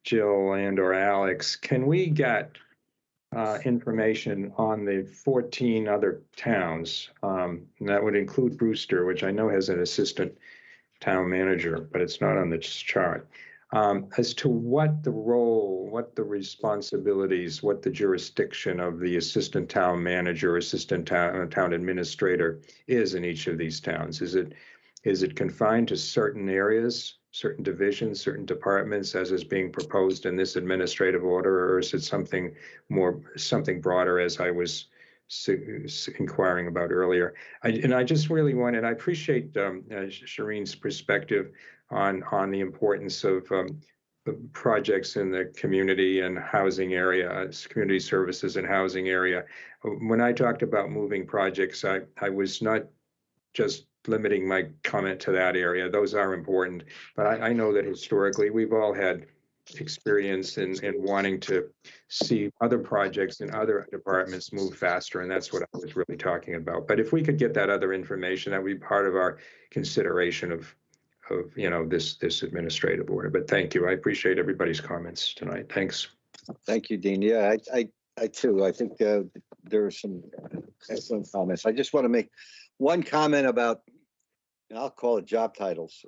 Jill and or Alex. Can we get information on the 14 other towns? And that would include Brewster, which I know has an assistant town manager, but it's not on the chart. As to what the role, what the responsibilities, what the jurisdiction of the assistant town manager, assistant town administrator is in each of these towns. Is it confined to certain areas, certain divisions, certain departments, as is being proposed in this administrative order, or is it something broader, as I was inquiring about earlier? I just really wanted, I appreciate Shireen's perspective on the importance of projects in the community and housing area, community services and housing area. When I talked about moving projects, I was not just limiting my comment to that area. Those are important, but I know that historically we've all had experience in wanting to see other projects in other departments move faster, and that's what I was really talking about. But if we could get that other information, that would be part of our consideration of this administrative order. But thank you. I appreciate everybody's comments tonight. Thanks. Thank you, Dean. Yeah, I too. I think there are some excellent comments. I just want to make one comment about, I'll call it job titles.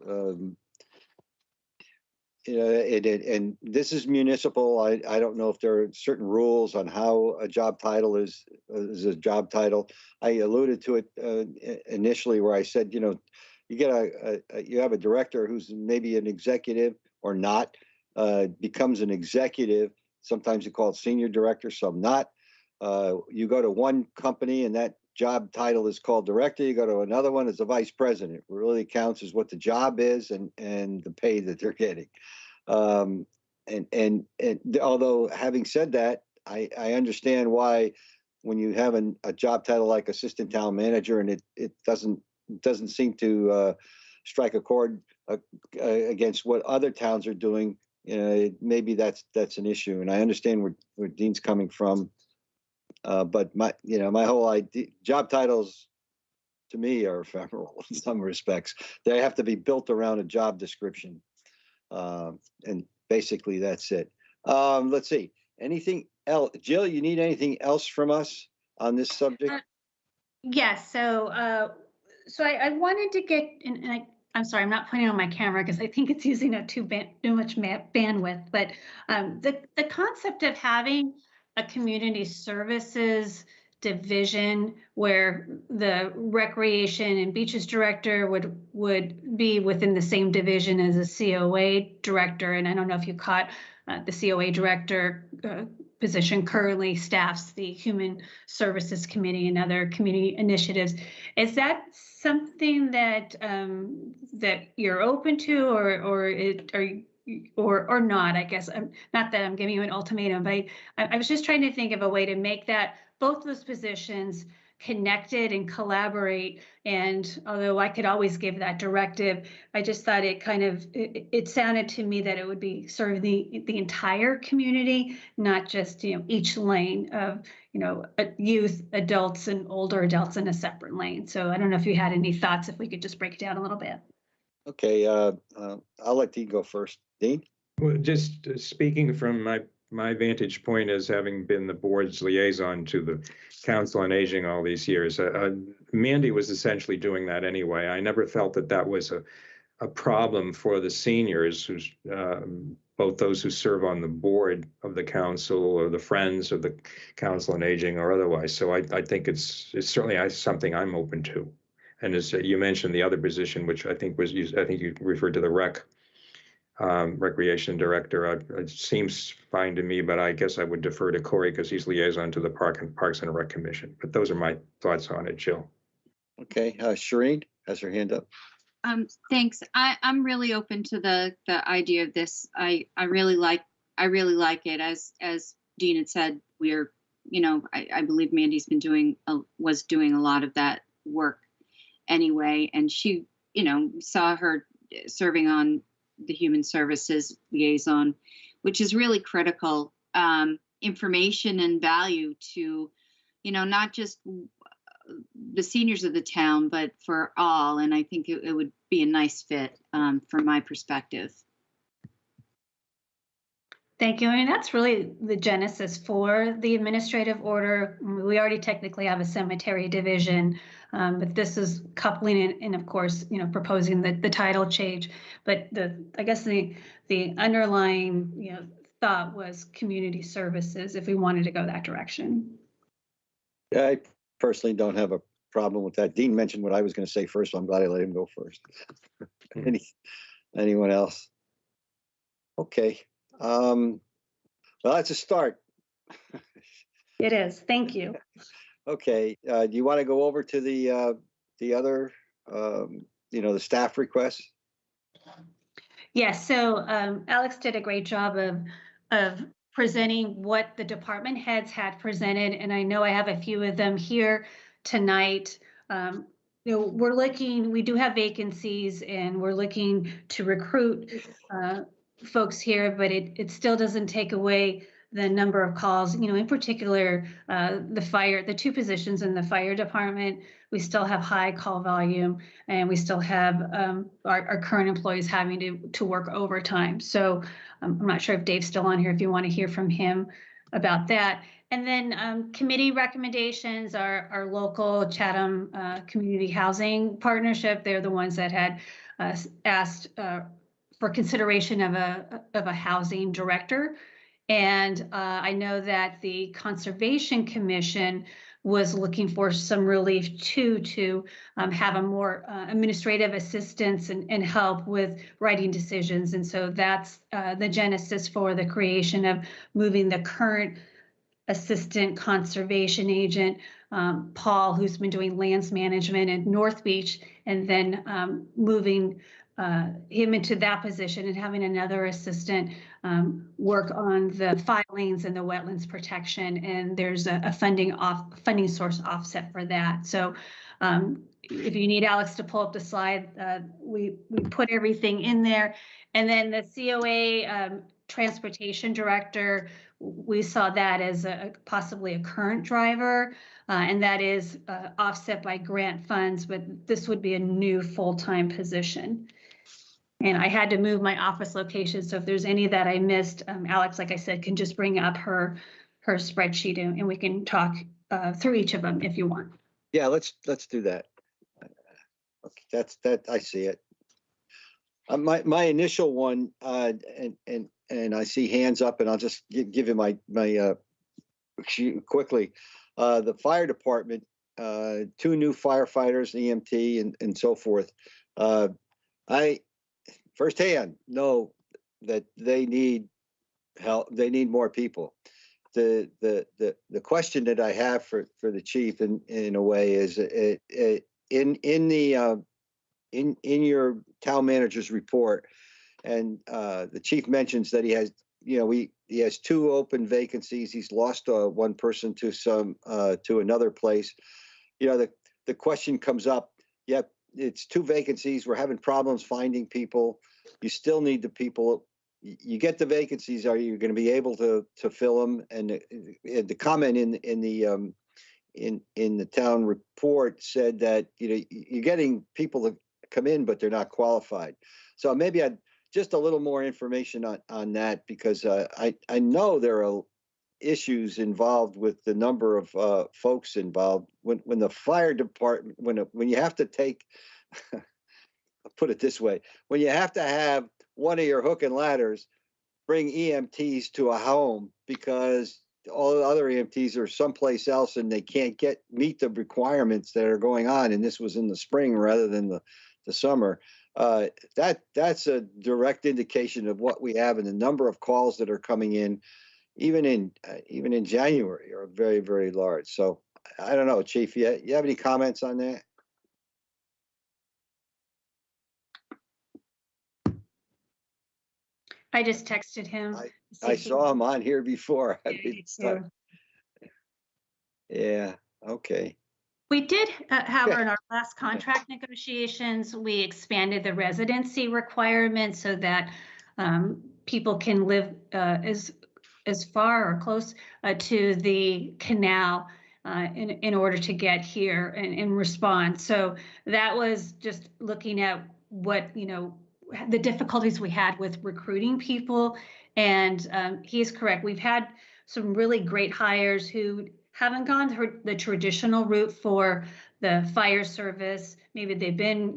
And this is municipal. I don't know if there are certain rules on how a job title is a job title. I alluded to it initially where I said, you have a director who's maybe an executive or not, becomes an executive. Sometimes you call it senior director, some not. You go to one company and that job title is called director. You go to another one as a vice president. What really counts is what the job is and the pay that they're getting. And although having said that, I understand why when you have a job title like assistant town manager and it doesn't seem to strike a chord against what other towns are doing, maybe that's an issue. And I understand where Dean's coming from. But my whole idea, job titles to me are ephemeral in some respects. They have to be built around a job description. And basically that's it. Let's see, anything else? Jill, you need anything else from us on this subject? Yes. So I wanted to get, and I'm sorry, I'm not pointing on my camera because I think it's using up too much bandwidth, but the concept of having a community services division where the recreation and beaches director would be within the same division as a COA director. And I don't know if you caught the COA director position currently staffs the Human Services Committee and other community initiatives. Is that something that that you're open to, or not? I guess not that I'm giving you an ultimatum, but I was just trying to think of a way to make that both those positions connected and collaborate. And although I could always give that directive, I just thought it sounded to me that it would be serving the entire community, not just, each lane of, youth, adults, and older adults in a separate lane. So I don't know if you had any thoughts, if we could just break it down a little bit. Okay, I'll let Dean go first. Dean? Well, just speaking from my vantage point as having been the board's liaison to the Council on Aging all these years, Mandy was essentially doing that anyway. I never felt that was a problem for the seniors, who's both those who serve on the board of the council or the friends of the Council on Aging or otherwise. So I think it's certainly something I'm open to. And as you mentioned, the other position, which I think you referred to the recreation director, it seems fine to me, but I guess I would defer to Corey because he's liaison to the Parks and Rec Commission. But those are my thoughts on it, Jill. Okay, Shireen has her hand up. Thanks. I'm really open to the idea of this. I really like it. As Dean had said, we're, I believe Mandy's was doing a lot of that work anyway, and she, saw her serving on the Human Services Liaison, which is really critical information and value to, not just the seniors of the town, but for all. And I think it would be a nice fit from my perspective. Thank you. And that's really the genesis for the administrative order. We already technically have a cemetery division, but this is coupling it and, of course, proposing the title change. But I guess the underlying, thought was community services, if we wanted to go that direction. Yeah, I personally don't have a problem with that. Dean mentioned what I was going to say first, so I'm glad I let him go first. Anyone else? Okay. Well, that's a start. It is. Thank you. Okay. Do you want to go over to the other, the staff requests? Yes. So Alex did a great job of presenting what the department heads had presented, and I know I have a few of them here tonight. We do have vacancies, and we're looking to recruit folks here, but it still doesn't take away the number of calls. In particular, the two positions in the fire department, we still have high call volume, and we still have our current employees having to work overtime. So I'm not sure if Dave's still on here, if you want to hear from him about that. And then committee recommendations are our local Chatham Community Housing Partnership. They're the ones that had asked for consideration of a housing director. And I know that the Conservation Commission was looking for some relief too, to have a more administrative assistance and help with writing decisions. And so that's the genesis for the creation of moving the current assistant conservation agent, Paul, who's been doing lands management in North Beach, and then moving him into that position and having another assistant work on the filings and the wetlands protection. And there's a funding source offset for that. So if you need Alex to pull up the slide, we put everything in there. And then the COA transportation director, we saw that as possibly a current driver, and that is offset by grant funds, but this would be a new full-time position. And I had to move my office location, so if there's any that I missed, Alex, like I said, can just bring up her spreadsheet and we can talk through each of them if you want. Yeah, let's do that. Okay, that I see it. My initial one, and I see hands up, and I'll just give you my quickly. The fire department, 2 new firefighters, EMT, and so forth. I firsthand know that they need help. They need more people. The question that I have for the chief, in a way, is in your town manager's report, and the chief mentions that he has, he has 2 open vacancies. He's lost one person to another place. the question comes up, yep, it's 2 vacancies. We're having problems finding people. You still need the people. You get the vacancies. Are you going to be able to fill them? And the comment in the town report said that, you're getting people to come in, but they're not qualified. So maybe just a little more information on that, because I know there are issues involved with the number of folks involved. When the fire department, when you have to take, I'll put it this way, when you have to have one of your hook and ladders bring EMTs to a home because all the other EMTs are someplace else and they can't meet the requirements that are going on, and this was in the spring rather than the summer. That's a direct indication of what we have, and the number of calls that are coming in, even in January, are very, very large. So I don't know, Chief, you have any comments on that? I just texted him. I saw him on here before. Yeah, okay. We did, however, in our last contract negotiations, we expanded the residency requirement so that people can live as far or close to the canal in order to get here and respond. So that was just looking at what, the difficulties we had with recruiting people. And he's correct. We've had some really great hires who haven't gone the traditional route for the fire service. Maybe they've been,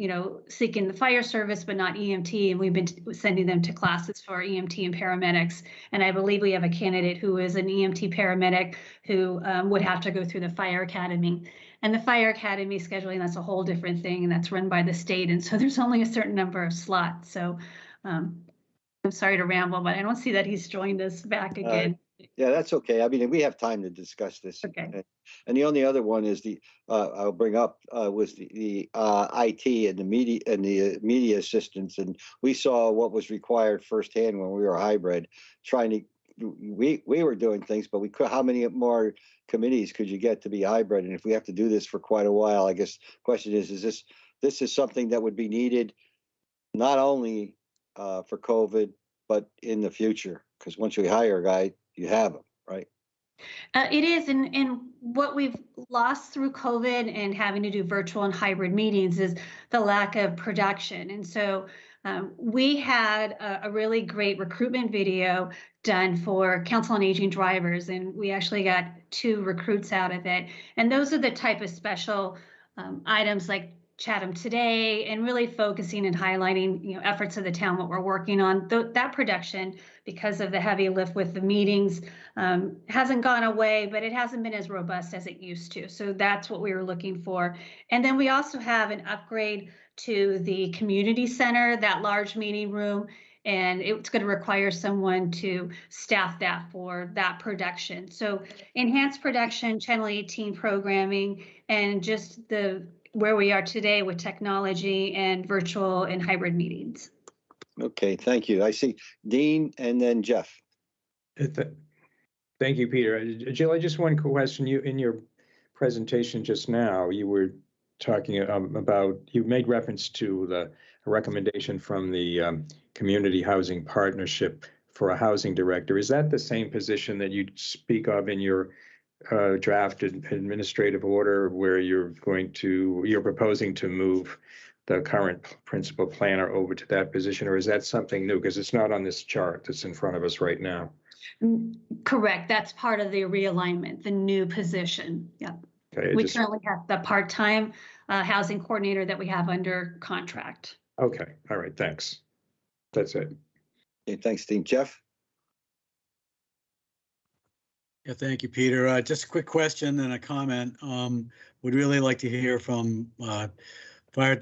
seeking the fire service, but not EMT. And we've been sending them to classes for EMT and paramedics. And I believe we have a candidate who is an EMT paramedic who would have to go through the fire academy. And the fire academy scheduling, that's a whole different thing, and that's run by the state. And so there's only a certain number of slots. So I'm sorry to ramble, but I don't see that he's joined us back again. Yeah, that's okay. I mean, we have time to discuss this. Okay. And the only other one is I'll bring up was the IT and the media assistance. And we saw what was required firsthand when we were hybrid, we were doing things, but how many more committees could you get to be hybrid? And if we have to do this for quite a while, I guess the question is this is something that would be needed not only for COVID, but in the future? Because once you hire a guy, you have them, right? It is, and what we've lost through COVID and having to do virtual and hybrid meetings is the lack of production. And so we had a really great recruitment video done for Council on Aging drivers, and we actually got 2 recruits out of it. And those are the type of special items like Chatham Today, and really focusing and highlighting, efforts of the town, what we're working on. That production, because of the heavy lift with the meetings, hasn't gone away, but it hasn't been as robust as it used to. So that's what we were looking for. And then we also have an upgrade to the community center, that large meeting room, and it's going to require someone to staff that for that production. So enhanced production, Channel 18 programming, and just where we are today with technology and virtual and hybrid meetings. Okay, thank you. I see Dean and then Jeff. Thank you, Peter. Jill, I just one question. You, in your presentation just now, you were talking about, you made reference to the recommendation from the Community Housing Partnership for a housing director. Is that the same position that you speak of in your drafted administrative order, where you're proposing to move the current principal planner over to that position, or is that something new? Because it's not on this chart that's in front of us right now. Correct. That's part of the realignment, the new position. Yep. Okay, we currently have the part-time housing coordinator that we have under contract. Okay. All right. Thanks. That's it. Okay, thanks, Dean. Jeff? Yeah, thank you, Peter. Just a quick question and a comment. Would really like to hear from the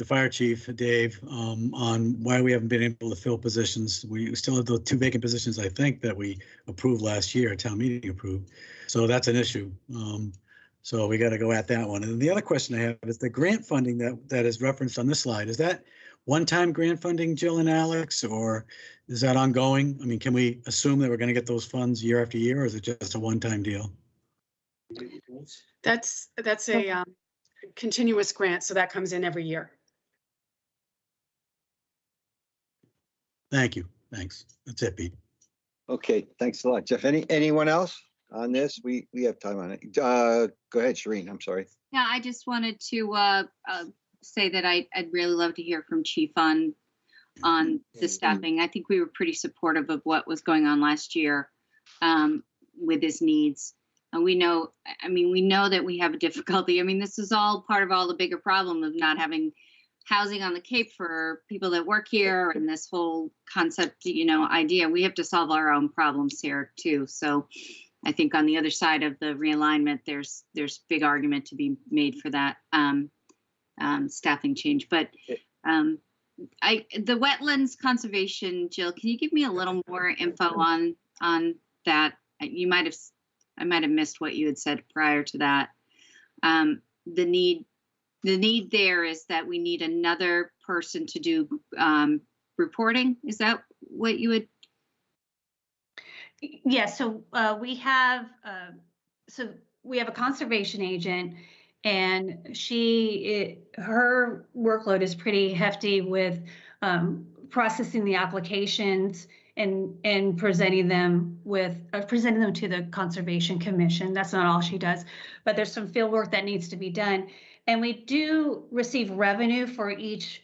fire chief, Dave, on why we haven't been able to fill positions. We still have the 2 vacant positions, I think, that we approved last year, town meeting approved. So that's an issue. So we got to go at that one. And the other question I have is the grant funding that is referenced on this slide. Is that one-time grant funding, Jill and Alex, or is that ongoing? I mean, can we assume that we're going to get those funds year after year, or is it just a one-time deal? That's a continuous grant, so that comes in every year. Thank you. Thanks. That's it, Pete. Okay, thanks a lot, Jeff. Anyone else on this? We have time on it. Go ahead, Shereen. I'm sorry. Yeah, I just wanted to say that I'd really love to hear from Chief on the staffing. I think we were pretty supportive of what was going on last year with his needs. And we know that we have a difficulty. I mean, this is all part of all the bigger problem of not having housing on the Cape for people that work here, and this whole concept, idea. We have to solve our own problems here too. So I think on the other side of the realignment, there's big argument to be made for that staffing change. But the wetlands conservation, Jill, can you give me a little more info on that? I might have missed what you had said prior to that. The need there is that we need another person to do reporting. Is that what you would? Yeah, so we have a conservation agent, and her workload is pretty hefty with processing the applications and presenting them to the Conservation Commission. That's not all she does, but there's some field work that needs to be done. And we do receive revenue for each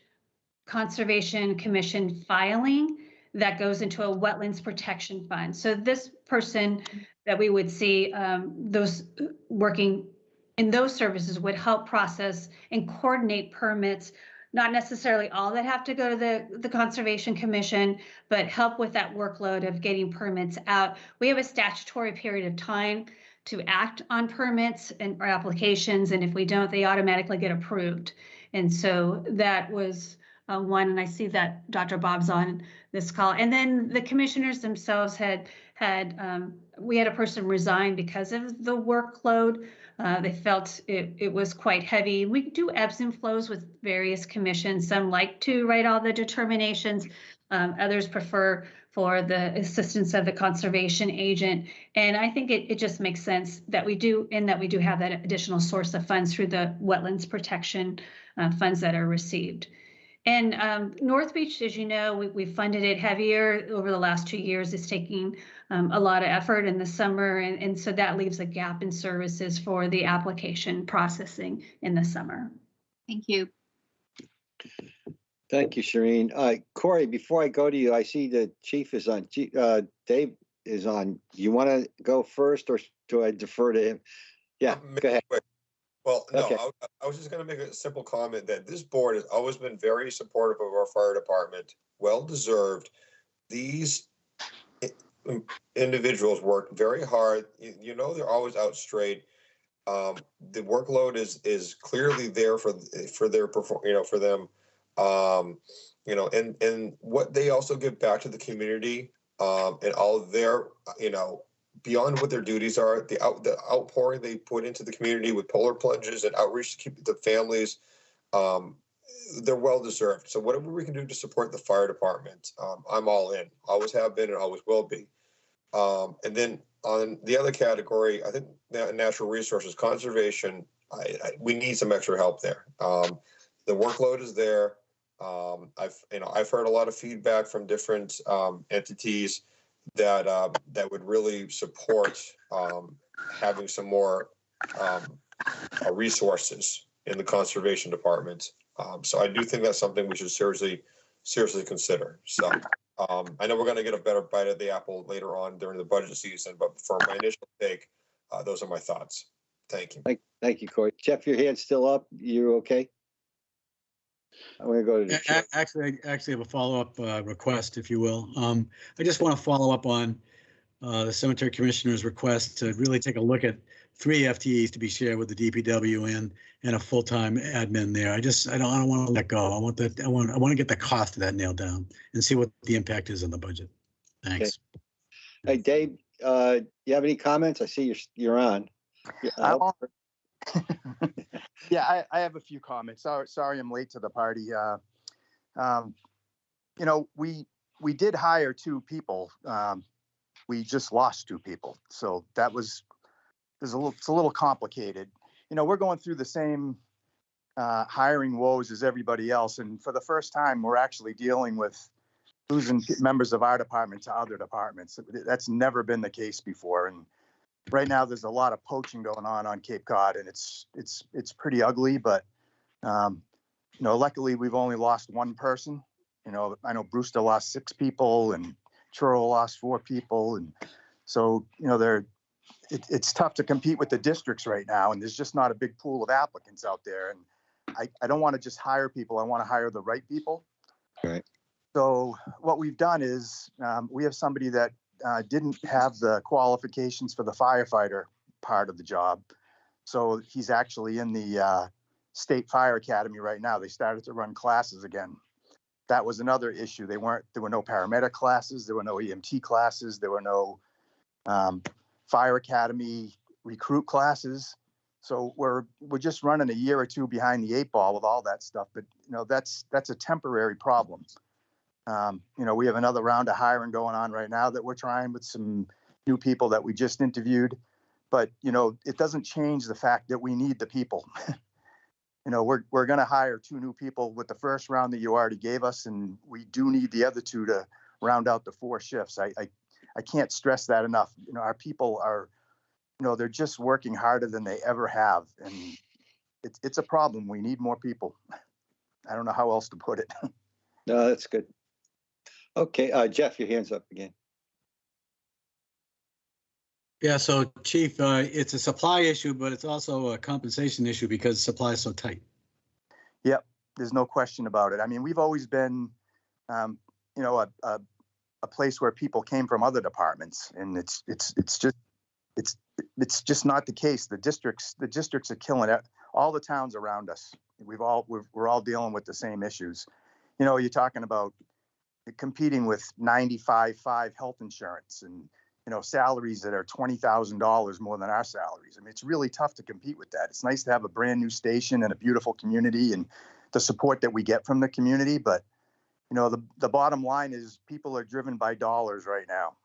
Conservation Commission filing that goes into a wetlands protection fund. So this person that we would see, those working in those services, would help process and coordinate permits, not necessarily all that have to go to the Conservation Commission, but help with that workload of getting permits out. We have a statutory period of time to act on permits and or applications, and if we don't, they automatically get approved. And so that was one, and I see that Dr. Bob's on this call. And then the commissioners themselves we had a person resign because of the workload. They felt it was quite heavy. We do ebbs and flows with various commissions. Some like to write all the determinations. Others prefer for the assistance of the conservation agent. And I think it just makes sense that we do have that additional source of funds through the wetlands protection funds that are received. And North Beach, as you know, we funded it heavier over the last 2 years. It's taking a lot of effort in the summer. And so that leaves a gap in services for the application processing in the summer. Thank you. Thank you, Shereen. Corey, before I go to you, I see the chief is on. Dave is on. You want to go first, or do I defer to him? Yeah, go ahead. Well, no, Okay. I was just going to make a simple comment that this board has always been very supportive of our fire department. Well deserved. These individuals work very hard. They're always out straight. The workload is clearly there for their for them. And what they also give back to the community, and all their, beyond what their duties are, the outpouring they put into the community with polar plunges and outreach to keep the families, they're well deserved. So whatever we can do to support the fire department, I'm all in. Always have been and always will be. And then on the other category, I think natural resources conservation, we need some extra help there. The workload is there. I've heard a lot of feedback from different entities that would really support having some more resources in the conservation department. So I do think that's something we should seriously consider. So I know we're going to get a better bite of the apple later on during the budget season, but for my initial take, those are my thoughts. Thank you. Thank you, Corey. Jeff, your hand's still up. You okay? I'm going to go to the chair. Actually, I have a follow-up request, if you will. I just want to follow up on the cemetery commissioner's request to really take a look at 3 FTEs to be shared with the DPW and a full-time admin there. I don't want to let go. I want to get the cost of that nailed down and see what the impact is on the budget. Thanks. Okay. Hey, Dave, you have any comments? I see you're on. Yeah, I have a few comments. Sorry I'm late to the party. We did hire 2 people. We just lost 2 people. So it's a little complicated. We're going through the same hiring woes as everybody else. And for the first time, we're actually dealing with losing members of our department to other departments. That's never been the case before. And right now, there's a lot of poaching going on Cape Cod, and it's pretty ugly. But luckily, we've only lost one person. I know Brewster lost 6 people, and Truro lost 4 people, and so it's tough to compete with the districts right now, and there's just not a big pool of applicants out there. And I don't want to just hire people. I want to hire the right people. Right. So what we've done is we have somebody that didn't have the qualifications for the firefighter part of the job. So he's actually in the State Fire Academy right now. They started to run classes again. That was another issue. There were no paramedic classes. There were no EMT classes. There were no Fire Academy recruit classes. So we're just running a year or two behind the 8 ball with all that stuff. But that's a temporary problem. We have another round of hiring going on right now that we're trying with some new people that we just interviewed. But it doesn't change the fact that we need the people. We're going to hire 2 new people with the first round that you already gave us, and we do need the other 2 to round out the 4 shifts. I can't stress that enough. Our people are. They're just working harder than they ever have. And it's a problem. We need more people. I don't know how else to put it. No, that's good. Okay, Jeff, your hand's up again. Yeah, so Chief, it's a supply issue, but it's also a compensation issue because supply is so tight. Yep, there's no question about it. I mean, we've always been, a place where people came from other departments, and it's just not the case. The districts are killing it. All the towns around us, we're all dealing with the same issues. You're talking about competing with 95.5 health insurance and salaries that are $20,000 more than our salaries. I mean, it's really tough to compete with that. It's nice to have a brand new station and a beautiful community and the support that we get from the community, but the bottom line is people are driven by dollars right now.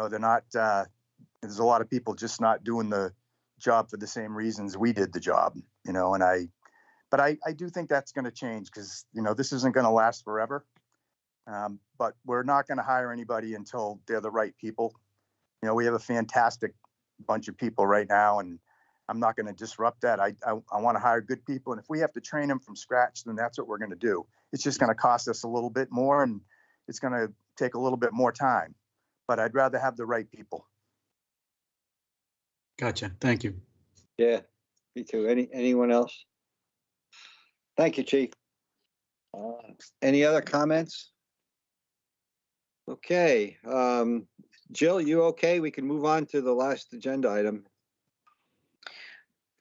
They're not. There's a lot of people just not doing the job for the same reasons we did the job, but I do think that's going to change because, this isn't going to last forever. But we're not going to hire anybody until they're the right people. We have a fantastic bunch of people right now, and I'm not going to disrupt that. I want to hire good people. And if we have to train them from scratch, then that's what we're going to do. It's just going to cost us a little bit more, and it's going to take a little bit more time, but I'd rather have the right people. Gotcha. Thank you. Yeah, me too. Anyone else? Thank you, Chief. Any other comments? Okay. Jill, you okay? We can move on to the last agenda item.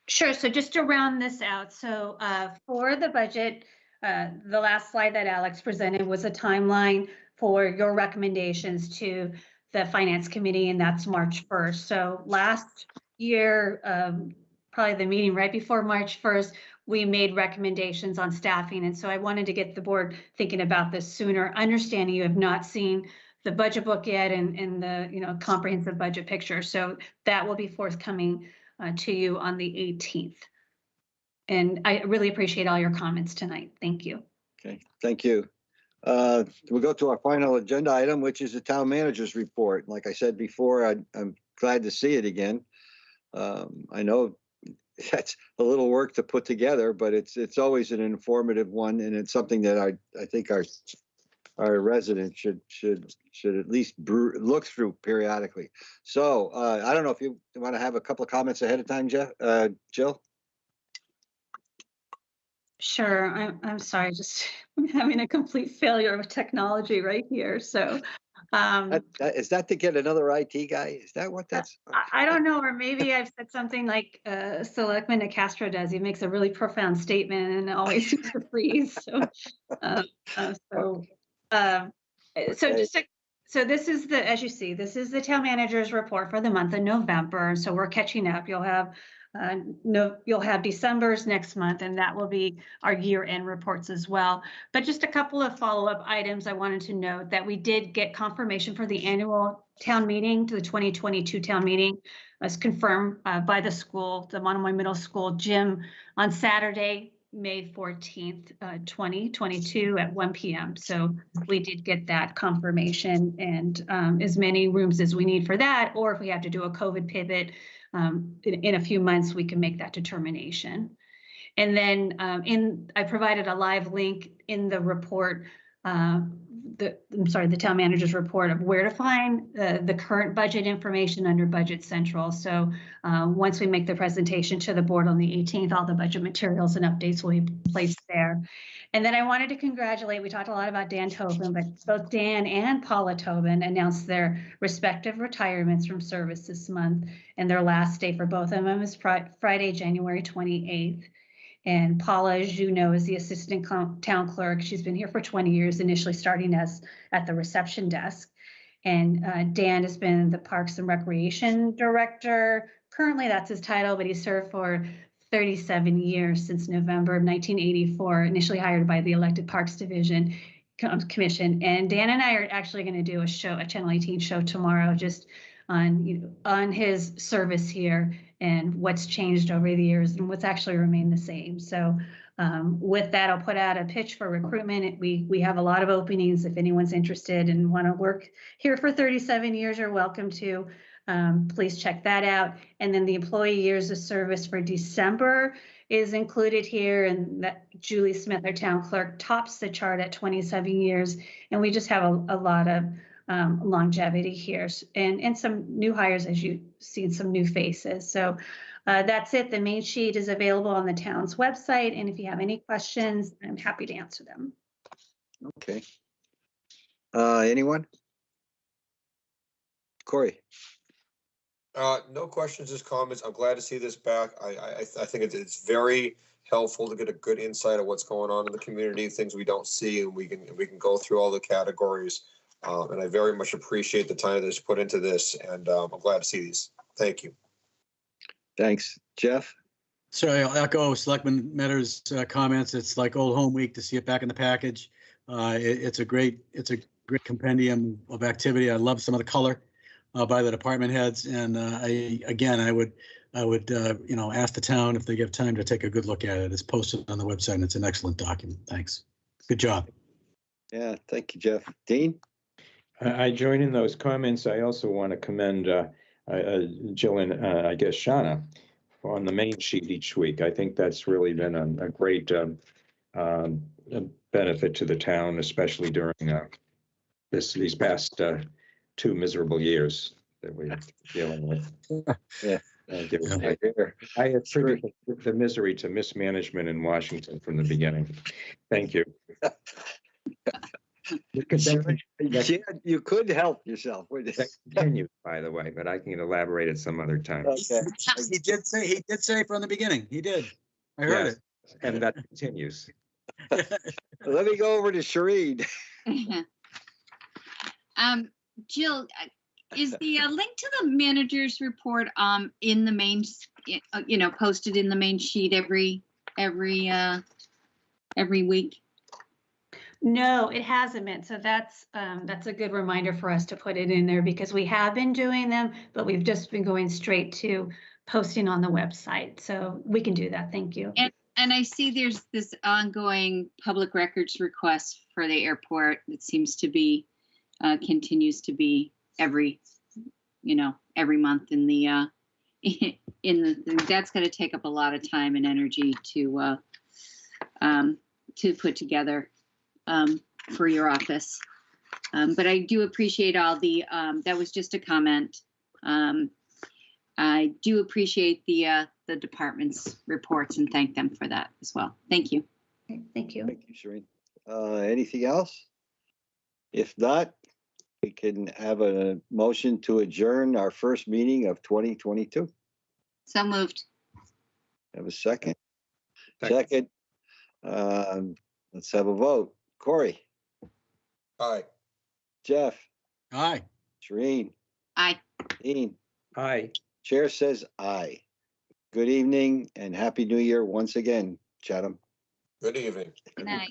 Sure. So just to round this out, so for the budget, the last slide that Alex presented was a timeline for your recommendations to the Finance Committee, and that's March 1st. So last year, probably the meeting right before March 1st, we made recommendations on staffing. And so I wanted to get the board thinking about this sooner, understanding you have not seen the budget book yet and the comprehensive budget picture. So that will be forthcoming to you on the 18th. And I really appreciate all your comments tonight. Thank you. Okay, thank you. We'll go to our final agenda item, which is the town manager's report. Like I said before, I'm glad to see it again. I know that's a little work to put together, but it's always an informative one, and it's something that I think our residents should at least look through periodically. So I don't know if you want to have a couple of comments ahead of time, Jill. Sure. I'm sorry, just I'm having a complete failure of technology right here. So is that to get another IT guy? Is that what that's? I don't know, or maybe I've said something like Selectman Castro does. He makes a really profound statement and always seems to freeze. So this is as you see, this is the town manager's report for the month of November. So we're catching up. You'll have December's next month, and that will be our year-end reports as well. But just a couple of follow-up items I wanted to note that we did get confirmation for the annual town meeting, to the 2022 town meeting. was confirmed by the school, the Monomoy Middle School gym on Saturday, May 14th, 2022 at 1 p.m. So we did get that confirmation, and as many rooms as we need for that, or if we have to do a COVID pivot in a few months, we can make that determination. And then I provided a live link in the report, the town manager's report of where to find the current budget information under Budget Central. So once we make the presentation to the board on the 18th, all the budget materials and updates will be placed there. And then I wanted to congratulate, we talked a lot about Dan Tobin, but both Dan and Paula Tobin announced their respective retirements from service this month, and their last day for both of them is Friday, January 28th. And Paula, as you know, is the assistant town clerk. She's been here for 20 years, initially starting as at the reception desk. And Dan has been the Parks and Recreation Director. Currently, that's his title, but he served for 37 years since November of 1984, initially hired by the Elected Parks Division Commission. And Dan and I are actually going to do a show, a Channel 18 show tomorrow, just on his service here and what's changed over the years and what's actually remained the same. So with that, I'll put out a pitch for recruitment. We have a lot of openings. If anyone's interested and want to work here for 37 years, you're welcome to. Please check that out. And then the employee years of service for December is included here, and that Julie Smith, our town clerk, tops the chart at 27 years. And we just have a lot of longevity here, and some new hires, as you've seen, some new faces. So that's it. The main sheet is available on the town's website, and if you have any questions, I'm happy to answer them. Okay. Anyone? Corey? No questions, just comments. I'm glad to see this back. I think it's very helpful to get a good insight of what's going on in the community, things we don't see, and we can go through all the categories. And I very much appreciate the time that's put into this, and I'm glad to see these. Thank you. Thanks. Jeff? Sorry, I'll echo Selectman Metter's comments. It's like old home week to see it back in the package. It's a great compendium of activity. I love some of the color by the department heads, and I would ask the town if they give time to take a good look at it. It's posted on the website, and it's an excellent document. Thanks. Good job. Yeah, thank you, Jeff. Dean? I join in those comments. I also want to commend Jill and I guess Shauna on the main sheet each week. I think that's really been a great benefit to the town, especially during these past 2 miserable years that we're dealing with. Yeah. I attribute the misery to mismanagement in Washington from the beginning. Thank you. You could help yourself. That continues, by the way, but I can elaborate at some other time. Okay. He did say from the beginning. He did. I heard it. And that continues. Let me go over to Shereen. Jill, is the link to the manager's report in the main, posted in the main sheet every week? No, it hasn't been. So that's a good reminder for us to put it in there, because we have been doing them, but we've just been going straight to posting on the website. So we can do that. Thank you. And I see there's this ongoing public records request for the airport. It seems to be continues to be every month in the that's going to take up a lot of time and energy to put together for your office. But I do appreciate all the, that was just a comment. I do appreciate the department's reports and thank them for that as well. Thank you. Okay, thank you. Thank you, Shereen. Anything else? If not, we can have a motion to adjourn our first meeting of 2022. So moved. Have a second? Second. Let's have a vote. Corey? Aye. Jeff? Aye. Shereen? Aye. Dean? Aye. Chair says aye. Good evening and Happy New Year once again, Chatham. Good evening. Good night.